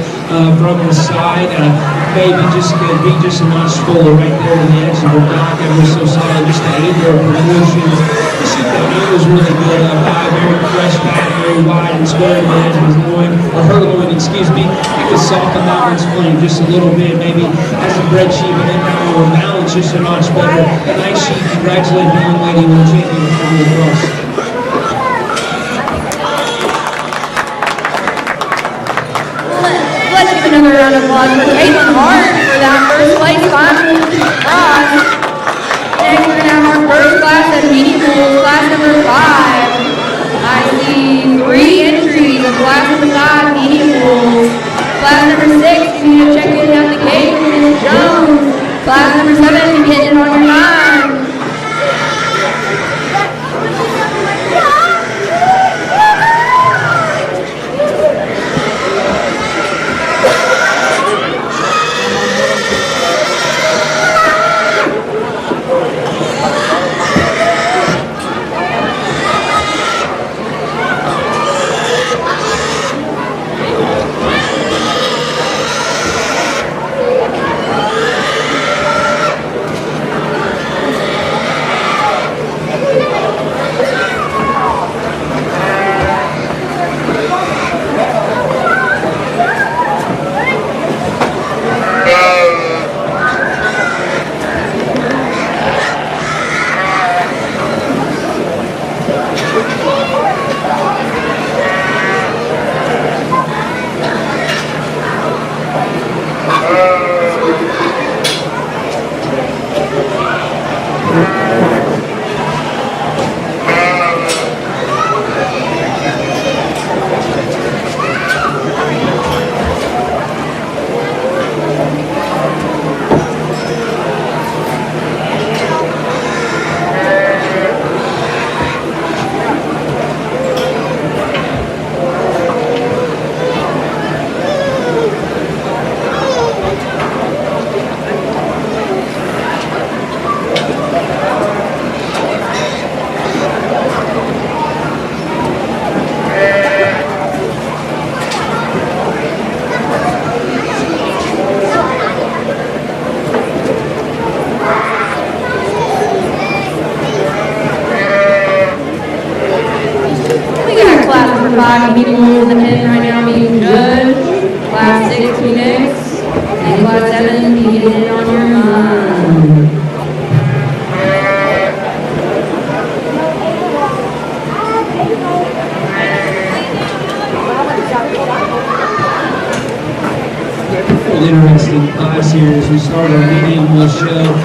from the side. Maybe just could be just a notch fuller right there on the edge of her back. Ever so solid, just to aid her proportions. The sheep that was really good. High, very fresh back, very wide and square on the edge of his loin, or her loin, excuse me. You could soften that one's flame just a little bit, maybe as a bred sheep, and then now we'll balance just a notch better. A nice sheep. Congratulate the young lady with the champion from the cross. Let's give another round of applause for Caitlin Hart for that first place final cross. Next, we're going to have our first class at medium pool, class number 5. I see 3 entries of class number 5 medium pool. Class number 6, you need to check in at the gate with Ms. Jones. Class number 7, you're getting it on your mind.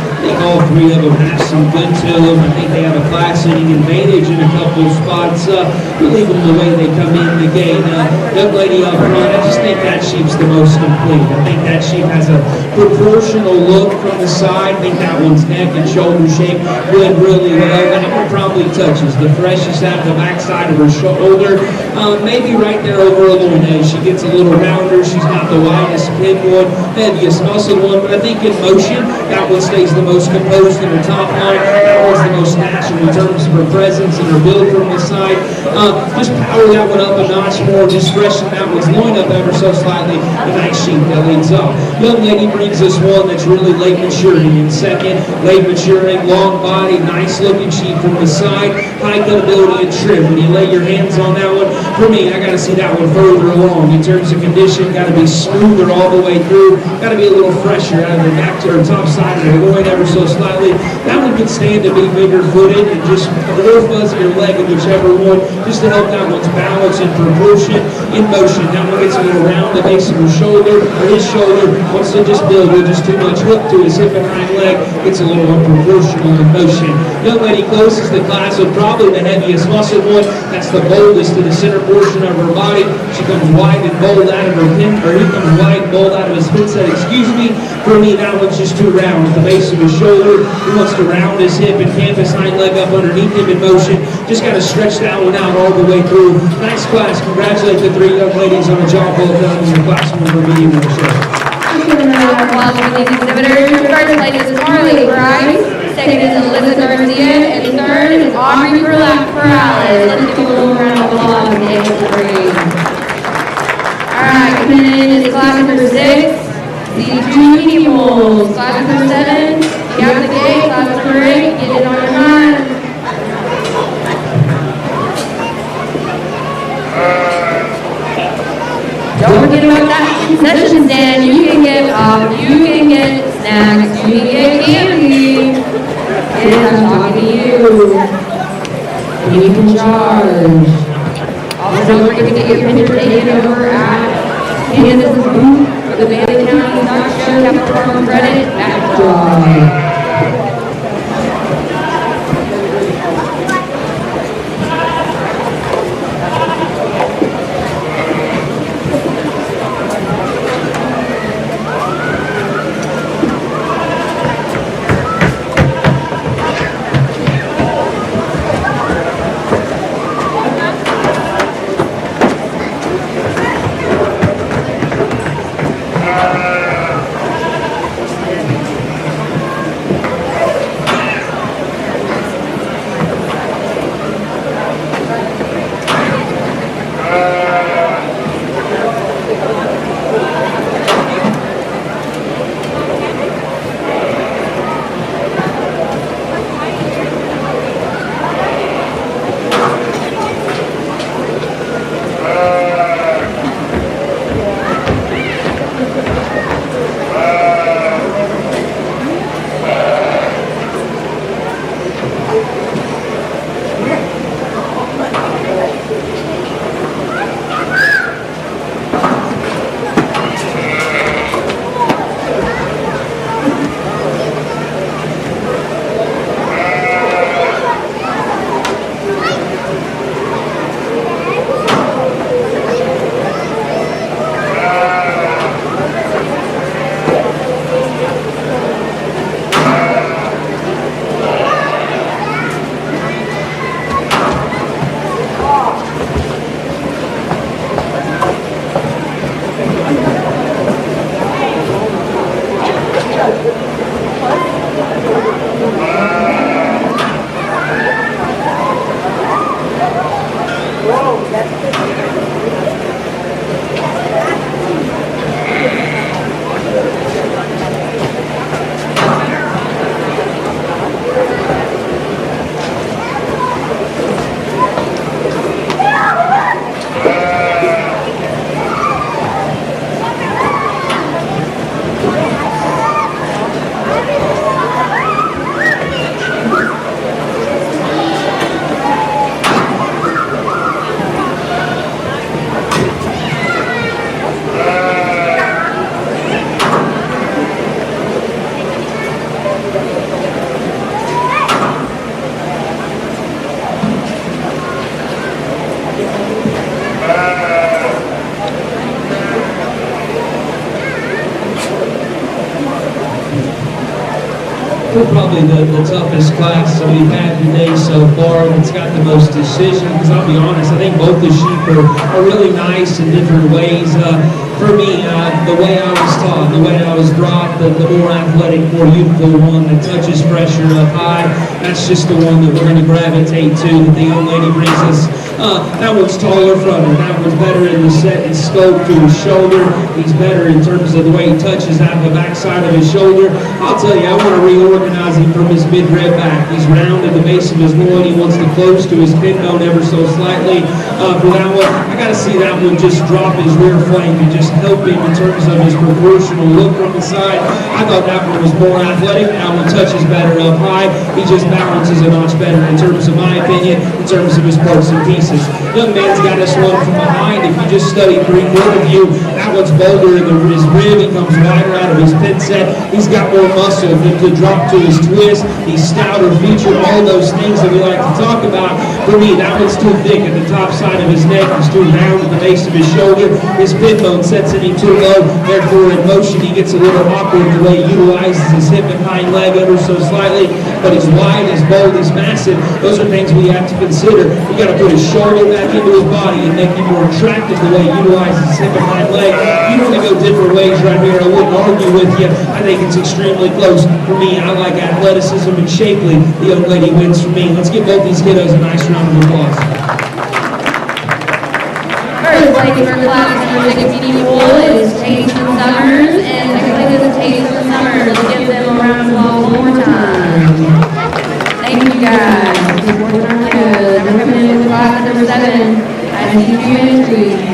I think all three of them have some good to them. I think they have a class-sitting advantage in a couple of spots. We'll leave them the way they come in the gate. Young lady up front, I just think that sheep's the most complete. I think that sheep has a proportional look from the side. I think that one's neck and shoulder shape went really well. That one probably touches the freshest out of the backside of her shoulder. Maybe right there over a little nose. She gets a little rounder. She's not the widest pin one, heaviest muscle one, but I think in motion, that one stays the most composed in her top line. That one's the most natural in terms of her presence and her build from the side. Just power that one up a notch more, just freshen that one's loin up ever so slightly. The nice sheep that leads up. Young lady brings us one that's really late maturing in second. Late maturing, long body, nice looking sheep from the side. High cutability and trim. When you lay your hands on that one, for me, I got to see that one further along. In terms of condition, got to be smoother all the way through. Got to be a little fresher out of the back to her top side of the loin ever so slightly. That one could stand to be bigger footed and just a little fuzzier leg in whichever one, just to help that one's balance and proportion in motion. That one gets a little round that makes her shoulder, or his shoulder, wants to just build with just too much hook to his hip and hind leg, gets a little unproportional in motion. Young lady closest the class with probably the heaviest muscle one. That's the boldest to the center portion of her body. She comes wide and bold out of her pin, or he comes wide and bold out of his pin set, excuse me. For me, that one's just too round at the base of his shoulder. He wants to round his hip and canvas hind leg up underneath him in motion. Just got to stretch that one out all the way through. Nice class. Congratulate the three young ladies on a job well done in your class one for being in the show. While with these exhibitors, first lady is Marley Bryce, second is Elizabeth Garcia, and third is Aubrey Perales. Let's give a little round of applause to these three. Alright, coming in is class number 6, the two peoples. Class number 7, get out the gate. Class number 8, get it on your mind. Don't forget about that concession stand. You can get snacks, you can get candy. And I'm talking to you. And you can charge. Also, don't forget to get your picture taken over at Candace's booth for the Bailey County Stock Show Capital Farm Credit Backdrop. probably the toughest class that we've had today so far. That's got the most decision, because I'll be honest, I think both the sheep are really nice in different ways. For me, the way I was taught, the way I was brought, the more athletic, more youthful one that touches pressure up high, that's just the one that we're going to gravitate to, that the young lady brings us. That one's taller from her. That one's better in the set and scope to his shoulder. He's better in terms of the way he touches out the backside of his shoulder. I'll tell you, I want to reorganize him from his mid-rib back. He's round at the base of his loin. He wants to close to his pin bone ever so slightly. For that one, I got to see that one just drop his rear flank and just help him in terms of his proportional look from the side. I thought that one was more athletic. That one touches better up high. He just balances a notch better in terms of my opinion, in terms of his parts and pieces. Young man's got us one from behind. If you just study three-quarter view, that one's bolder in his rib. He comes wider out of his pin set. He's got more muscle to drop to his twist. He's stouter featured, all those things that we like to talk about. For me, that one's too thick at the top side of his neck. He's too round at the base of his shoulder. His pin bone sets in him too low. Therefore, in motion, he gets a little awkward the way he utilizes his hip and hind leg ever so slightly. But he's wide, he's bold, he's massive. Those are things we have to consider. We got to put his shoulder back into his body and make him more attractive the way he utilizes his hip and hind leg. You want to go different ways right here. I wouldn't argue with you. I think it's extremely close. For me, I like athleticism and shapely. The young lady wins for me. Let's give both these kiddos a nice round of applause. First place for class number 64 is Jason Summers, and second place is Jason Summers. Give them a round of applause one more time. Thank you guys. Really good. Coming in with class number 7 at TQ Ministries.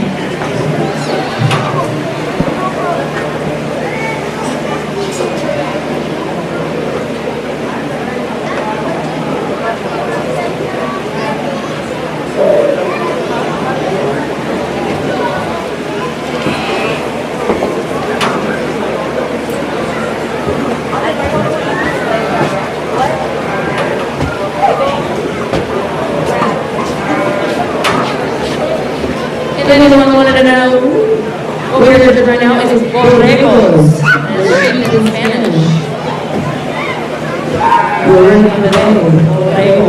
If anyone wanted to know what we're doing right now, it's borregos. And it's in Spanish. Borrego.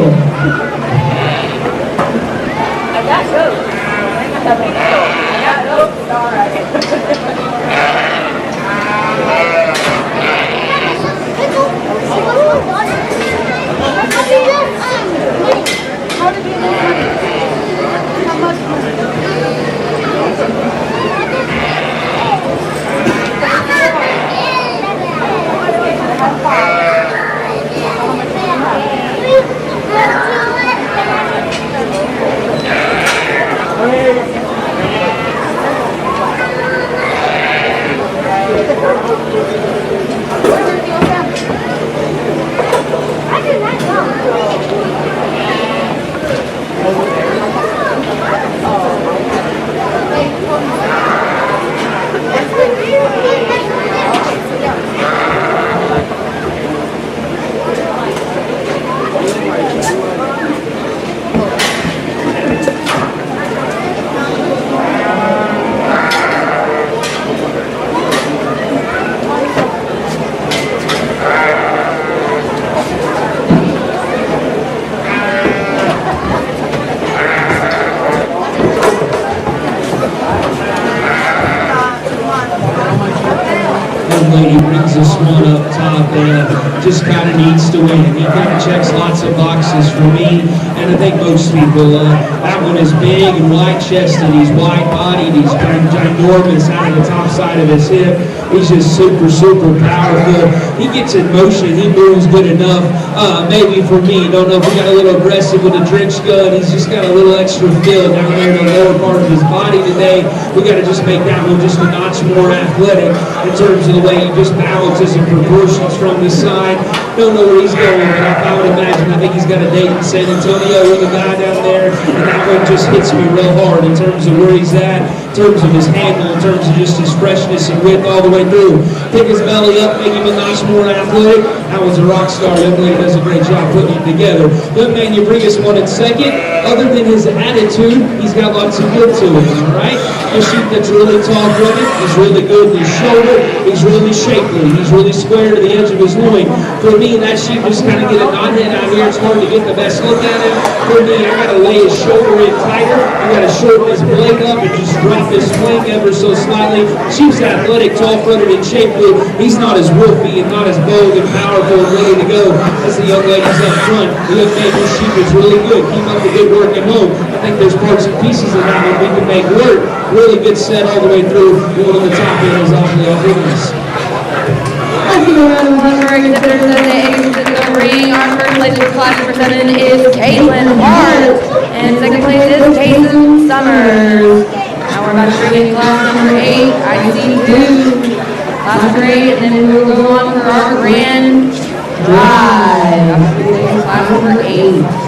Lady brings this one up top and just kind of needs to win. He kind of checks lots of boxes for me, and I think most people. That one is big and wide-chested. He's wide-bodied. He's ginormous out of the top side of his hip. He's just super, super powerful. He gets in motion. He moves good enough. Maybe for me, don't know if he got a little aggressive with the drench gun. He's just got a little extra feel down there in the lower part of his body today. We got to just make that one just a notch more athletic in terms of the way he just balances and proportions from the side. Don't know where he's going, but I would imagine, I think he's got a date in San Antonio with a guy down there, and that one just hits me real hard in terms of where he's at, in terms of his handle, in terms of just his freshness and width all the way through. Pick his belly up, make him a notch more athletic. That one's a rock star. Young lady does a great job putting it together. Young man, you bring us one in second. Other than his attitude, he's got lots of good to him, all right? A sheep that's really tall-footed, he's really good in his shoulder, he's really shapely, he's really square to the edge of his loin. For me, that sheep just kind of get a knothead out here. It's hard to get the best look at him. For me, I got to lay his shoulder in tighter. I got to shorten his blade up and just drop his flank ever so slightly. Sheep's athletic, tall-footed, and shapely. He's not as wolfy and not as bold and powerful and ready to go as the young ladies up front. The young lady's sheep is really good. Keep up the good work at home. I think there's parts and pieces of that one we can make work. Really good set all the way through. One on the top end is awfully off-limits. Let's give a round of applause for our exhibitors as they exit the ring. Our first place in class number 7 is Caitlin Hart, and second place is Jason Summers. Now we're about to bring in class number 8, IC2, class number 8, and then we'll go on for our grand drive. Class number 8.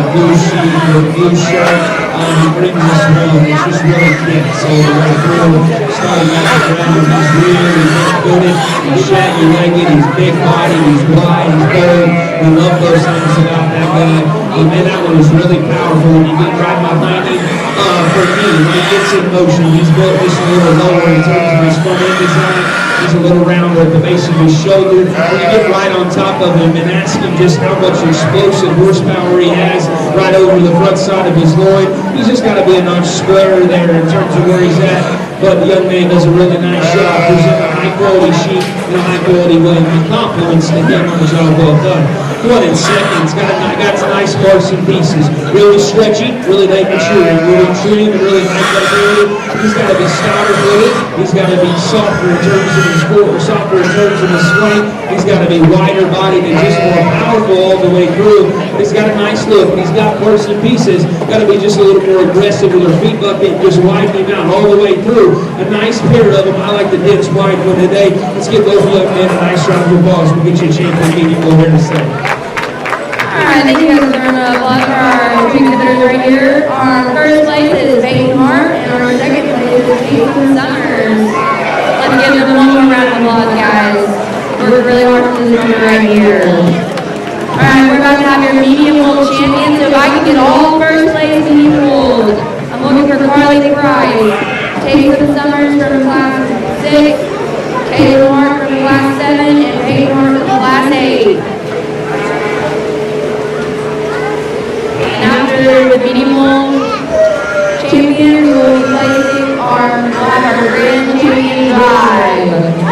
Blue shirt, he brings us home. He's just really kicks all the way through. Starting out the ground, he's really good-footed, he's shaggy-legged, he's big body, he's wide, he's bold. We love those things about that guy. Man, that one was really powerful when you get right behind him. For me, when he gets in motion, he's built just a little lower in terms of his front end design. He's a little rounder at the base of his shoulder. When you get right on top of him and ask him just how much explosive horsepower he has right over the front side of his loin, he's just got to be a notch squarer there in terms of where he's at. But the young man does a really nice job presenting a high-quality sheep in a high-quality way. He compliments the him on the job well done. One in seconds, got some nice parts and pieces. Really stretchy, really late maturing, really trim, and really nice ability. He's got to be stouter footed. He's got to be softer in terms of his core, softer in terms of his swing. He's got to be wider bodied and just more powerful all the way through. But he's got a nice look. He's got parts and pieces. Got to be just a little more aggressive with her feet bucket, just widening out all the way through. A nice pair of them. I like the dense wide one today. Let's give those young men a nice round of applause. We'll get you a champion meeting over here in a second. Alright, thank you guys for a round of applause for our two exhibitors right here. Our first place is Peyton Hart, and our second place is Jason Summers. Let's give them one more round of applause, guys. Worked really hard for this one right here. Alright, we're about to have your medium wool champion, so if I can get all first place medium wool, I'm looking for Carly Price, Jason Summers from class 6, Caitlin Hart from class 7, and Peyton Hart from class 8. After the medium wool champion, we will be placing our grand champion drive.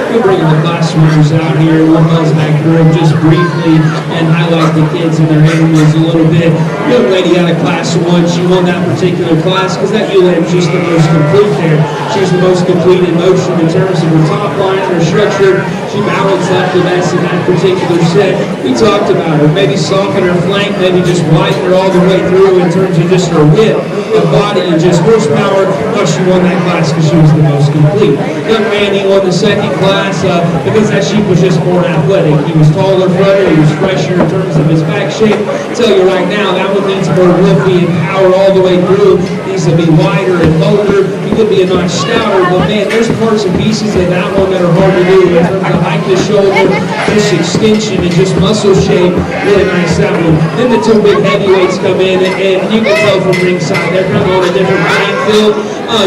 We're bringing the class winners out here. We'll buzz back through them just briefly and highlight the kids and their animals a little bit. Young lady out of class 1, she won that particular class because that ULM is just the most complete there. She's the most complete in motion in terms of her top line, her structure. She balanced up the best in that particular set. We talked about her. Maybe soften her flank, maybe just widen her all the way through in terms of just her width, her body, and just horsepower. Well, she won that class because she was the most complete. Young man, he won the second class because that sheep was just more athletic. He was taller fronted, he was fresher in terms of his back shape. I tell you right now, that one needs more woofy and power all the way through. Needs to be wider and bolder. He could be a notch stouter, but man, there's parts and pieces of that one that are hard to do in terms of height to shoulder, just extension and just muscle shape. Really nice that one. Then the 2 big heavyweights come in, and you can tell from ringside they're kind of on a different playing field.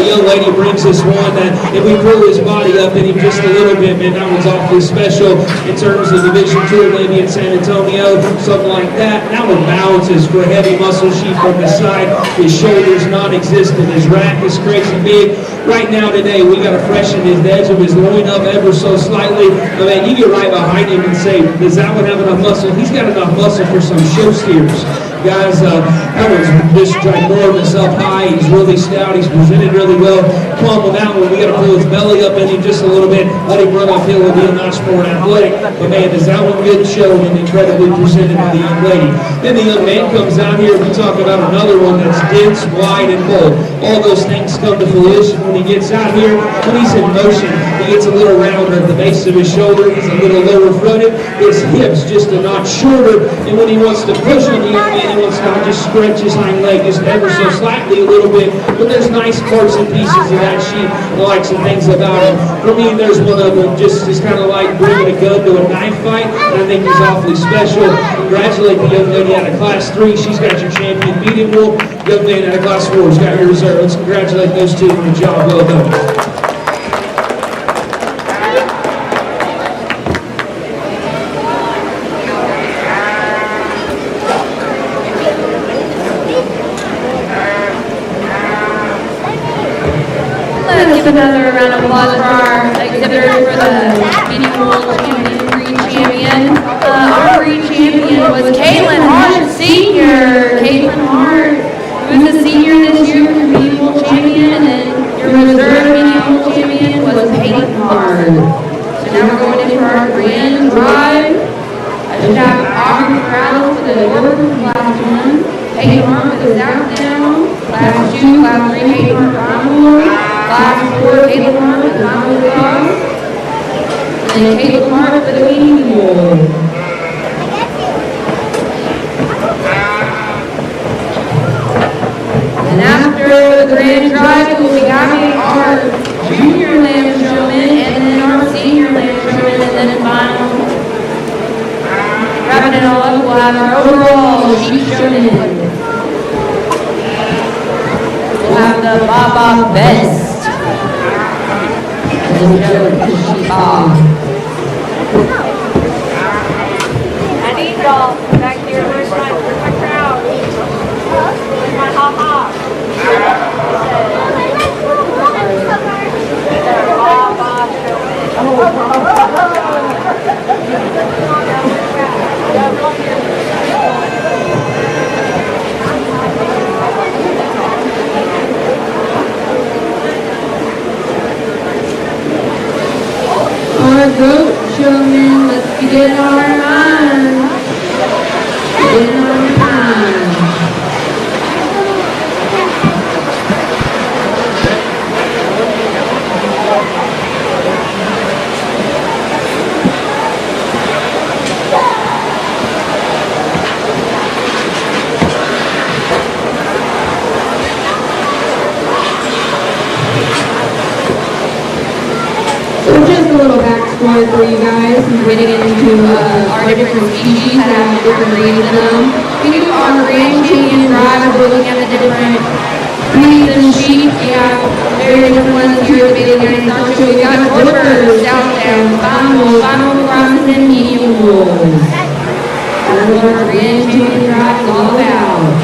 Young lady brings us one that if we pull his body up in him just a little bit, man, that one's awfully special in terms of Division II, maybe in San Antonio, something like that. That one balances for a heavy muscle sheep from the side. His shoulders non-existent. His rack is crazy big. Right now today, we got to freshen the edge of his loin up ever so slightly. But man, you get right behind him and say, does that one have enough muscle? He's got enough muscle for some show steers. Guys, that one's just ginormous up high. He's really stout. He's presented really well. Come on with that one. We got to pull his belly up in him just a little bit. Let him run uphill and be a notch more athletic. But man, is that one good show and incredibly presented by the young lady. Then the young man comes out here. We talk about another one that's dense, wide, and bold. All those things come to fruition when he gets out here. When he's in motion, he gets a little rounder at the base of his shoulder. He's a little lower fronted. His hips just a notch shorter. And when he wants to push on the young man, he wants to just stretch his hind leg just ever so slightly a little bit. But there's nice parts and pieces of that sheep. I like some things about him. For me, there's one of them just is kind of like bringing a gun to a knife fight. And I think he's awfully special. Congratulate the young lady out of Class 3. She's got your champion medium wool. Young man out of Class 4 has got your reserve. Let's congratulate those two for the job well done. Another round of applause for our exhibitors for the medium wool champion, breed champion. Our breed champion was Caitlin Hart, senior. Caitlin Hart, who was a senior this year for medium wool champion, and your reserve medium wool champion was Peyton Hart. So now we're going into our grand drive. I should have Aubrey Crowell for the Burton Class 1, Peyton Hart for the Southtown, Class 2, Class 3, Peyton Hart Randall. Class 4, Caleb Hart with Mountain Cross, and then Caleb Hart for the medium wool. And after the grand drive, we'll be having our junior lamb showman, and then our senior lamb showman, and then final. Wrapping it all up, we'll have our overall sheep showman. We'll have the Baba Best. I need y'all back here. Where's my crowd? Where's my ha-ha? Get on our mind. Get on our mind. So just a little backstory for you guys, getting into our different species that have different breeds in them. We do our range chicken drive, we're looking at the different breeds and sheep. We have very different ones here at the Bailey County Stock Show. We got Whippers, Southdown, Final Crosses, and Medium Wolves. That's what our range chicken drive is all about.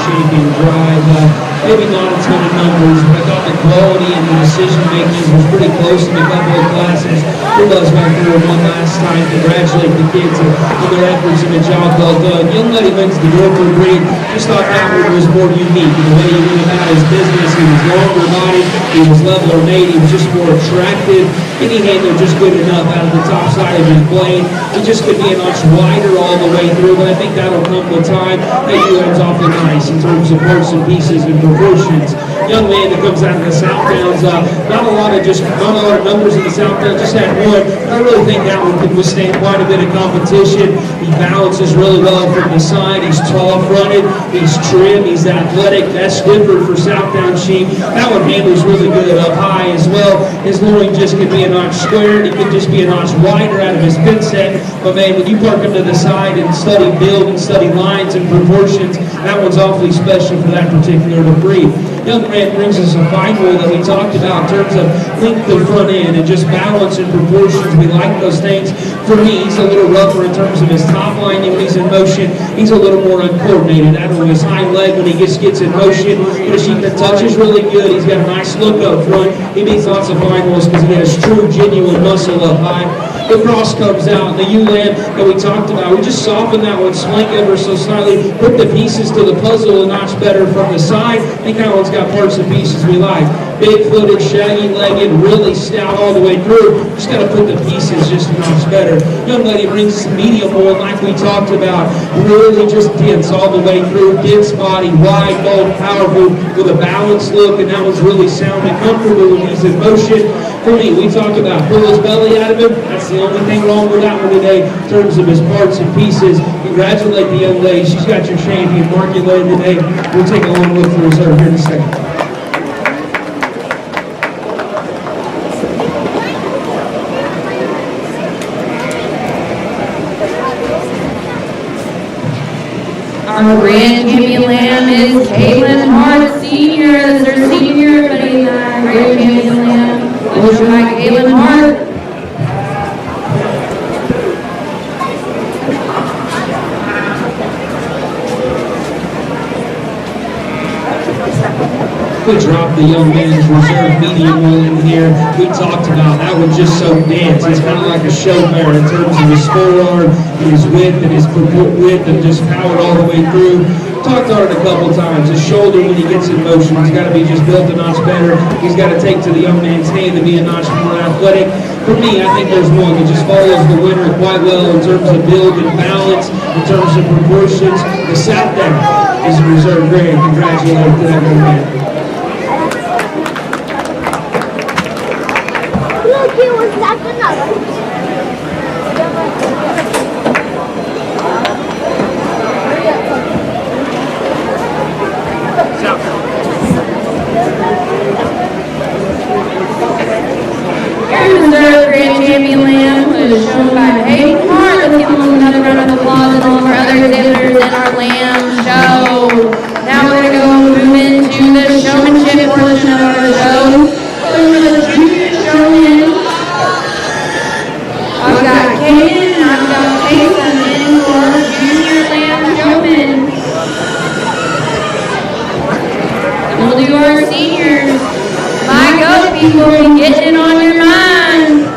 Champion drive. Maybe not a ton of numbers, but I thought the quality and the decision making was pretty close in a couple of classes. It was back there one last time. Congratulate the kids on their efforts and the job well done. Young lady wins the Dorper breed. Just thought that one was more unique in the way he went about his business. He was longer bodied, he was leveler made, he was just more attractive, and he handled just good enough out of the top side of his blade. He just could be a notch wider all the way through, but I think that'll come with time. That UM's awfully nice in terms of parts and pieces and proportions. Young man that comes out of the South Downs, not a lot of numbers in the South Downs, just had one. I really think that one could withstand quite a bit of competition. He balances really well from the side. He's tall fronted, he's trim, he's athletic. That's different for South Down sheep. That one handles really good up high as well. His loin just could be a notch squared. He could just be a notch wider out of his pin set. But man, when you park him to the side and study build and study lines and proportions, that one's awfully special for that particular breed. Young man brings us a fine wool that we talked about in terms of length of front end and just balance and proportions. We like those things. For me, he's a little rougher in terms of his top line, and when he's in motion, he's a little more uncoordinated. Out on his hind leg when he gets in motion, the sheep that touches really good. He's got a nice look up front. He makes lots of fine wools because he has true, genuine muscle up high. The cross comes out, and the ewe-lamb that we talked about, we just softened that one, swank ever so slightly, put the pieces to the puzzle a notch better from the side. I think that one's got parts and pieces we like. Big-footed, shaggy-legged, really stout all the way through. Just got to put the pieces just a notch better. Young lady brings some medium wool, like we talked about, really just dense all the way through. Dense body, wide, bold, powerful, with a balanced look, and that one's really sound and comfortable when he's in motion. For me, we talked about pull his belly out of him. That's the only thing wrong with that one today in terms of his parts and pieces. Congratulate the young lady. She's got your champion market later today. We'll take a long look for reserve here in a second. Our grand champion lamb is Caitlin Hart Sr. That's her senior, but he's our grand champion lamb. Let's try Caitlin Hart. we dropped the young man's reserve medium wheel in here. We talked about that was just so dense. It's kind of like a show mare in terms of his forearm, his width, and his width, and just powered all the way through. Talked on it a couple times. His shoulder, when he gets in motion, he's got to be just built a notch better. He's got to take to the young man's hand to be a notch more athletic. For me, I think there's one. He just follows the winner quite well in terms of build and balance, in terms of proportions. The South down is a reserve grade. Congratulations to that young man. Look, he was laughing up. Reserve Grand Champion Lamb was shown by Hayden Hart. Let's give him another round of applause and all of our other exhibitors in our Lamb show. Now we're going to go move into the showmanship portion of our show. For the junior showman, I've got Kaden and I've got Jason in for junior Lamb showman. And we'll do our seniors. My go, people, be getting it on your mind.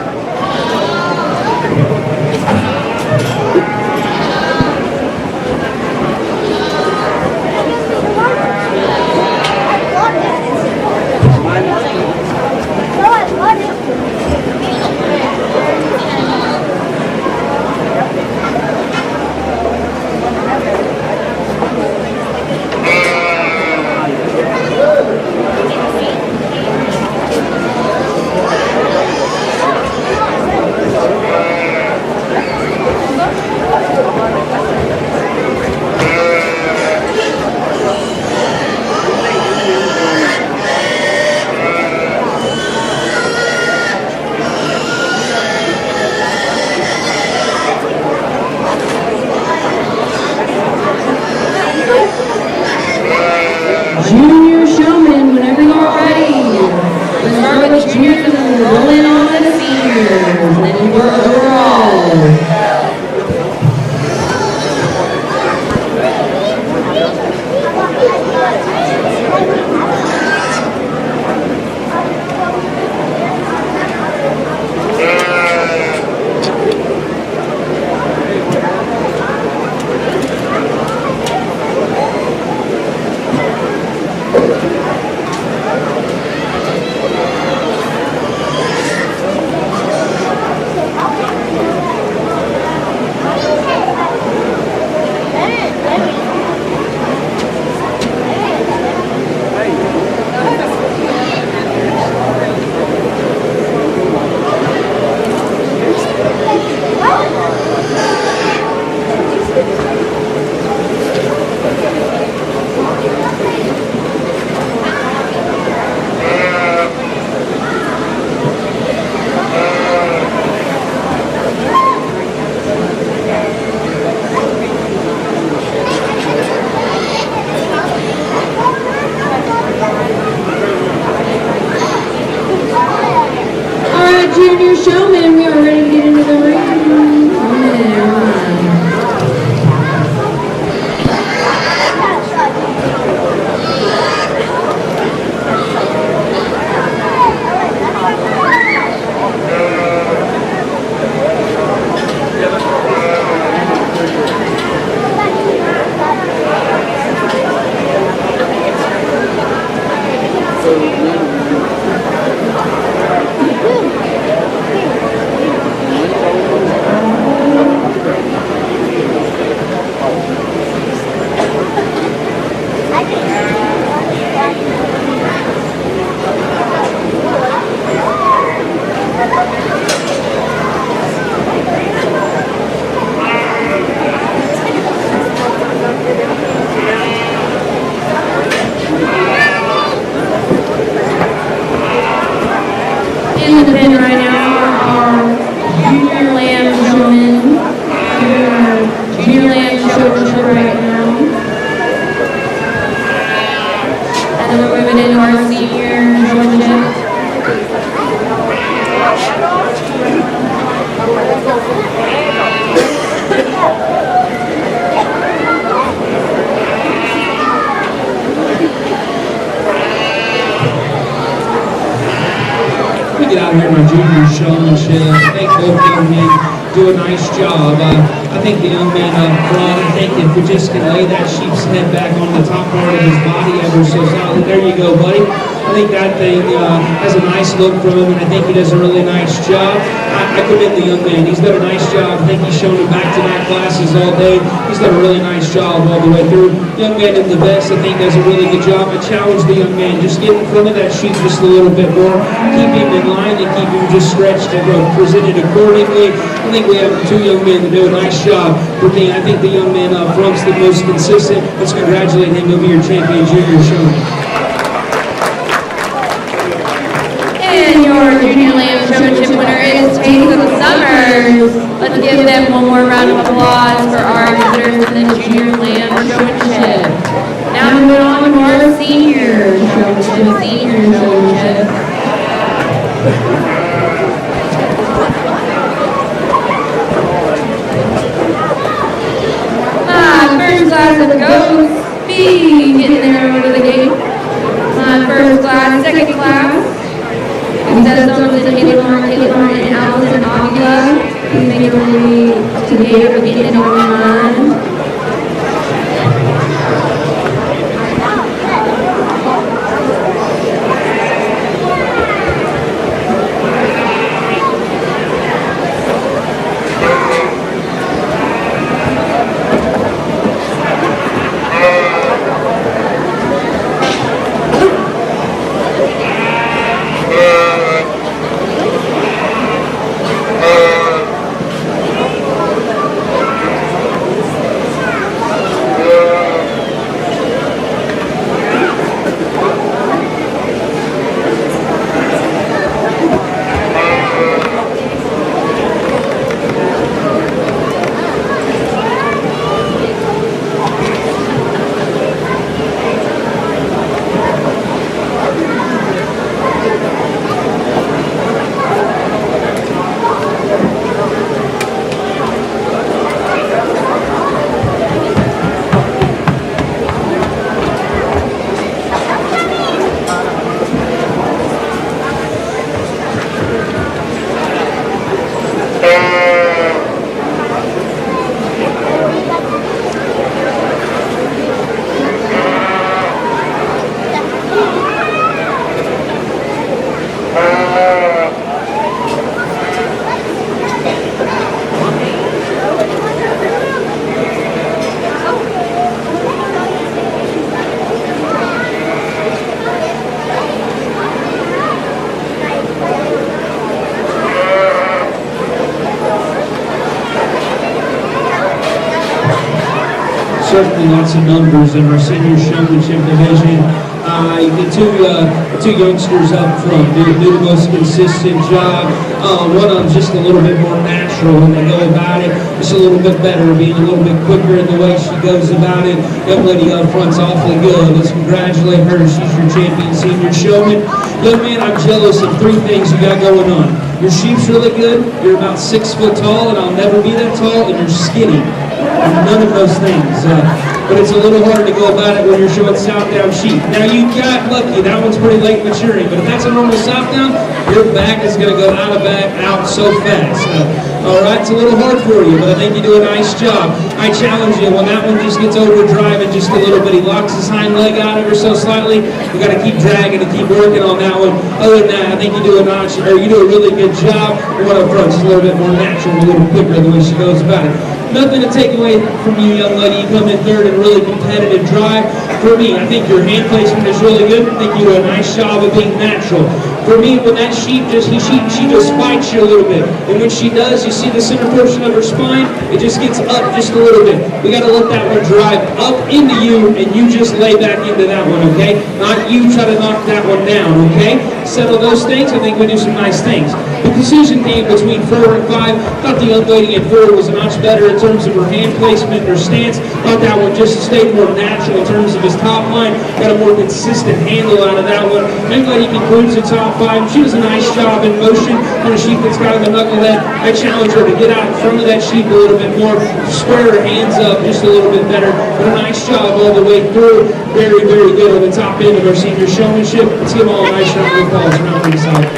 out here in our junior showmanship. I think both young men do a nice job. I think the young man up front, I think if we just can lay that sheep's head back on the top part of his body ever so solid, there you go, buddy. I think that thing has a nice look from him, and I think he does a really nice job. I commend the young man. He's done a nice job. I think he's shown him back-to-back classes all day. He's done a really nice job all the way through. Young man in the vest, I think, does a really good job. I challenge the young man. Just get in front of that sheep just a little bit more. Keep him in line and keep him just stretched and presented accordingly. I think we have two young men that do a nice job. For me, I think the young man up front's the most consistent. Let's congratulate him. He'll be your champion junior showman. And your Junior Lamb Showmanship winner is Taste of the Summers. Let's give them one more round of applause for our visitors to the Junior Lamb Showmanship. Now moving on to our Senior Showmanship. First class of goats, speed, getting there over the gate. First class, second class. Instead of something to Caitlin, and Allison Agla, please make your way to the gate of the getting over the line. Certainly lots of numbers in our senior showmanship division. The two youngsters up front do the most consistent job. One of them just a little bit more natural when they go about it, just a little bit better, being a little bit quicker in the way she goes about it. Young lady up front's awfully good. Let's congratulate her. She's your champion senior showman. Young man, I'm jealous of three things you got going on. Your sheep's really good. You're about 6 foot tall, and I'll never be that tall, and you're skinny. None of those things. But it's a little hard to go about it when you're showing Southdown sheep. Now you got lucky, that one's pretty late maturing, but if that's a normal Southdown, your back is going to go out so fast. All right, it's a little hard for you, but I think you do a nice job. I challenge you, when that one just gets overdriving just a little bit, he locks his hind leg out ever so slightly, you got to keep dragging and keep working on that one. Other than that, I think you do a really good job. The one up front is a little bit more natural, a little quicker the way she goes about it. Nothing to take away from you, young lady. You come in third in really competitive drive. For me, I think your hand placement is really good. I think you do a nice job of being natural. For me, when that sheep she just spikes you a little bit. And when she does, you see the center portion of her spine, it just gets up just a little bit. We got to let that one drive up into you, and you just lay back into that one, okay? Not you try to knock that one down, okay? Settle those things, I think we do some nice things. The decision came between 4 and 5. Thought the young lady at 4 was much better in terms of her hand placement and her stance. Thought that one just stayed more natural in terms of his top line. Got a more consistent handle out of that one. Young lady concludes the top 5. She does a nice job in motion on a sheep that's got a knucklehead. I challenge her to get out in front of that sheep a little bit more, square her hands up just a little bit better. But a nice job all the way through. Very, very good on the top end of our senior showmanship. Let's give them all a nice round of applause around the side.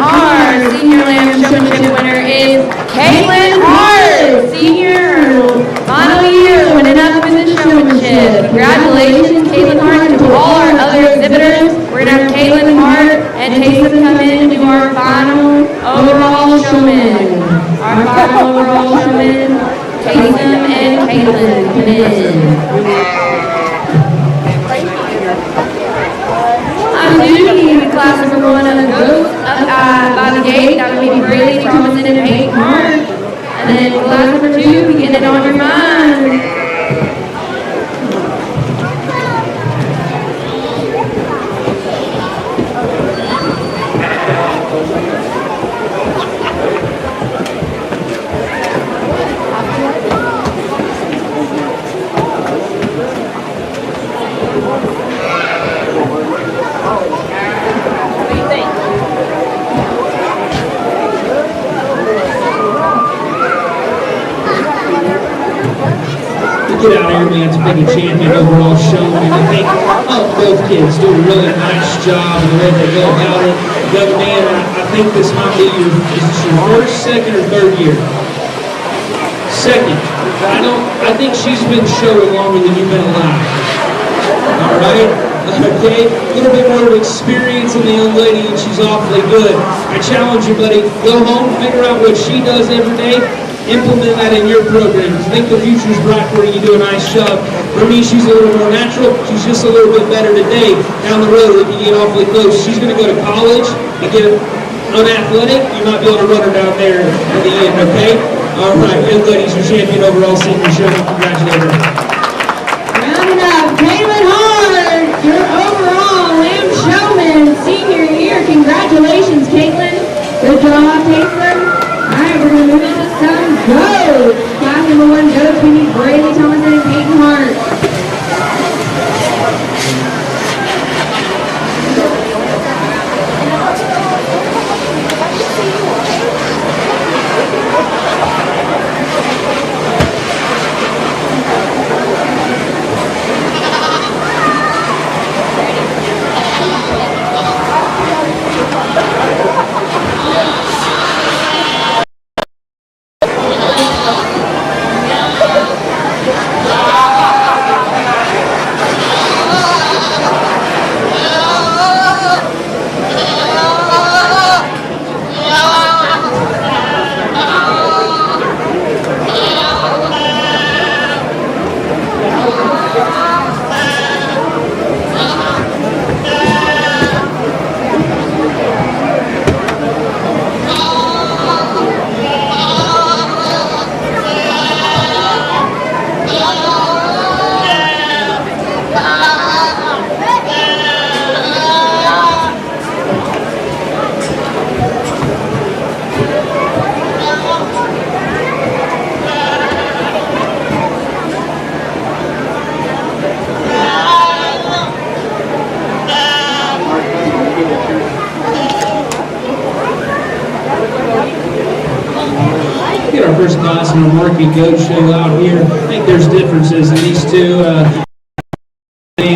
Our senior lamb showmanship winner is Caitlin Hart, senior final year, winning up in the showmanship. Congratulations, Caitlin Hart, and to all our other exhibitors. We're gonna have Caitlin Hart and Taysom come in and do our final overall showman. Our final overall showman, Taysom and Caitlin come in. I do need class number 1 of the goats up by the gate. That would be Brady Thomason and Peyton Hart. And then class number 2, we get it on your mind. Get out of here, man, to pick a champion overall showman. I think both kids do a really nice job in the way they go about it. Young man, I think this might be is this your first, second, or third year? Second. I think she's been showing longer than you've been alive. All right? Okay, a little bit more of experience in the young lady, and she's awfully good. I challenge you, buddy, go home, figure out what she does every day, implement that in your program. I think the future's bright for you. You do a nice job. For me, she's a little more natural. She's just a little bit better today. Down the road, if you get awfully close, she's going to go to college and get unathletic. You might be able to run her down there at the end, okay? All right, young ladies, your champion overall senior showman. Congratulations. Rounding up, Caitlin Hart, your overall lamb showman, senior year. Congratulations, Caitlin. Good job, Caitlin. All right, we're going to move into some goats. Class number 1 goats, we need Brady Thomason and Peyton Hart. First class in our market goat show out here. I think there's differences in these two.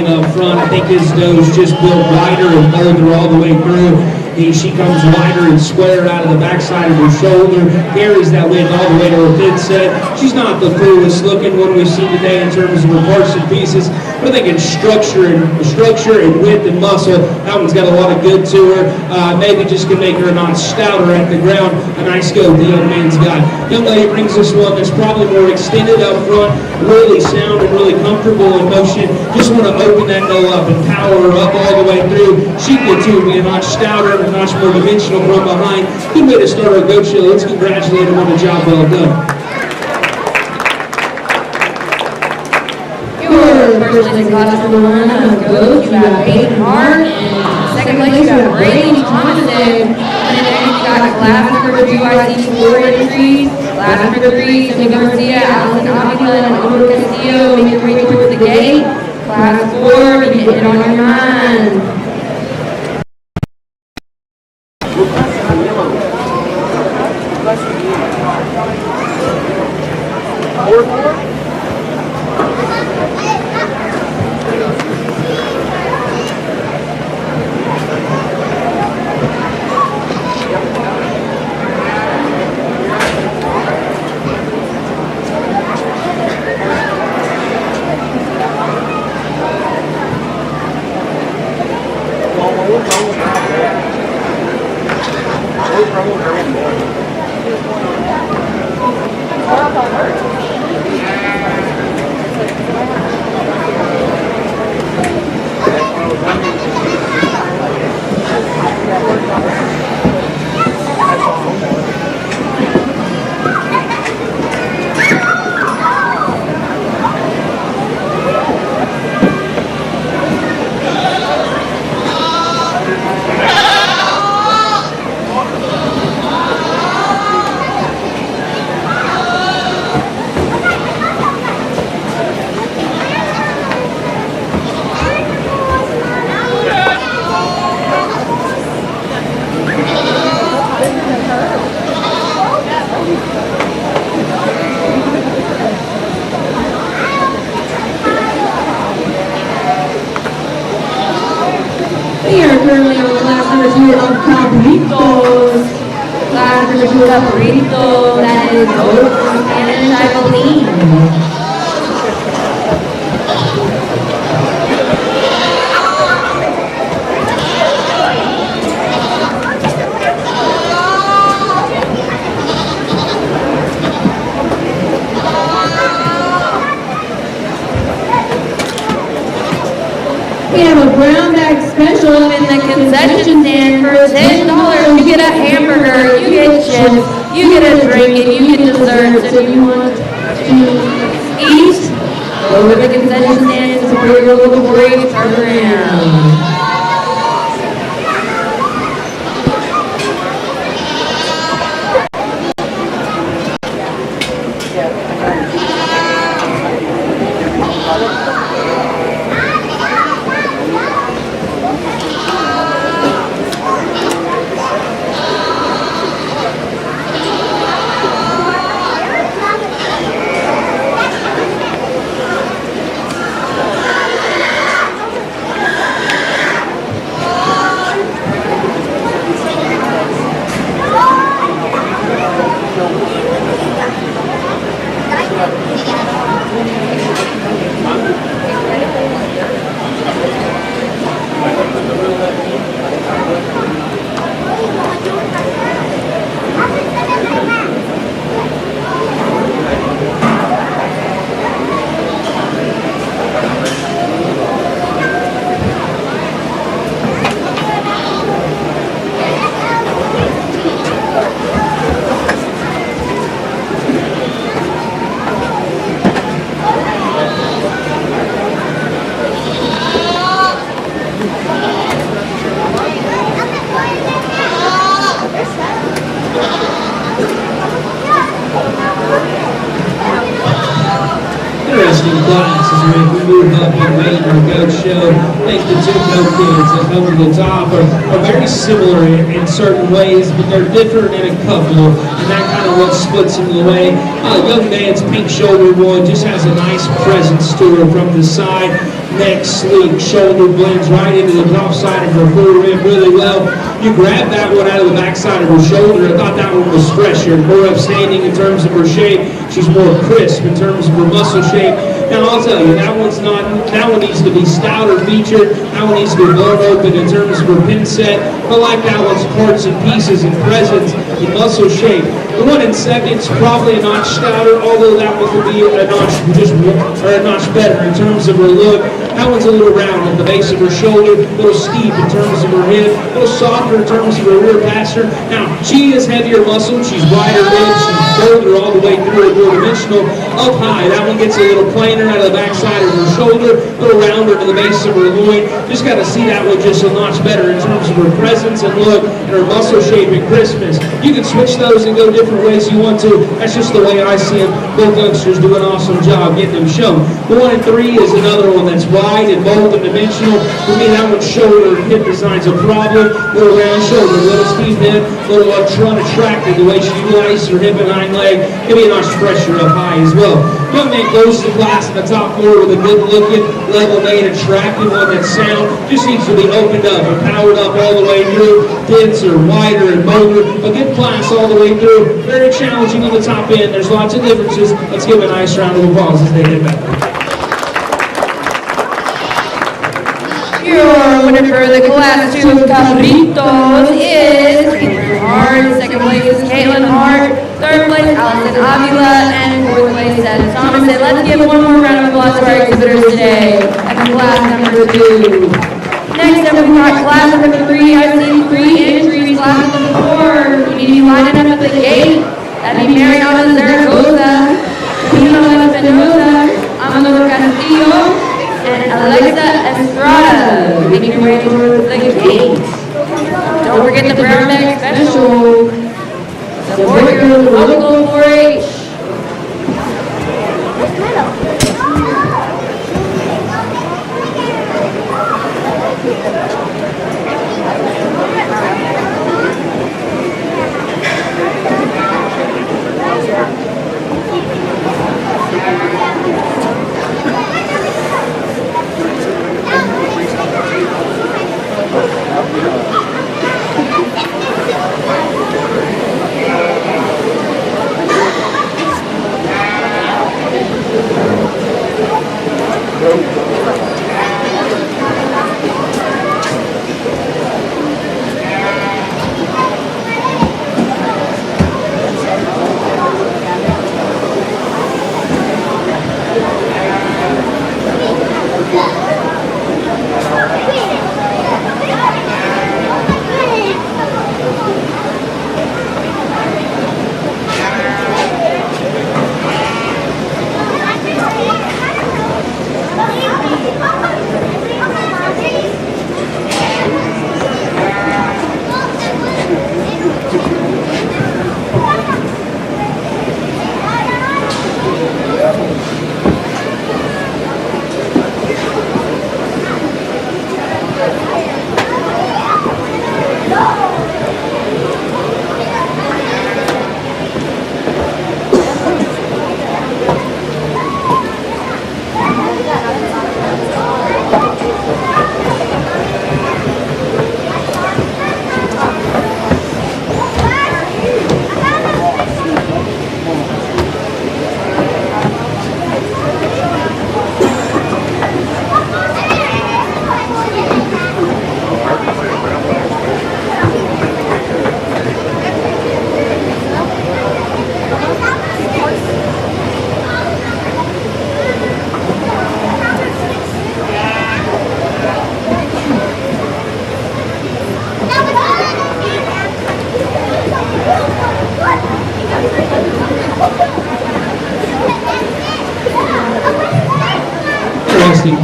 Up front, I think his nose just built wider and further all the way through. She comes wider and square out of the backside of her shoulder, carries that wind all the way to her mid set. She's not the coolest looking one we've seen today in terms of her parts and pieces, but I think in structure and width and muscle, that one's got a lot of good to her. Maybe just can make her a notch stouter at the ground. A nice go the young man's got. Young lady brings this one that's probably more extended up front, really sound and really comfortable in motion. Just want to open that no up and power her up all the way through. She could too be a notch stouter, a notch more dimensional from behind. Good way to start our goat show. Let's congratulate her on the job well done. Your first place class number 1 of goats, you got Peyton Hart, and second place you got Brady Thomason. And then you got class number 2, I see 4 entries. Class number 3, Sammy Garcia, Allison Avila, and Omar Castillo, make your way towards the gate. Class 4, we get it on your mind. of cabritos. Class number 2 cabrito, that is goat from Spanish, I believe. We have a brown bag special In the concession stand for $10, you get a hamburger, you get chips, you get a drink, and you get dessert. So if you want to eat, go to the concession stand and support your local 4-H program. Interesting class as we move up and wait our goat show. I think the two goat kids that come to the top are very similar in certain ways, but they're different in a couple, and that kind of what splits them away. Young man's pink shoulder one just has a nice presence to her from the side. Neck sleek, shoulder blends right into the top side of her full rib really well. You grab that one out of the back side of her shoulder. I thought that one was fresher, more upstanding in terms of her shape. She's more crisp in terms of her muscle shape. Now I'll tell you, that one needs to be stouter featured. That one needs to be blown open in terms of her pin set. I like that one's parts and pieces and presence and muscle shape. The one in second's probably a notch stouter, although that one could be a notch better in terms of her look. That one's a little round at the base of her shoulder, a little steep in terms of her hip, a little softer in terms of her rear passer. Now, she is heavier muscle, she's wider ribs, she's bolder all the way through, more dimensional. Up high, that one gets a little plainer out of the back side of her shoulder, a little rounder to the base of her loin. Just got to see that one just a notch better in terms of her presence and look and her muscle shape and crispness. You can switch those and go different ways you want to. That's just the way I see them. Both youngsters do an awesome job getting them shown. The 1 and 3 is another one that's wide and bold and dimensional. For me, that one's shoulder and hip design's a problem. Little round shoulder, little steep hip, little unattractive the way she utilizes her hip and hind leg. Give me a notch pressure up high as well. Young man goes to class in the top floor with a good looking, level made, attractive one that's sound. Just needs to be opened up and powered up all the way through. Denser, wider, and bolder. A good class all the way through. Very challenging on the top end. There's lots of differences. Let's give a nice round of applause as they head back. Your winner for the Class 2 Cabritos is Adrian Hart. Second place is Caitlin Hart. Third place, Allison Avila. And fourth place, Seth Thomason. Let's give one more round of applause to our exhibitors today at class number 2. Next up, we've got class number 3. I've seen 3 entries. Class number 4, you need to be lining up at the gate. That'd be Mariana Zaragoza, Pino Espinosa, Amador Castillo, and Alexa Estrada, making your way towards the gate. Don't forget the brown bag special. Support your local 4-H.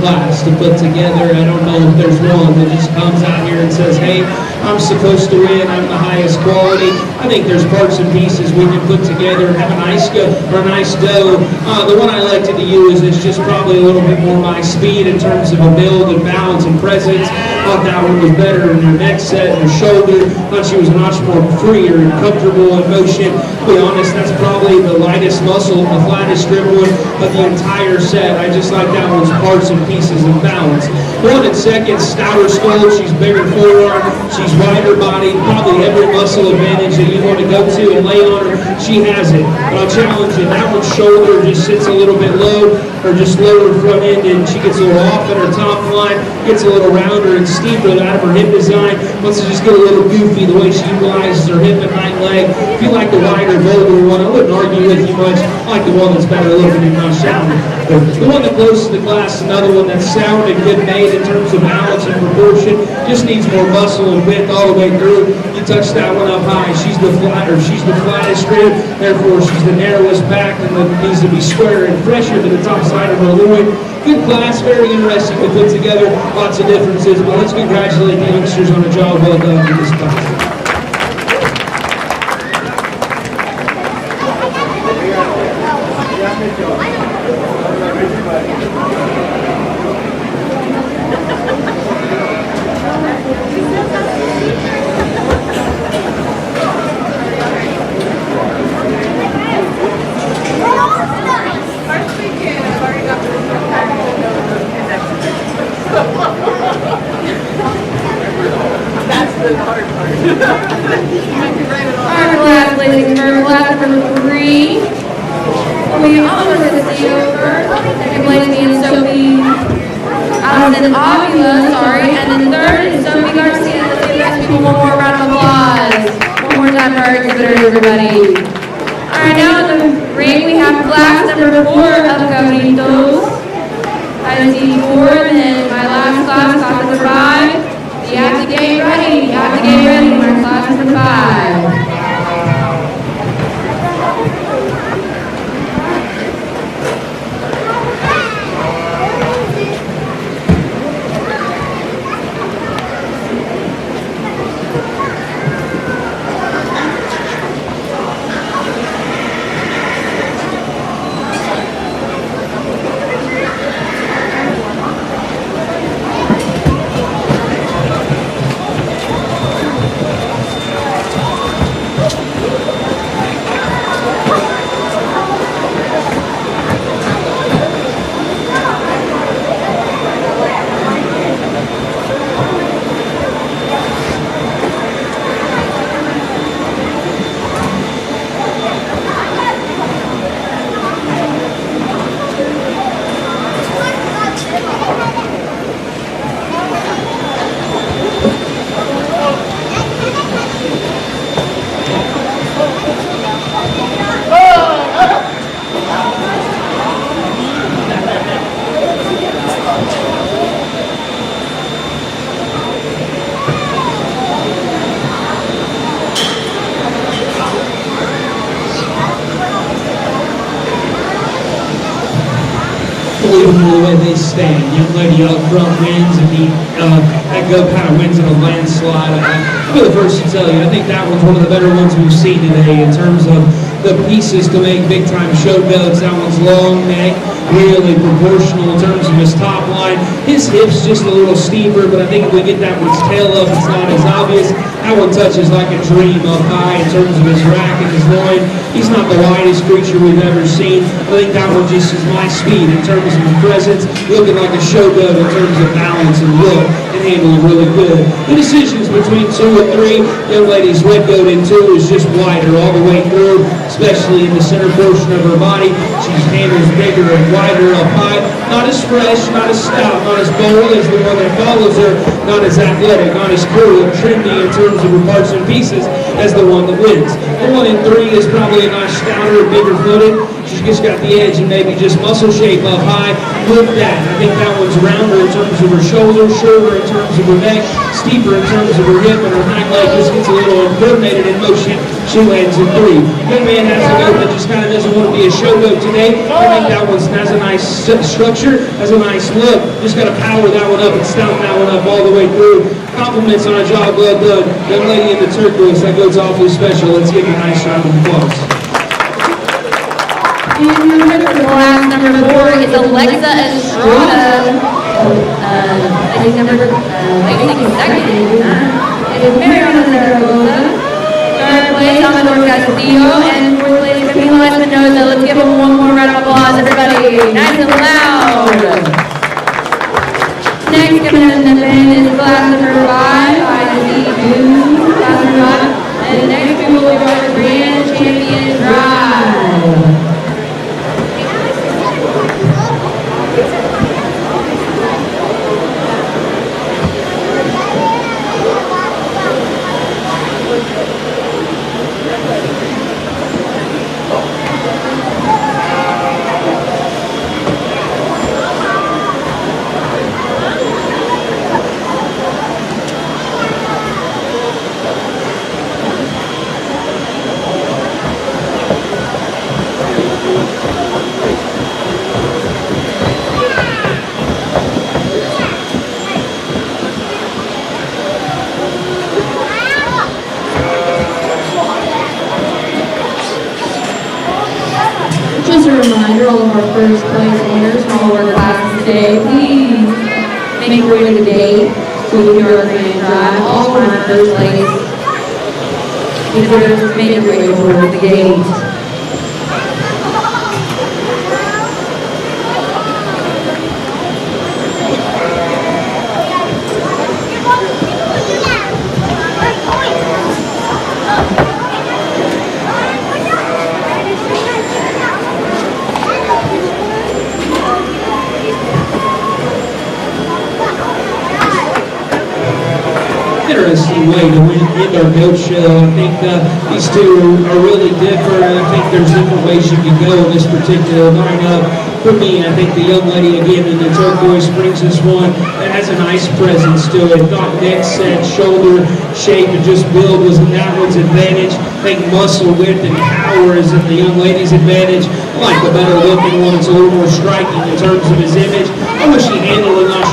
Class to put together. I don't know if there's one that just comes out here and says, hey, I'm supposed to win, I'm the highest quality. I think there's parts and pieces we can put together and have a nice dough. The one I elected to use is just probably a little bit more my speed in terms of a build and balance and presence. Thought that one was better in her neck set and her shoulder. Thought she was much more freer and comfortable in motion. To be honest, that's probably the lightest muscle, the flattest strip one of the entire set. I just like that one's parts and pieces and balance. One and second, stouter skull. She's bigger forearm. She's wider body. Probably every muscle advantage that you want to go to and lay on her, she has it. But I'll challenge you. That one's shoulder just sits a little bit low, or just lower front end, and she gets a little off at her top line, gets a little rounder and steeper out of her hip design. Wants to just get a little goofy the way she utilizes her hip and hind leg. If you like the wider, vulgar one, I wouldn't argue with you much. I like the one that's better looking and not shouting. But the one that close to the glass, another one that's sound and good made in terms of balance and proportion. Just needs more muscle and width all the way through. You touch that one up high, she's the flattest rib. Therefore, she's the narrowest back and needs to be square and fresher to the top side of her loin. Good class, very interesting to put together. Lots of differences, but let's congratulate the youngsters on a job well done in this class. Everybody. Alright, now in the ring we have class number 4 of Cabritos. I see 4, and then my last class number 5. You have to get ready. You have to get ready. My class number 5. really stand. Young lady up front wins, and that go kind of wins in a landslide. I'll be the first to tell you, I think that one's one of the better ones we've seen today in terms of the pieces to make big-time show goats. That one's long neck, really proportional in terms of his top line. His hip's just a little steeper, but I think if we get that one's tail up, it's not as obvious. That one touches like a dream up high in terms of his rack and his loin. He's not the widest creature we've ever seen. I think that one just is my speed in terms of his presence, looking like a show goat in terms of balance and look, and handling really good. The decisions between 2 and 3, young lady's red goat in 2 is just wider all the way through, especially in the center portion of her body. She's handles bigger and wider up high. Not as fresh, not as stout, not as bold as the one that follows her, not as athletic, not as cool and trendy in terms of her parts and pieces as the one that wins. The one in 3 is probably a nice stouter, bigger footed. She's just got the edge and maybe just muscle shape up high. With that, I think that one's rounder in terms of her shoulder, shorter in terms of her neck, steeper in terms of her hip, and her hind leg just gets a little uncoordinated in motion. She lands in 3. Young man has a goat that just kind of doesn't want to be a show goat today. I think that one has a nice structure, has a nice look. Just got to power that one up and stomp that one up all the way through. Compliments on a job well done. Young lady in the turquoise, that goat's awfully special. Let's give her a nice round of applause. Class number 4 is Alexa Estrada. Place number second is Mariana Zaragoza. Third place, Amador Castillo. And fourth place, Camilo Espinoza. Let's give them one more round of applause, everybody. Nice and loud. Next coming in the pen is class number 5, IC2, class number 5. And next we will be our grand champion drive. Just a reminder, all of our first place winners from all of our classes today, please make your way to the gate so we can do our grand drive. All of our first place, please make your way toward the gate. Interesting way to end our goat show. I think these two are really different. I think there's different ways you can go in this particular lineup. For me, I think the young lady again in the turquoise brings this one that has a nice presence to it. Not neck set, shoulder shape, and just build was in that one's advantage. I think muscle width and power is in the young lady's advantage. I like the better looking one. It's a little more striking in terms of his image. I wish he handled a notch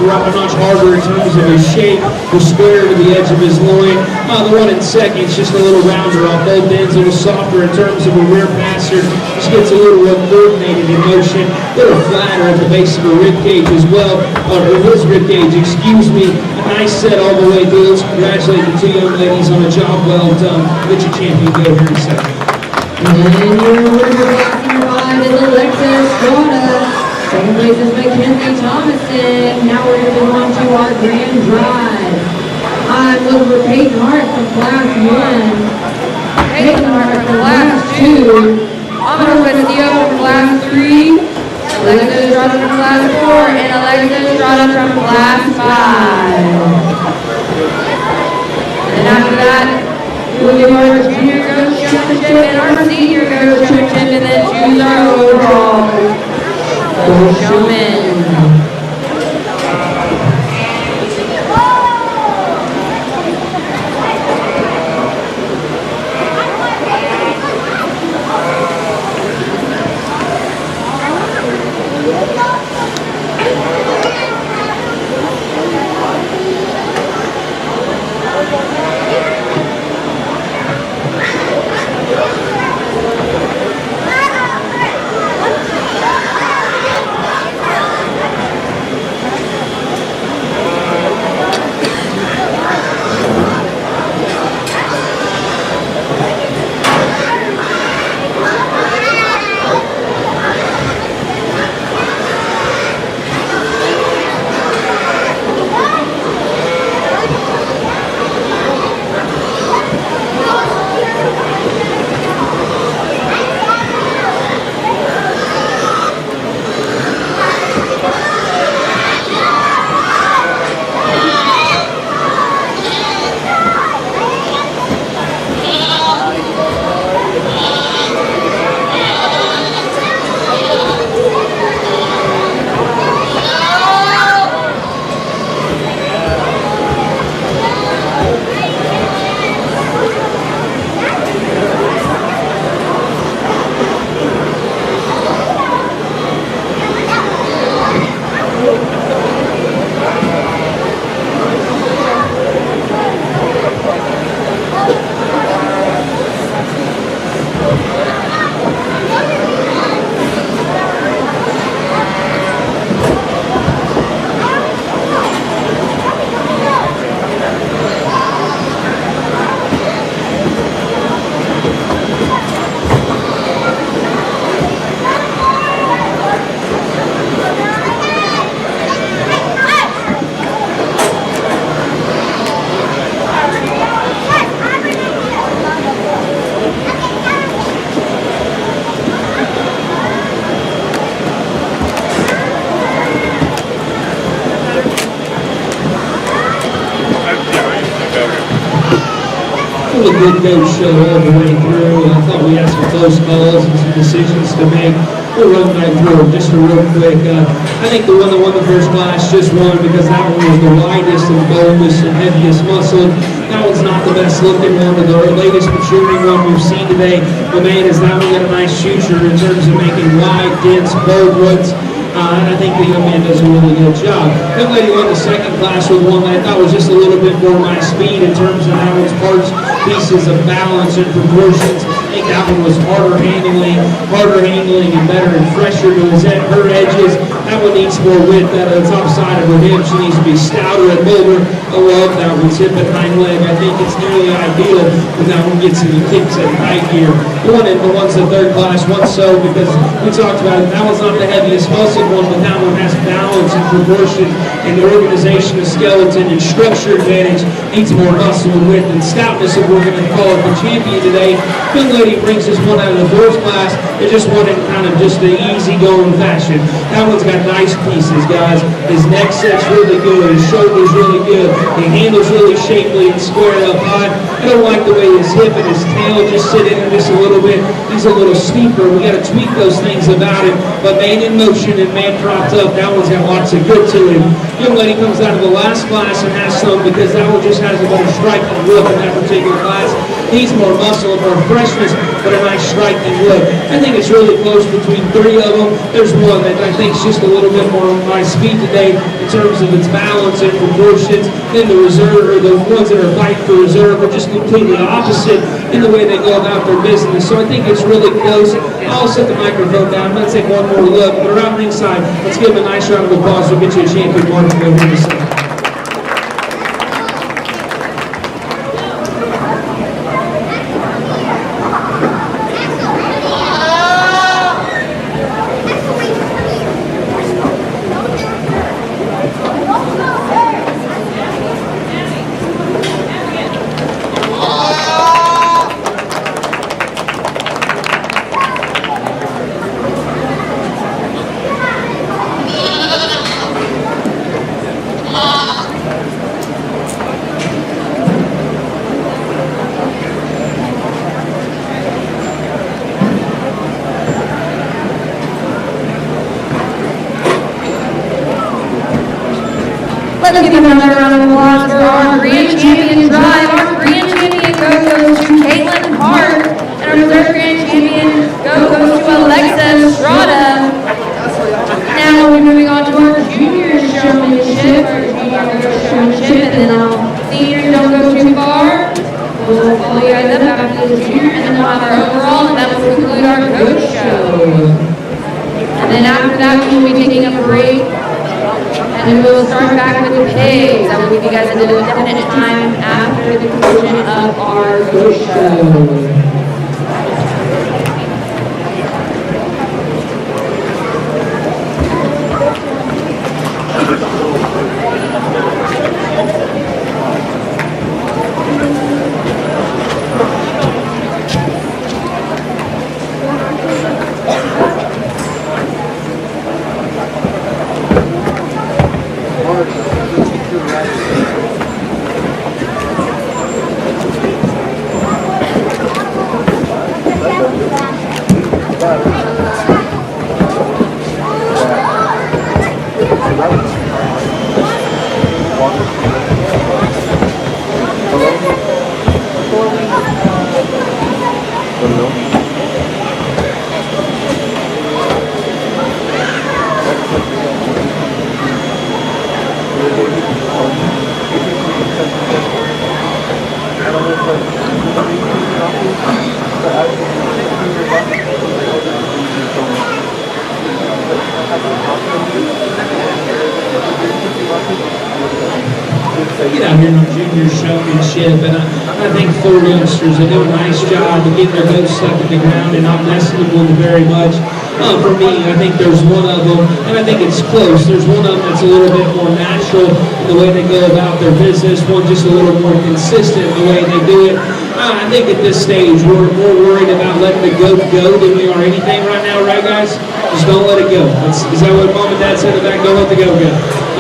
harder in terms of his shape, the square to the edge of his loin. The one in second is just a little rounder off both ends, a little softer in terms of a rear passer. Just gets a little uncoordinated in motion, a little flatter at the base of her rib cage as well, or his rib cage, excuse me. A nice set all the way through. Let's congratulate the two young ladies on a job well done. Get your champion go here in a second. And your winner class number 5 is Alexa Estrada. Second place is Mackenzie Thomason. Now we're going to move on to our grand drive. I'm looking for Peyton Hart from class 1. Peyton Hart from class 2. Amador Castillo from class 3. Alexa Estrada from class 4. And Alexa Estrada from class 5. And after that, we'll give our junior goat championship and our senior goat championship, and then choose our overall showman. a good goat show all the way through. And I thought we had some close calls and some decisions to make. We'll run right through them just real quick. I think the one that won the first class just won because that one was the widest and boldest and heaviest muscle. That one's not the best looking one, but the latest maturing one we've seen today. But man, has that one got a nice future in terms of making wide, dense, bold woods. And I think the young man does a really good job. Young lady won the second class with one that I thought was just a little bit more my speed in terms of that one's parts, pieces of balance and proportions. I think that one was harder handling and better and fresher to her edges. That one needs more width out of the top side of her hip. She needs to be stouter and bolder. I love that one's hip and hind leg. I think it's nearly ideal when that one gets in the kicks at right here. The one's the third class, one so because we talked about it. That one's not the heaviest muscle one, but that one has balance and proportion and the organization of skeleton and structure advantage. Needs more muscle and width and stoutness if we're going to call it the champion today. Young lady brings this one out of the first class. They just won it kind of just the easy-going fashion. That one's got nice pieces, guys. His neck set's really good. His shoulder's really good. He handles really shapely and squared up high. I don't like the way his hip and his tail just sit in there just a little bit. He's a little steeper. We got to tweak those things about him. But man in motion and man propped up, that one's got lots of good to him. Young lady comes out of the last class and has some because that one just has a better striking look in that particular class. Needs more muscle and more freshness, but a nice striking look. I think it's really close between three of them. There's one that I think is just a little bit more on my speed today in terms of its balance and proportions. Then the reserve, or the ones that are fighting for reserve, are just completely opposite in the way they go about their business. So I think it's really close. I'll set the microphone down. I'm going to take one more look. But around ringside, let's give him a nice round of applause. We'll get you a champion mark over in a second. Let's give another round of applause for our grand champion drive. Our grand champion goes to Caitlin Hart, and our reserve grand champion goes to Alexa Estrada. Now we're moving on to our junior showmanship, and then seniors don't go too far. We'll follow you guys up after the junior, and then we'll have our overall, and that will conclude our coach show. And then after that, we will be taking a break. And then we will start back with the pigs. I will give you guys a definite time after the conclusion of our goat show. Get out here in our junior showmanship, and I think 4 youngsters are doing a nice job of getting their goats stuck in the ground and not messing with them very much. For me, I think there's one of them, and I think it's close. There's one of them that's a little bit more natural in the way they go about their business, one just a little more consistent in the way they do it. I think at this stage, we're more worried about letting the goat go than we are anything right now, right, guys? Just don't let it go. Is that what Mom and Dad said about don't let the goat go?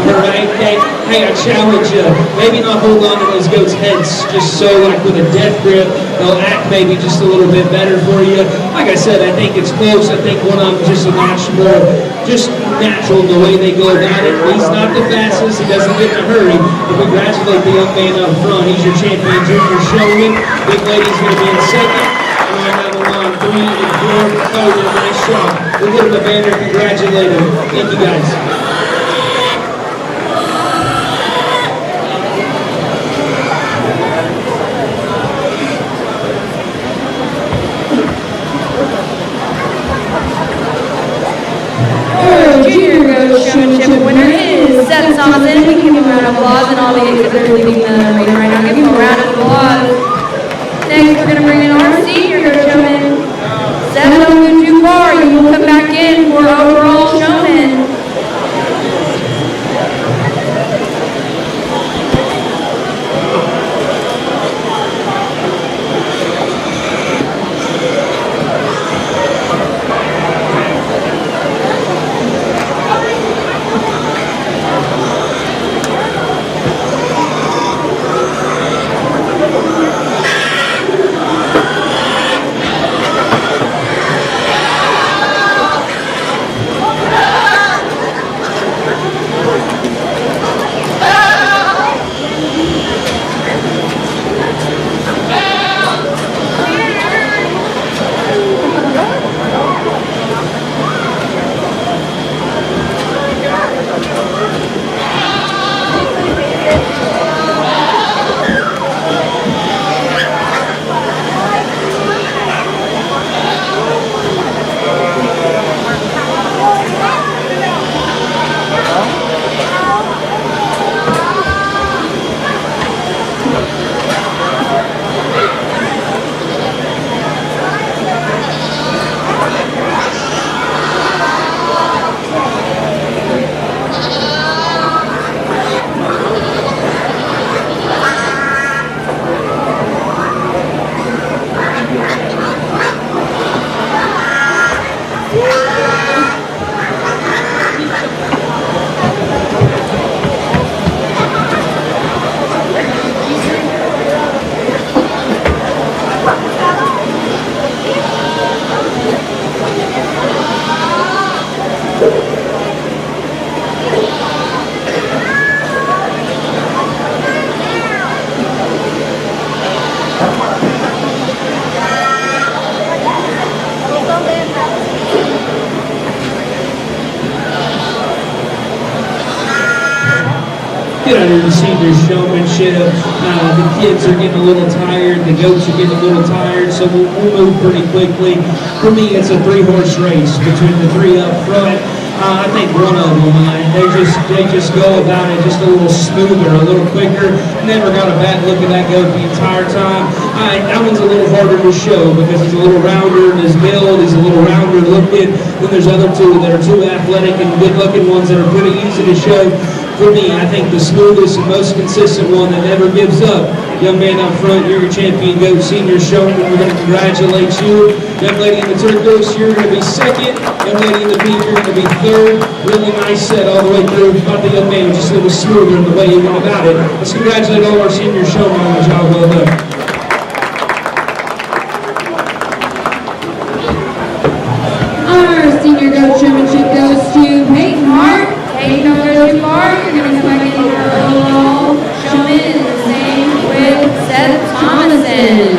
All right, okay. hey, I challenge you, maybe not hold on to those goats' heads just so like with a death grip, they'll act maybe just a little bit better for you. Like I said, I think it's close. I think one of them just a notch more, just natural in the way they go about it. He's not the fastest. He doesn't get in a hurry. But congratulate the young man up front. He's your champion junior showman. Big lady's going to be in second. Line down the line, 3 and 4. Oh, a nice shot. We'll give him a banner. Congratulate him. Thank you, guys. Junior Goat Showmanship winner is Seth Thompson. We can give him a round of applause, and all the exhibitors leaving the arena right now. Give him a round of applause. Next, we're going to bring in our senior goat showman. Seth, don't go too far. You will come back in for overall showman. Get under the senior showmanship. The kids are getting a little tired. The goats are getting a little tired, so we'll move pretty quickly. For me, it's a 3-horse race between the 3 up front. I think one of them, they just go about it just a little smoother, a little quicker. Never got a bad look at that goat the entire time. That one's a little harder to show because he's a little rounder in his build. He's a little rounder looking. Then there's other 2 that are 2 athletic and good-looking ones that are pretty easy to show. For me, I think the smoothest and most consistent one that never gives up. Young man up front, you're your champion goat senior showman. We're going to congratulate you. Young lady in the turquoise, you're going to be second. Young lady in the pink, you're going to be third. Really nice set all the way through. Thought the young man was just a little smoother in the way he went about it. Let's congratulate all our senior showmen on the job well done. Our senior goat showmanship goes to Peyton Hart. Peyton, don't go too far. You're going to come back in for overall showman. The same with Seth Thomason.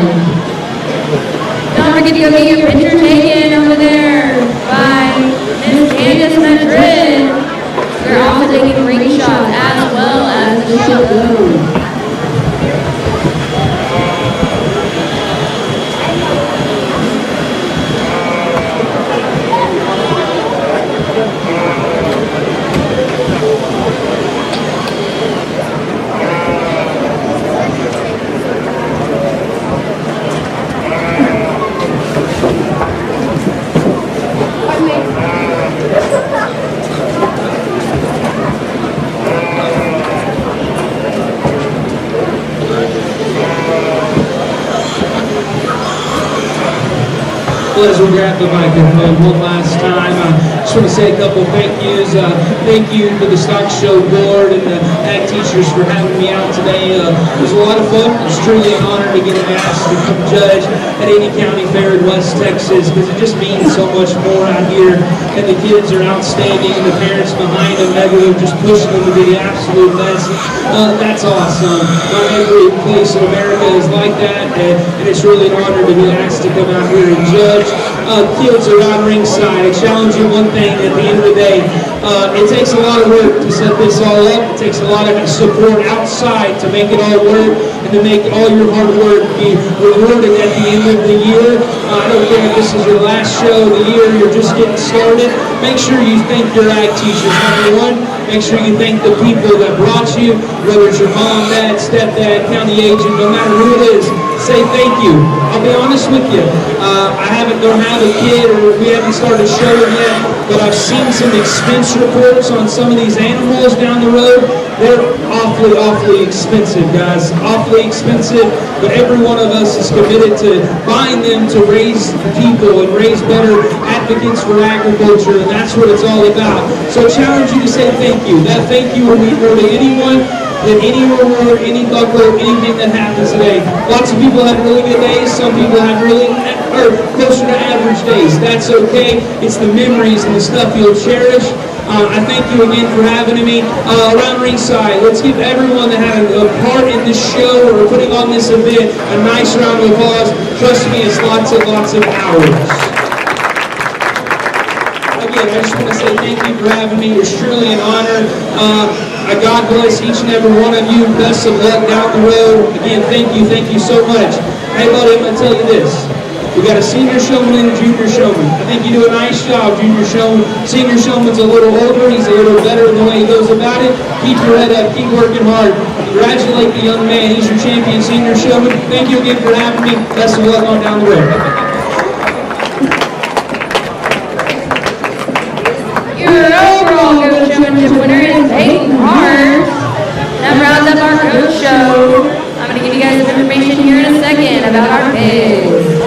Don't forget to go get your picture taken over there by Miss Candace Madrid. They're also taking ring shots as well as the show goes. As we grab the microphone one last time. Just want to say a couple thank yous. Thank you to the Stock Show board and the ag teachers for having me out today. It was a lot of fun. It's truly an honor to get asked to come judge at any county fair in West Texas, because it just means so much more out here. And the kids are outstanding, and the parents behind them, Megalo, just pushing them to be the absolute best. That's awesome. Not every place in America is like that, and it's really an honor to be asked to come out here and judge. Kids around ringside, I challenge you one thing at the end of the day. It takes a lot of work to set this all up. It takes a lot of support outside to make it all work and to make all your hard work be rewarded at the end of the year. I don't care if this is your last show of the year, you're just getting started. Make sure you thank your ag teachers, number one. Make sure you thank the people that brought you, whether it's your mom, dad, stepdad, county agent, no matter who it is. Say thank you. I'll be honest with you. I don't have a kid, or we haven't started showing yet, but I've seen some expense reports on some of these animals down the road. They're awfully, awfully expensive, guys. Awfully expensive, but every one of us is committed to buying them to raise people and raise better advocates for agriculture, and that's what it's all about. So I challenge you to say thank you. That thank you will mean more to anyone than any reward, any buckle, anything that happens today. Lots of people have really good days. Some people have closer to average days. That's okay. It's the memories and the stuff you'll cherish. I thank you again for having me. Around ringside, let's give everyone that had a part in this show or putting on this event a nice round of applause. Trust me, it's lots and lots of hours. Again, I just want to say thank you for having me. It's truly an honor. God bless each and every one of you. Best of luck down the road. Again, thank you so much. Hey, buddy, I'm going to tell you this. We got a senior showman and a junior showman. I think you do a nice job, junior showman. Senior showman's a little older. He's a little better in the way he goes about it. Keep your head up. Keep working hard. Congratulate the young man. He's your champion senior showman. Thank you again for having me. Best of luck on down the road. Your overall coach championship winner is Peyton Hart. That rounds up our coach show. I'm going to give you guys some information here in a second about our pigs.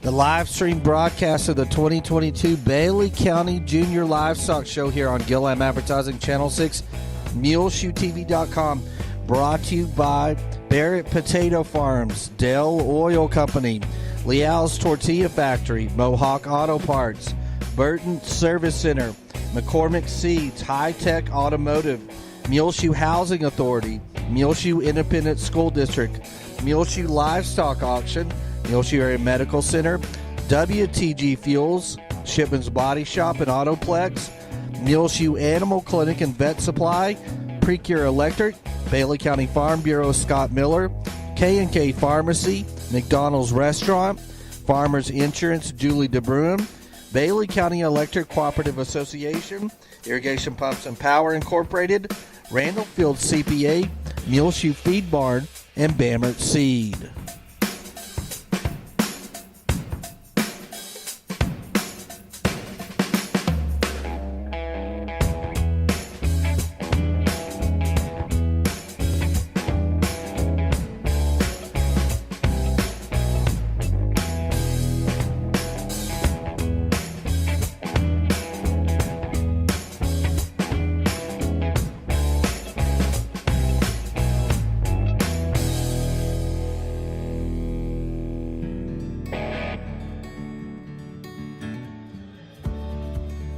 The live stream broadcast of the 2022 Bailey County Junior Livestock Show here on Gillam Advertising Channel 6, MuleshoeTV.com, brought to you by Barrett Potato Farms, Dell Oil Company, Leal's Tortilla Factory, Mohawk Auto Parts, Burton Service Center, McCormick Seeds, Hi-Tek Automotive, Muleshoe Housing Authority, Muleshoe Independent School District, Muleshoe Livestock Auction, Muleshoe Area Medical Center, WTG Fuels, Shipman's Body Shop and Autoplex, Muleshoe Animal Clinic and Vet Supply, Precure Electric, Bailey County Farm Bureau Scott Miller, K&K Pharmacy, McDonald's Restaurant, Farmers Insurance Julie DeBruin, Bailey County Electric Cooperative Association, Irrigation Pumps and Power Incorporated, Randall Field CPA, Muleshoe Feed Barn, and Bamert Seed.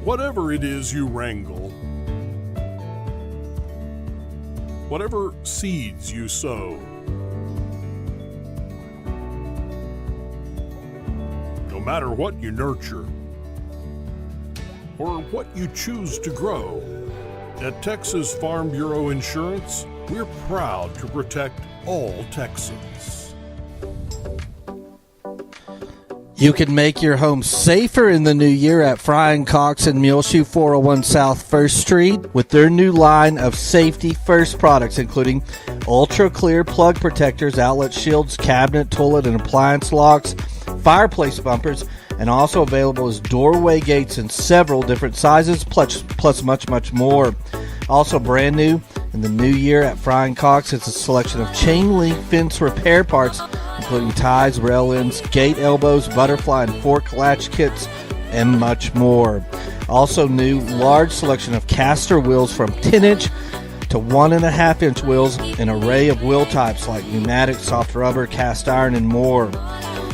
Whatever it is you wrangle, whatever seeds you sow, no matter what you nurture or what you choose to grow, at Texas Farm Bureau Insurance, we're proud to protect all Texans. You can make your home safer in the new year at Frying Cox in Muleshoe, 401 South 1st Street, with their new line of Safety First products, including ultra clear plug protectors, outlet shields, cabinet, toilet, and appliance locks, fireplace bumpers, and also available as doorway gates in several different sizes, plus much more. Also brand new in the new year at Frying Cox is a selection of chain link fence repair parts, including ties, rail ends, gate elbows, butterfly and fork latch kits, and much more. Also new, large selection of caster wheels from 10-inch to 1.5-inch wheels, an array of wheel types like pneumatic, soft rubber, cast iron, and more.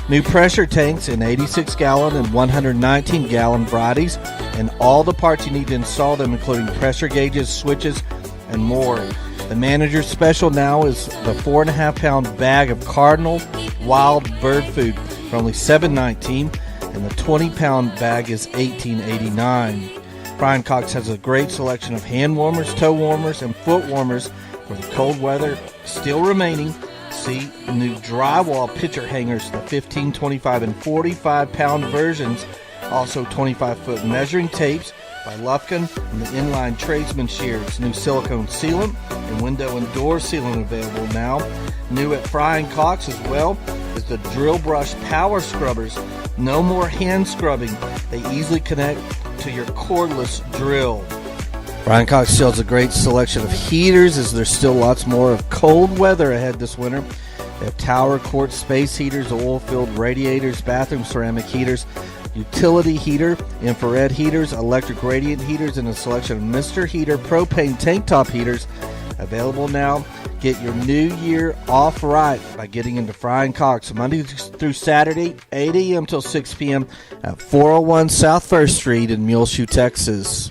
New pressure tanks in 86-gallon and 119-gallon varieties, and all the parts you need to install them, including pressure gauges, switches, and more. The manager's special now is the 4.5-pound bag of Cardinal wild bird food for only $7.19, and the 20-pound bag is $18.89. Frying Cox has a great selection of hand warmers, toe warmers, and foot warmers for the cold weather still remaining. See new drywall picture hangers, the 15, 25, and 45-pound versions. Also 25-foot measuring tapes by Lufkin and the inline tradesman shears. New silicone sealant and window and door sealant available now. New at Frying Cox as well is the drill brush power scrubbers. No more hand scrubbing. They easily connect to your cordless drill. Frying Cox still has a great selection of heaters, as there's still lots more of cold weather ahead this winter. They have tower quart space heaters, oil-filled radiators, bathroom ceramic heaters, utility heater, infrared heaters, electric radiant heaters, and a selection of Mr. Heater propane tank top heaters available now. Get your new year off right by getting into Frying Cox Monday through Saturday, 8 a.m. till 6 p.m. at 401 South 1st Street in Muleshoe, Texas.